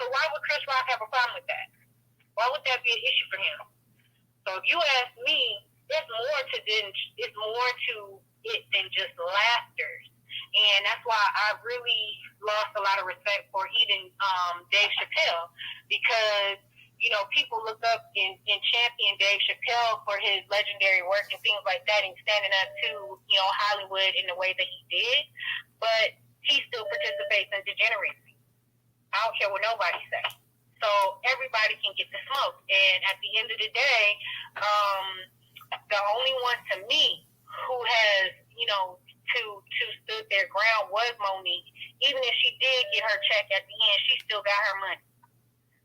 So why would Chris Rock have a problem with that? Why would that be an issue for him? So if you ask me, it's more to it than just laughter. And And that's why I really lost a lot of respect for even Dave Chappelle, because, you know, people look up and champion Dave Chappelle for his legendary work and things like that, and standing up to, you know, Hollywood in the way that he did, but he still participates in degeneracy. I don't care what nobody says. So everybody can get the smoke. And at the end of the day, the only one to me who has, you know, to stood their ground was Monique. Even if she did get her check at the end, she still got her money.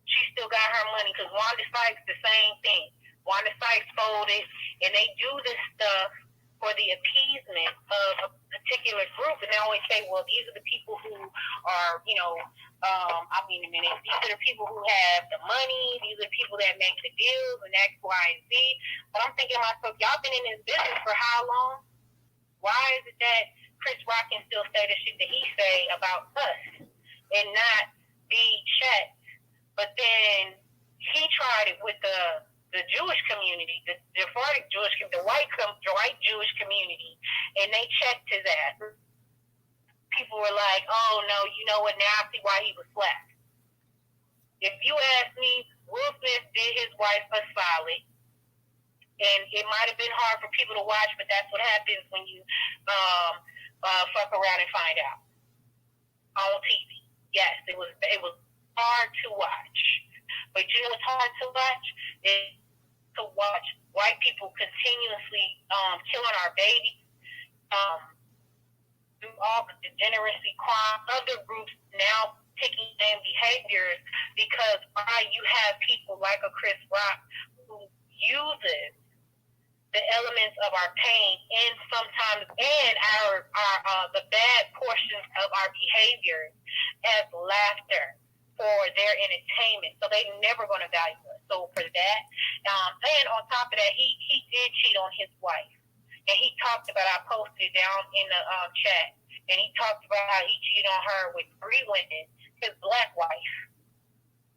She still got her money, because Wanda Sykes, the same thing. Wanda Sykes folded, and they do this stuff for the appeasement of a particular group, and they always say, well, these are the people who are, you know, these are the people who have the money, these are the people that make the deals, and X, Y, and Z. But I'm thinking to myself, y'all been in this business for how long? Why is it that Chris Rock can still say the shit that he say about us and not be checked? But then he tried it with the Jewish community, the Sephardic Jewish, the white Jewish community, and they checked his ass. People were like, oh, no, you know what, now I see why he was slapped. If you ask me, Will Smith did his wife a solid, and it might have been hard for people to watch, but that's what happens when you fuck around and find out on TV. Yes, it was hard to watch. But you know what's hard to watch? Is to watch white people continuously killing our babies, do all the degeneracy crime, other groups now picking same behaviors, because you have people like a Chris Rock who uses the elements of our pain and sometimes our the bad portions of our behavior as laughter for their entertainment. So they never going to value us. So for that, and on top of that, he did cheat on his wife, and he talked about, I posted down in the chat, and he talked about how he cheated on her with 3 women, his black wife,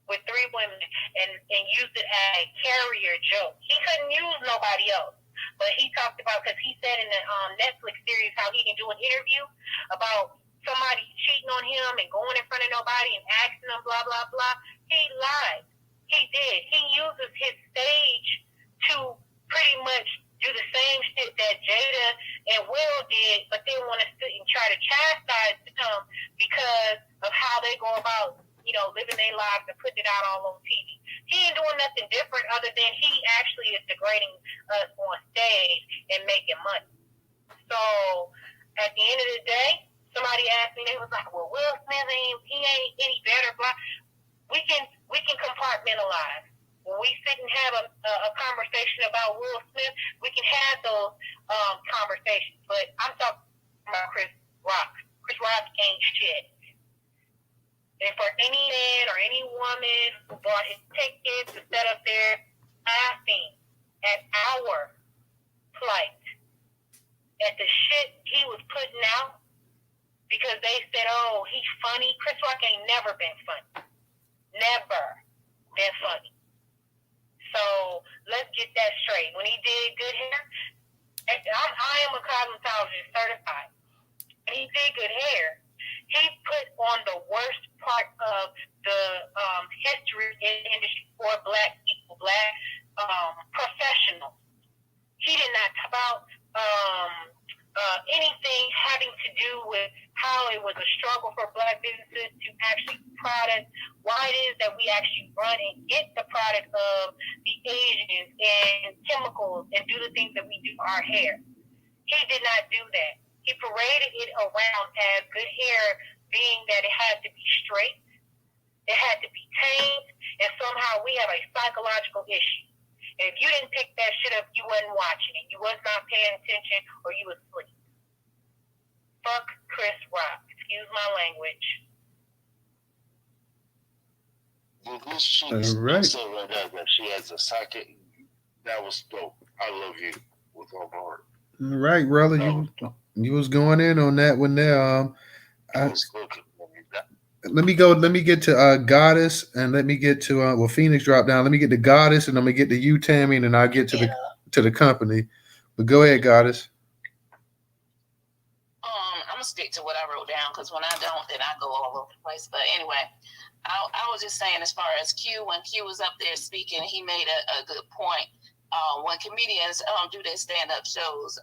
with 3 women, and used it as a carrier joke. He couldn't use nobody else. But he talked about, because he said in the Netflix series how he can do an interview about somebody cheating on him and going in front of nobody and asking them blah, blah, blah. He lied. He did. He uses his stage to pretty much do the same shit that Jada and Will did, but they want to sit and try to chastise them because of how they go about, you know, living their lives and putting it out all on TV. He ain't doing nothing different other than he actually is degrading us on stage and making money. So at the end of the day, somebody asked me, they was like, well, Will Smith he ain't any better, blah. We can compartmentalize. When we sit and have a conversation about Will Smith, we can have those conversations. But I'm talking about Chris Rock. Chris Rock ain't shit. And for any man or any woman who bought his tickets to set up there laughing at our plight, at the shit he was putting out, because they said, oh, he's funny. Chris Rock ain't never been funny. Never been funny. So let's get that straight. When he did good hair, I am a cosmetologist certified. He did good hair. He put on the worst part of the history in the industry for black people, black professionals. He did not talk about anything having to do with how it was a struggle for black businesses to actually product, why it is that we actually run and get the product of the Asians and chemicals and do the things that we do for our hair. He did not do that. He paraded it around as good hair being that it had to be straight, it had to be tamed, and somehow we have a psychological issue. And if you didn't pick that shit up, you wasn't watching it. You was not paying attention, or you was asleep. Fuck Chris Rock. Excuse my language. Well, this shit All right. said right now that she has a socket. That was dope. I love you with all my heart. All right, brother. You was going in on that one there. I was looking. Let me get to Goddess, and let me get to Phoenix drop down. Let me get to Goddess, and I'm gonna get to you, Tammy, and then I'll get to the company. But go ahead, Goddess. I'm gonna stick to what I wrote down because when I don't, then I go all over the place. But anyway, I was just saying, as far as Q, when Q was up there speaking, he made a good point. When comedians do their stand-up shows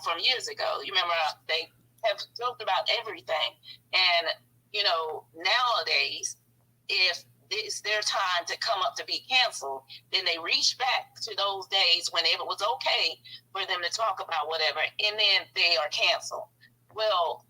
from years ago, you remember they have joked about everything, and nowadays, if it's their time to come up to be canceled, then they reach back to those days when it was okay for them to talk about whatever, and then they are canceled. Well,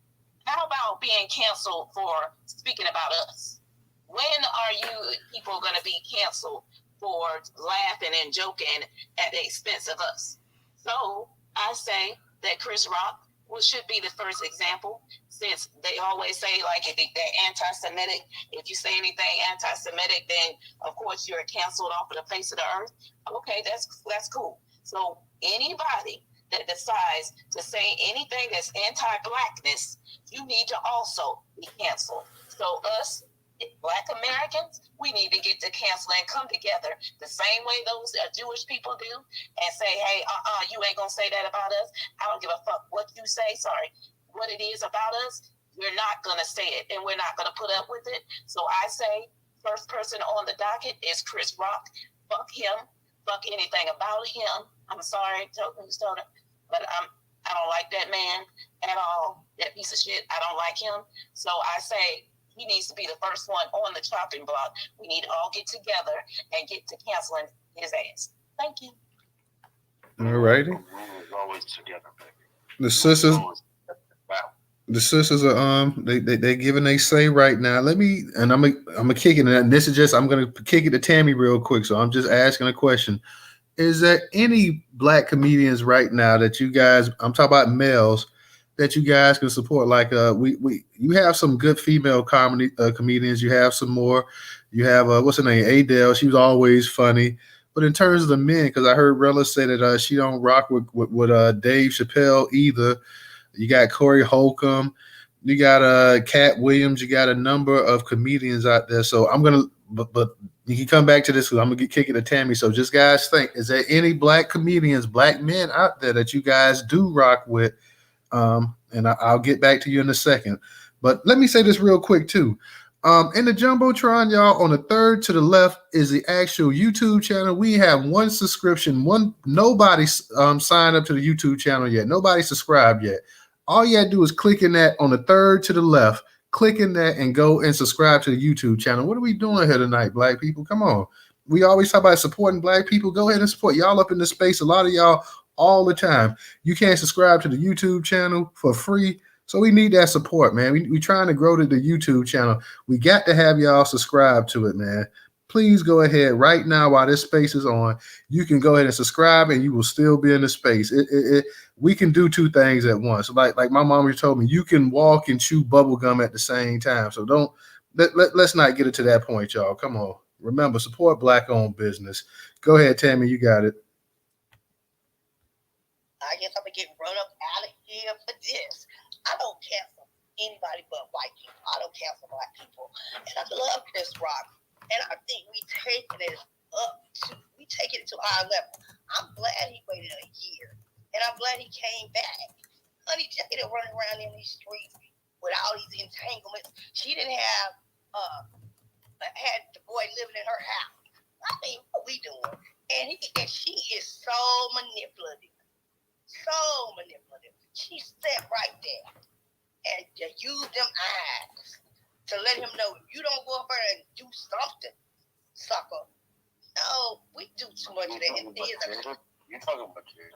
how about being canceled for speaking about us? When are you people going to be canceled for laughing and joking at the expense of us? So I say that Chris Rock should be the first example, since they always say, like, if they're anti-Semitic, if you say anything anti-Semitic, then of course you're canceled off of the face of the earth. Okay, that's cool. So anybody that decides to say anything that's anti-blackness, you need to also be canceled. So us, Black Americans, we need to get to cancel and come together the same way those Jewish people do and say, hey, you ain't gonna say that about us. I don't give a fuck what you say. Sorry, what it is about us, we're not gonna say it, and we're not gonna put up with it. So I say, first person on the docket is Chris Rock. Fuck him. Fuck anything about him. I'm sorry, Newstoter, but I don't like that man at all. That piece of shit. I don't like him. So I say, he needs to be the first one on the chopping block. We need to all get together and get to canceling his ass. Thank you. All righty. Always together, baby. The sisters are they giving they say right now. Let me, and I'm gonna kick it, and this is just, I'm gonna kick it to Tammy real quick. So I'm just asking a question. Is there any black comedians right now that you guys, I'm talking about males, that you guys can support? Like you have some good female comedy comedians. You have some more. You have what's her name, Adele. She was always funny. But in terms of the men, because I heard Rella say that she don't rock with Dave Chappelle either. You got Corey Holcomb. You got Cat Williams. You got a number of comedians out there. So I'm gonna, but you can come back to this because I'm gonna kick it to Tammy. So just guys think, is there any black comedians, black men out there that you guys do rock with? And I'll get back to you in a second. But let me say this real quick too. In the Jumbotron, y'all, on the third to the left is the actual YouTube channel. We have one subscription. Nobody signed up to the YouTube channel yet. Nobody subscribed yet. All you gotta do is click in that on the third to the left. Click in that and go and subscribe to the YouTube channel. What are we doing here tonight, black people? Come on. We always talk about supporting black people. Go ahead and support y'all up in this space. A lot of y'all all the time. You can't subscribe to the YouTube channel for free. So we need that support, man. We trying to grow to the YouTube channel. We got to have y'all subscribe to it, man. Please go ahead right now while this space is on. You can go ahead and subscribe, and you will still be in the space. We can do two things at once. Like my mom told me, you can walk and chew bubble gum at the same time. So let's not get it to that point, y'all. Come on. Remember, support black-owned business. Go ahead, Tammy. You got it. I guess I'm gonna get run up out of here for this. I don't cancel anybody but white people. I don't cancel black people. And I love Chris Rock. And I think we taking it to our level. I'm glad he waited a year. And I'm glad he came back. Honey Jada running around in these streets with all these entanglements. She didn't have had the boy living in her house. I mean, what we doing? And she is so manipulative. So manipulative. She sat right there and used them eyes to let him know, if you don't go up there and do something, sucker. No, we do too much of that.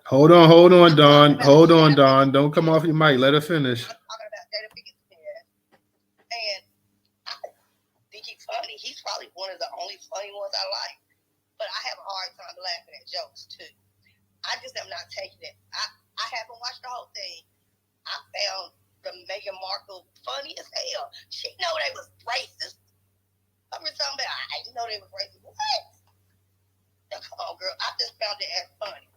Hold on, Don. Hold on, Don. Don't come off your mic. Let her finish. I'm talking about Jada Pinkett Smith. And I think he's funny. He's probably one of the only funny ones I like. But I have a hard time laughing at jokes too. I just am not taking it. I haven't watched the whole thing. I found the Meghan Markle funny as hell. She know they was racist. I was talking about, I didn't know they was racist. What? Now, come on, girl. I just found it as funny.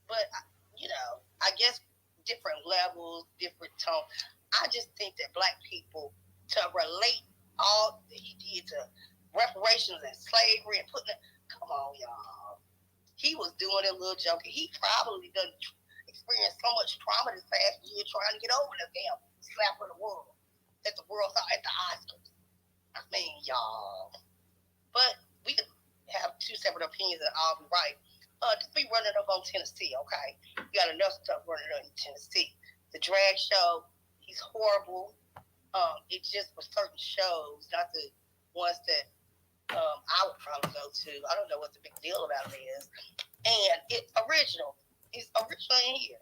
But, I guess different levels, different tone. I just think that black people, to relate all that he did to reparations and slavery and putting it, come on, y'all. He was doing a little joke. He probably done experienced so much trauma this past year trying to get over the damn slap of the world that the world saw at the Oscars. I mean, y'all. But we could have two separate opinions and all be right. Just be running up on Tennessee, okay? You got enough stuff running up in Tennessee. The drag show, he's horrible. It's just for certain shows, not the ones that I would probably go to. I don't know what the big deal about it is. And it's original. It's original in here.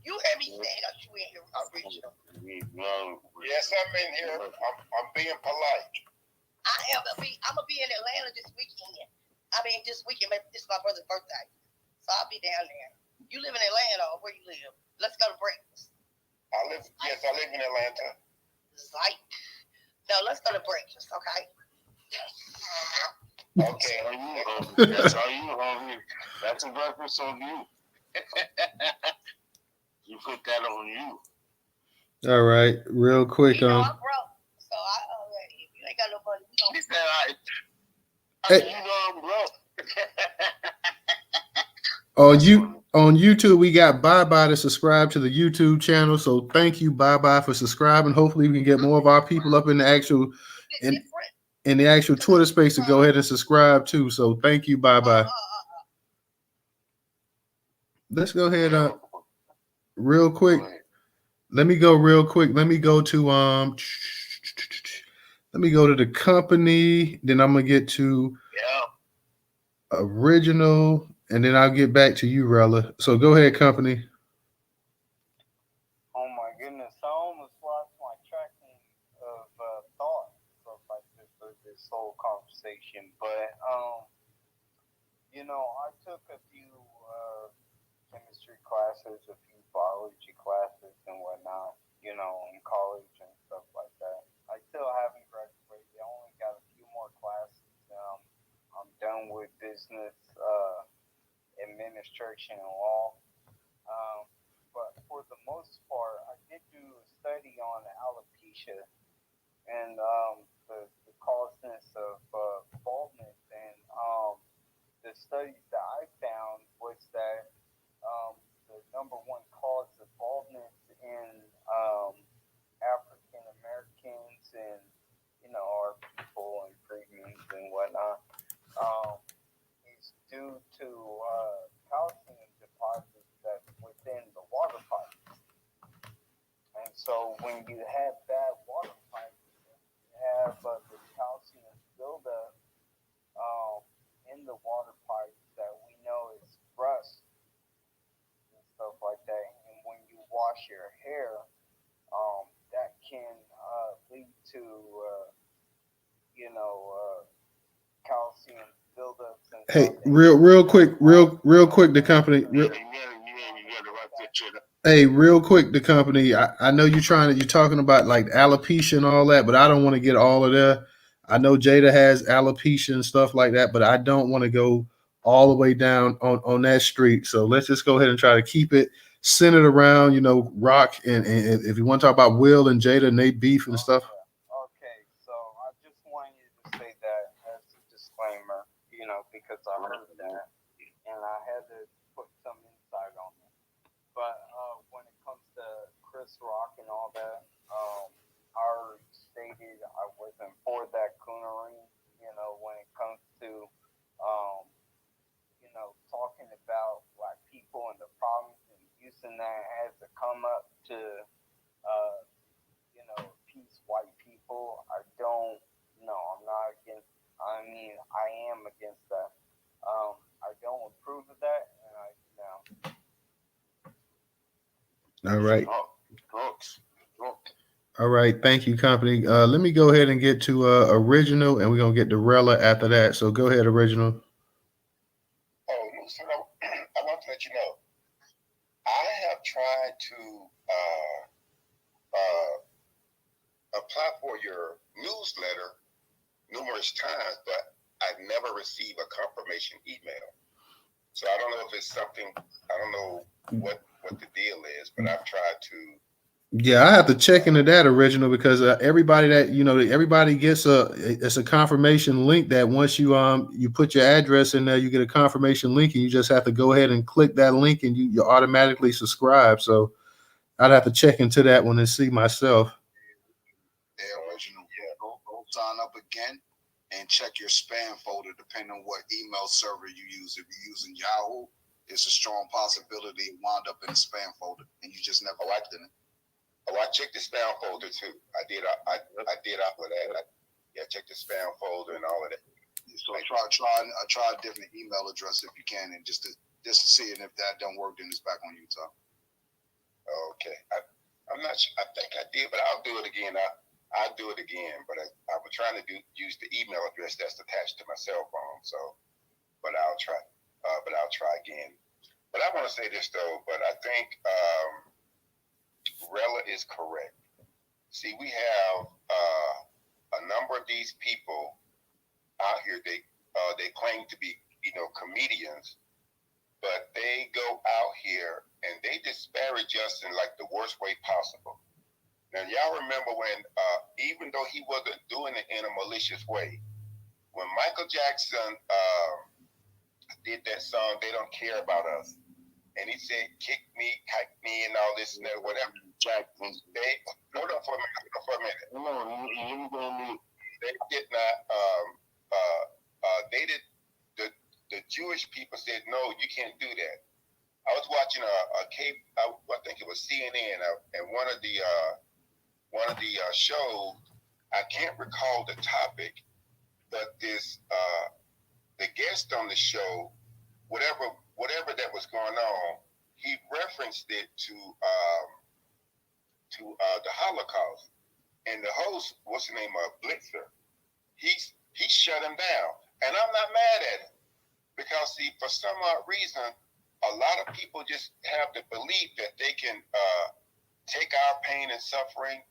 You hear me saying that you in here original? Yes, I'm in here. I'm being polite. I'm gonna be in Atlanta this weekend. This weekend. It's my brother's birthday, so I'll be down there. You live in Atlanta, or where you live? Let's go to breakfast. I live in Atlanta. Psych. No, let's go to breakfast, okay? Okay. That's all you, homie. That's a breakfast on you. You put that on you. All right, real quick. You know, I'm broke, so if you ain't got no money, we don't. He said, you know I'm broke. On YouTube, we got Bye to subscribe to the YouTube channel. So thank you, Bye for subscribing. Hopefully, we can get more of our people up in the actual in the actual Twitter space to go ahead and subscribe too. So thank you, Bye. Let's go ahead real quick. Let me go real quick. Let me go to the company. Then I'm gonna get to original, and then I'll get back to you, Rella. So go ahead, company. Oh my goodness, I almost lost my tracking of thought stuff like this whole conversation. But I took a few chemistry classes, a few biology classes and whatnot, in college and stuff like that. I still haven't graduated. I only got a few more classes. I'm done with business administration and law. But for the most part, I did do a study on alopecia and the causes of baldness. And the studies that I found was that the number one cause of baldness in African Americans and our people and premiums and whatnot is due to calcium deposits that's within the water pipes. And so when you have bad water pipes, you have the calcium buildup in the water pipes that we know is rust and stuff like that. And when you wash your hair, that can lead to calcium buildups. And hey, real quick, the company. Hey, real quick, the company. I know you're talking about like alopecia and all that, but I don't want to get all of that. I know Jada has alopecia and stuff like that, but I don't want to go all the way down on that street. So let's just go ahead and try to keep it centered around, Rock and if you want to talk about Will and Jada and they beef and stuff. Okay, so I just want you to say that as a disclaimer, because I heard that and I had to put some insight on it. But when it comes to Chris Rock and all that, I already stated I wasn't for that coonery, when it comes to talking about black people and the problems and using that as a come up to appease white people. I'm not against. I am against that. I don't approve of that, and All right. All right. Thank you, company. Let me go ahead and get to original, and we're gonna get to Rella after that. So go ahead, original. Oh, so I want to let you know, I have tried to apply for your newsletter numerous times, but I never receive a confirmation email. So I don't know if it's something, I don't know what the deal is, but I've tried to. Yeah, I have to check into that, original, because everybody that everybody gets it's a confirmation link that once you put your address in there, you get a confirmation link, and you just have to go ahead and click that link, and you automatically subscribe. So I'd have to check into that one and see myself. They're original. Yeah, go sign up again and check your spam folder depending on what email server you use. If you're using Yahoo, it's a strong possibility it wound up in the spam folder and you just never liked it. Oh, I checked the spam folder too. I did all of that. Check the spam folder and all of that. So try a different email address if you can, and just to see it. If that don't work, then it's back on Utah. Okay, I'm not sure. I think I did, but I'll do it again. I'll do it again. But I was trying to use the email address that's attached to my cell phone. So, but I'll try. But I'll try again. But I want to say this though. But I think Rella is correct. See, we have a number of these people out here. They claim to be, comedians, but they go out here and they disparage us in like the worst way possible. Now, y'all remember when, even though he wasn't doing it in a malicious way, when Michael Jackson did that song, "They Don't Care About Us," and he said, "Kick me, kite me," and all this and that, whatever. They hold on for a minute. They did not. They did. The Jewish people said, "No, you can't do that." I was watching I think it was CNN, and one of the shows. I can't recall the topic, but the guest on the show, whatever that was going on, he referenced it to the Holocaust, and the host, what's the name of Blitzer, he shut him down, and I'm not mad at him because see, for some odd reason, a lot of people just have the belief that they can take our pain and suffering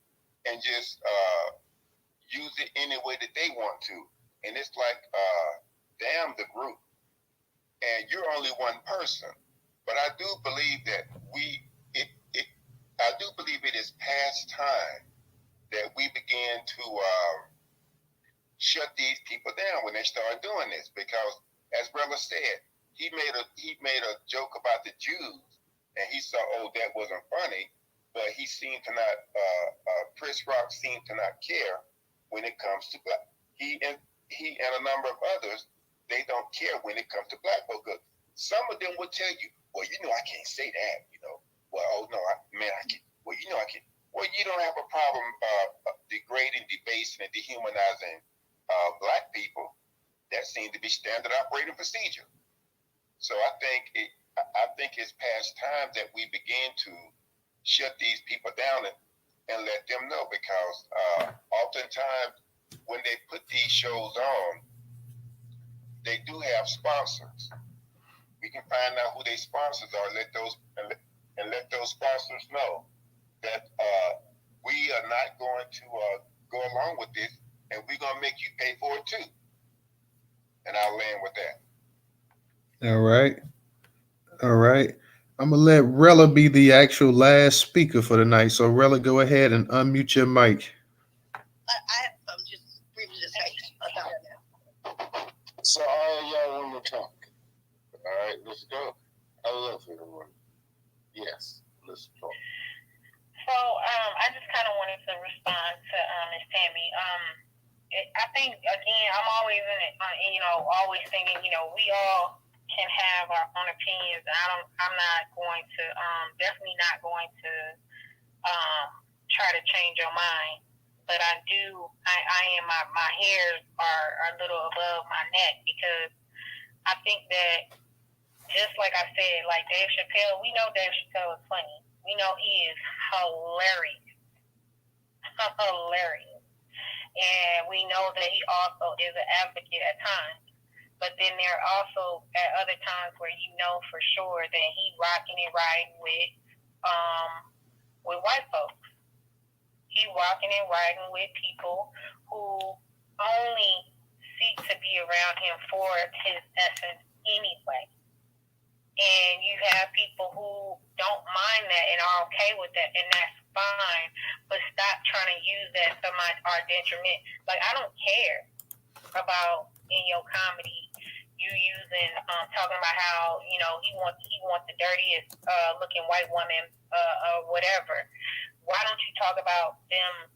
and just use it any way that they want to, and it's like damn the group, and you're only one person. But I do believe that I do believe it is past time that we begin to shut these people down when they start doing this, because as Brother said, he made a joke about the Jews, and he saw, oh, that wasn't funny, but he seemed to not Chris Rock seemed to not care when it comes to black. He and a number of others, they don't care when it comes to black folk. Some of them will tell you, well, I can't say that, Well, oh no, I can. Well, I can. Well, you don't have a problem degrading, debasing, and dehumanizing black people. That seems to be standard operating procedure. So I think it's past time that we begin to shut these people down and let them know, because oftentimes when they put these shows on, they do have sponsors. We can find out who their sponsors are, let those sponsors know that we are not going to go along with this, and we're going to make you pay for it too. And I'll land with that. All right. All right. I'm going to let Rella be the actual last speaker for the night. So, Rella, go ahead and unmute your mic. I'm just briefly to say about that. So all y'all want to talk. All right, let's go. I love everyone. Yes, let's talk. So I just kind of wanted to respond to Ms. Tammy. I think again, I'm always in it, always thinking, we all can have our own opinions, and I'm not going to, definitely not going to try to change your mind. But I am, my hairs are a little above my neck, because I think that, just like I said, like Dave Chappelle, we know Dave Chappelle is funny. We know he is hilarious. Hilarious. And we know that he also is an advocate at times. But then there are also at other times where for sure that he rocking and riding with white folks. He rocking and riding with people who only seek to be around him for his essence anyway. And you have people who don't mind that and are okay with that, and that's fine. But stop trying to use that to our detriment. Like, I don't care about in your comedy you using talking about how he wants the dirtiest looking white woman whatever. Why don't you talk about them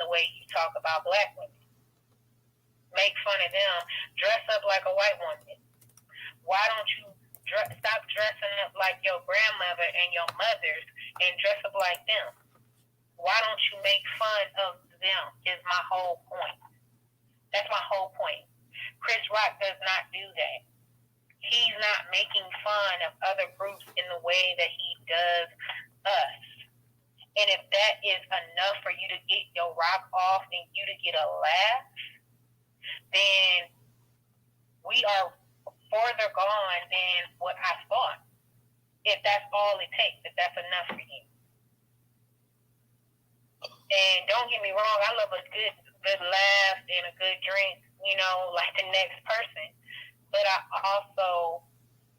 the way you talk about black women? Make fun of them, dress up like a white woman. Why don't you stop dressing up like your grandmother and your mothers and dress up like them? Why don't you make fun of them is my whole point. That's my whole point. Chris Rock does not do that. He's not making fun of other groups in the way that he does us. And if that is enough for you to get your rock off and you to get a laugh, then we are further gone than what I thought. If that's all it takes, if that's enough for you. And don't get me wrong, I love a good laugh and a good drink, like the next person. But I also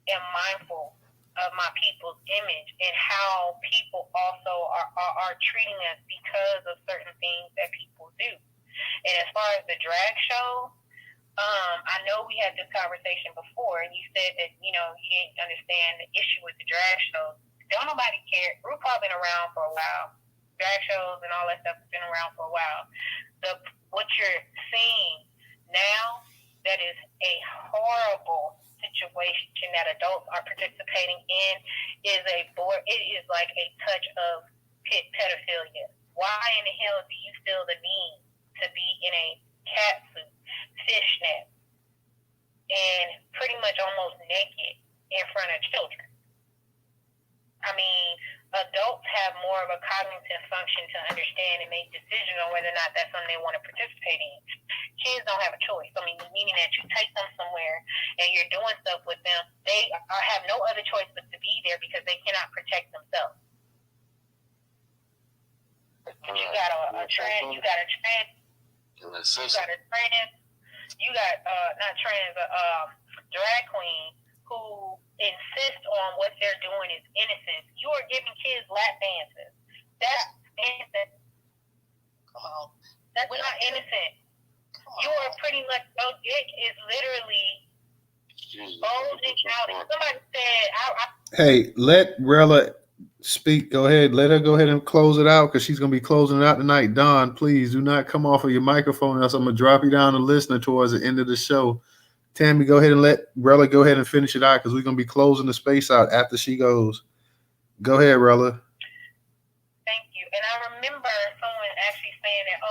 am mindful of my people's image and how people also are treating us because of certain things that people do. And as far as the drag show, I know we had this conversation before, and you said that, you didn't understand the issue with the drag shows. Don't nobody care. RuPaul been around for a while. Drag shows and all that stuff has been around for a while. What you're seeing now, that is a horrible situation that adults are participating in, it is like a touch of pedophilia. Why in the hell do you feel the need to be in a cat suit, fishnet, and pretty much almost naked in front of children? I mean, adults have more of a cognitive function to understand and make decisions on whether or not that's something they want to participate in. Kids don't have a choice. I mean, meaning that you take them somewhere and you're doing stuff with them, they have no other choice but to be there because they cannot protect themselves. You got a trans, drag queen who insist on what they're doing is innocent. You are giving kids lap dances. That's innocent. Come on. That's not innocent. You are pretty much, your dick is literally bulging out. Somebody said, Hey, let Rella speak. Go ahead. Let her go ahead and close it out because she's going to be closing it out tonight. Don, please do not come off of your microphone, else I'm going to drop you down to listener towards the end of the show. Tammy, go ahead and let Rella go ahead and finish it out because we're going to be closing the space out after she goes. Go ahead, Rella. Thank you. And I remember someone actually saying that,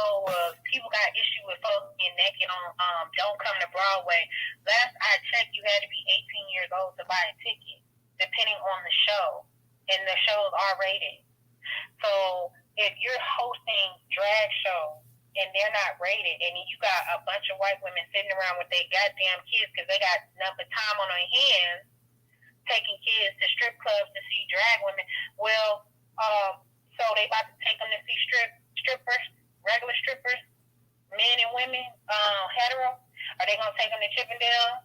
people got issue with folks being naked on Don't Come to Broadway. Last I checked, you had to be 18 years old to buy a ticket, depending on the show. And the shows are rated. So if you're hosting drag shows and they're not rated, and you got a bunch of white women sitting around with their goddamn kids because they got nothing but time on their hands, taking kids to strip clubs to see drag women. Well, so they about to take them to see strippers, regular strippers, men and women, hetero. Are they gonna take them to Chippendale?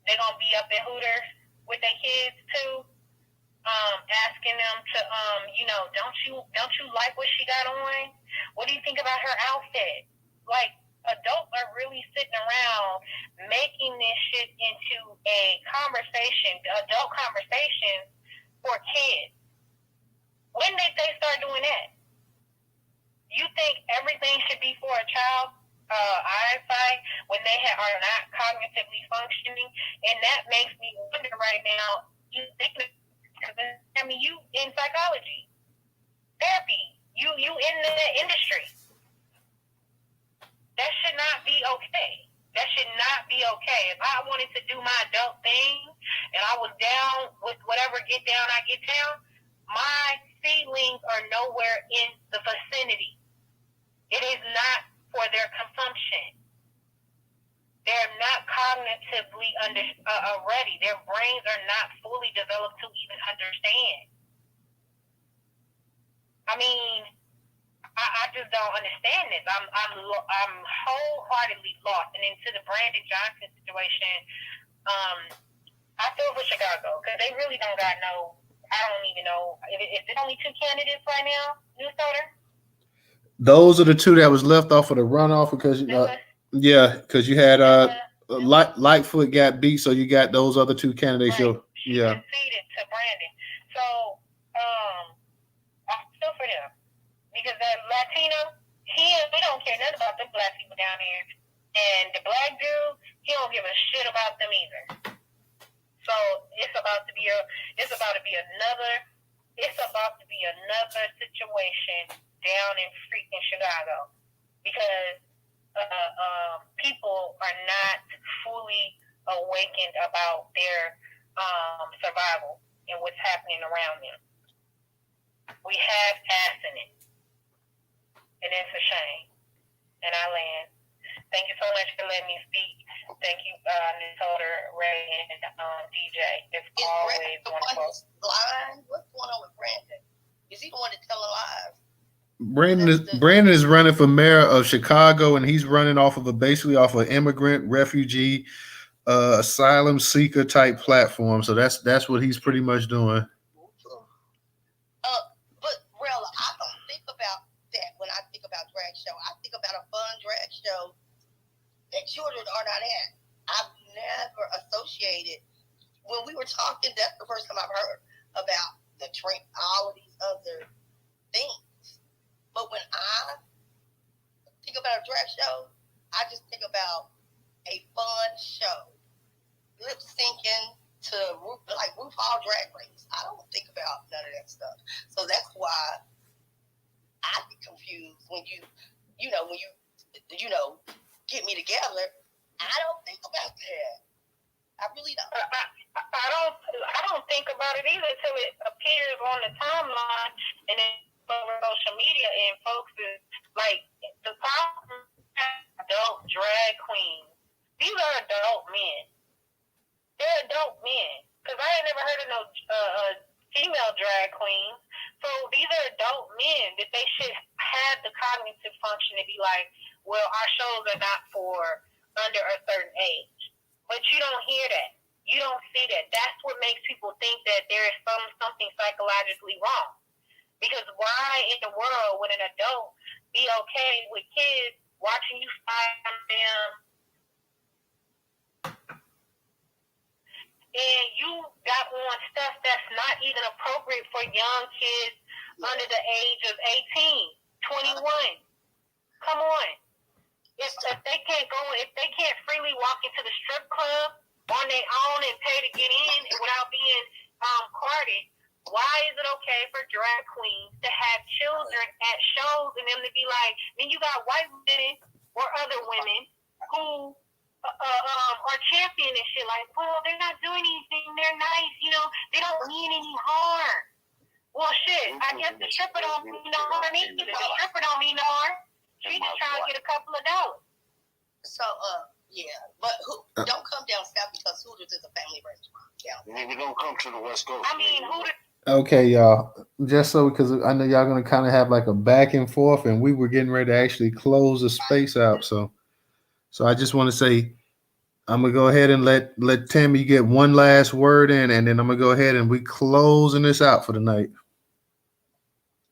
They're gonna be up at Hooters with their kids too, asking them to, don't you like what she got on? What do you think about her outfit? Like, adults are really sitting around making this shit into a conversation, adult conversation for kids. When did they start doing that? You think everything should be for a child's eyesight when they are not cognitively functioning? And that makes me wonder right now, you in psychology, therapy, you in the industry. That should not be okay. That should not be okay. If I wanted to do my adult thing and I was down with whatever get down I get down, my feelings are nowhere in the vicinity. It is not for their consumption. They're not cognitively ready. Their brains are not fully developed to even understand. I mean, I just don't understand this. I'm wholeheartedly lost. And into the Brandon Johnson situation, I feel for Chicago because they really don't got no. I don't even know. Is it only 2 candidates right now, Newstoter? Those are the 2 that was left off of the runoff because Yeah, because you had Lightfoot got beat, so you got those other two candidates. Right. She Yeah. conceded to Brandon. So, I feel for them because that Latino, he don't care nothing about the black people down there, and the black dude, he don't give a shit about them either. So it's about to be another situation down in freaking Chicago because people are not fully awakened about their survival and what's happening around them. We have ass in it, and it's a shame. And I land. Thank you so much for letting me speak. Thank you, Newstoter, Ray, and DJ. It's always wonderful. Blind? What's going on with Brandon? Is he the one that's telling lies? Brandon is running for mayor of Chicago, and he's running off of basically off of immigrant, refugee, asylum seeker type platform. So that's what he's pretty much doing. But Rella, I don't think about that when I think about drag show. I think about a fun drag show that children are not at. I've never associated. When we were talking, that's the first time I've heard about the all of these other things. But when I think about a drag show, I just think about a fun show. Lip syncing to like RuPaul Drag Race. I don't think about none of that stuff. So that's why I get confused when you get me together. I don't think about that. I really don't. I don't think about it either until it appears on the timeline and then over social media, and folks is like the problem. Adult drag queens. These are adult men. They're adult men. Because I ain't never heard of no female drag queens. So these are adult men that they should have the cognitive function to be like, well, our shows are not for under a certain age. But you don't hear that. You don't see that. That's what makes people think that there is something psychologically wrong. Because why in the world would an adult be okay with kids watching you find them and you got on stuff that's not even appropriate for young kids under the age of 18, 21. Come on. If they can't freely walk into the strip club on their own and pay to get in without being carded, why is it okay for drag queens to have children at shows and them to be like, then you got white women or other women who are championing and shit like, well, they're not doing anything, they're nice, they don't mean any harm. Well, shit, I guess the stripper don't mean no harm either. The stripper don't mean no harm. She's just trying to get a couple of dollars. So, yeah, but don't come down south because Hooters is a family restaurant. Yeah, maybe don't come to the West Coast. I mean, Hooters. Okay, y'all. Just so because I know y'all gonna kind of have like a back and forth, and we were getting ready to actually close the space out. So I just want to say I'm gonna go ahead and let Tammy get one last word in, and then I'm gonna go ahead and we closing this out for the night.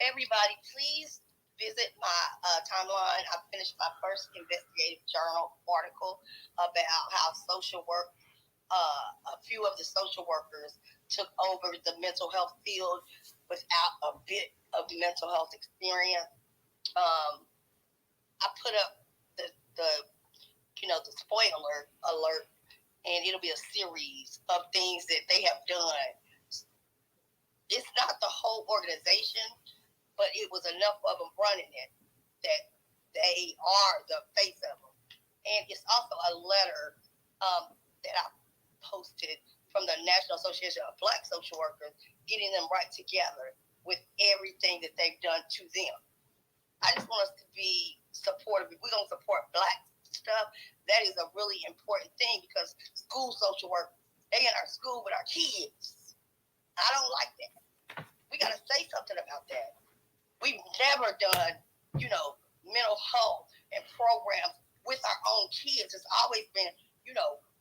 Everybody, please visit my timeline. I finished my first investigative journal article about how social work, a few of the social workers took over the mental health field without a bit of mental health experience. I put up the spoiler alert, and it'll be a series of things that they have done. It's not the whole organization, but it was enough of them running it that they are the face of them. And it's also a letter that I posted from the National Association of Black Social Workers, getting them right together with everything that they've done to them. I just want us to be supportive. If we're going to support Black stuff, that is a really important thing because school social work, they in our school with our kids. I don't like that. We got to say something about that. We've never done, mental health and programs with our own kids. It's always been,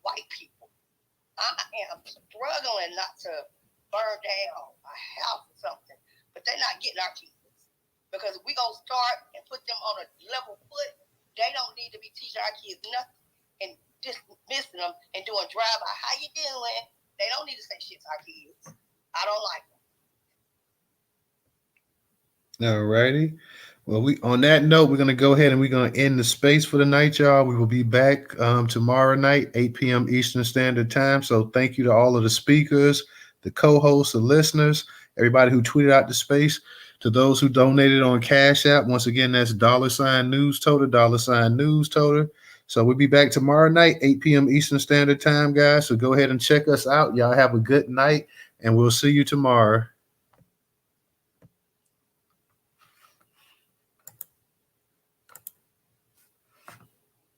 white people. I am struggling not to burn down a house or something, but they're not getting our kids. Because if we going to start and put them on a level foot, They don't need to be teaching our kids nothing and dismissing them and doing drive-by. How you doing? They don't need to say shit to our kids. I don't like them. All righty. Well, on that note, we're gonna go ahead and we're gonna end the space for the night, y'all. We will be back tomorrow night, 8 p.m. Eastern Standard Time. So thank you to all of the speakers, the co-hosts, the listeners, everybody who tweeted out the space, to those who donated on Cash App. Once again, that's $Newstoter, $Newstoter. So we'll be back tomorrow night, 8 p.m. Eastern Standard Time, guys. So go ahead and check us out. Y'all have a good night, and we'll see you tomorrow.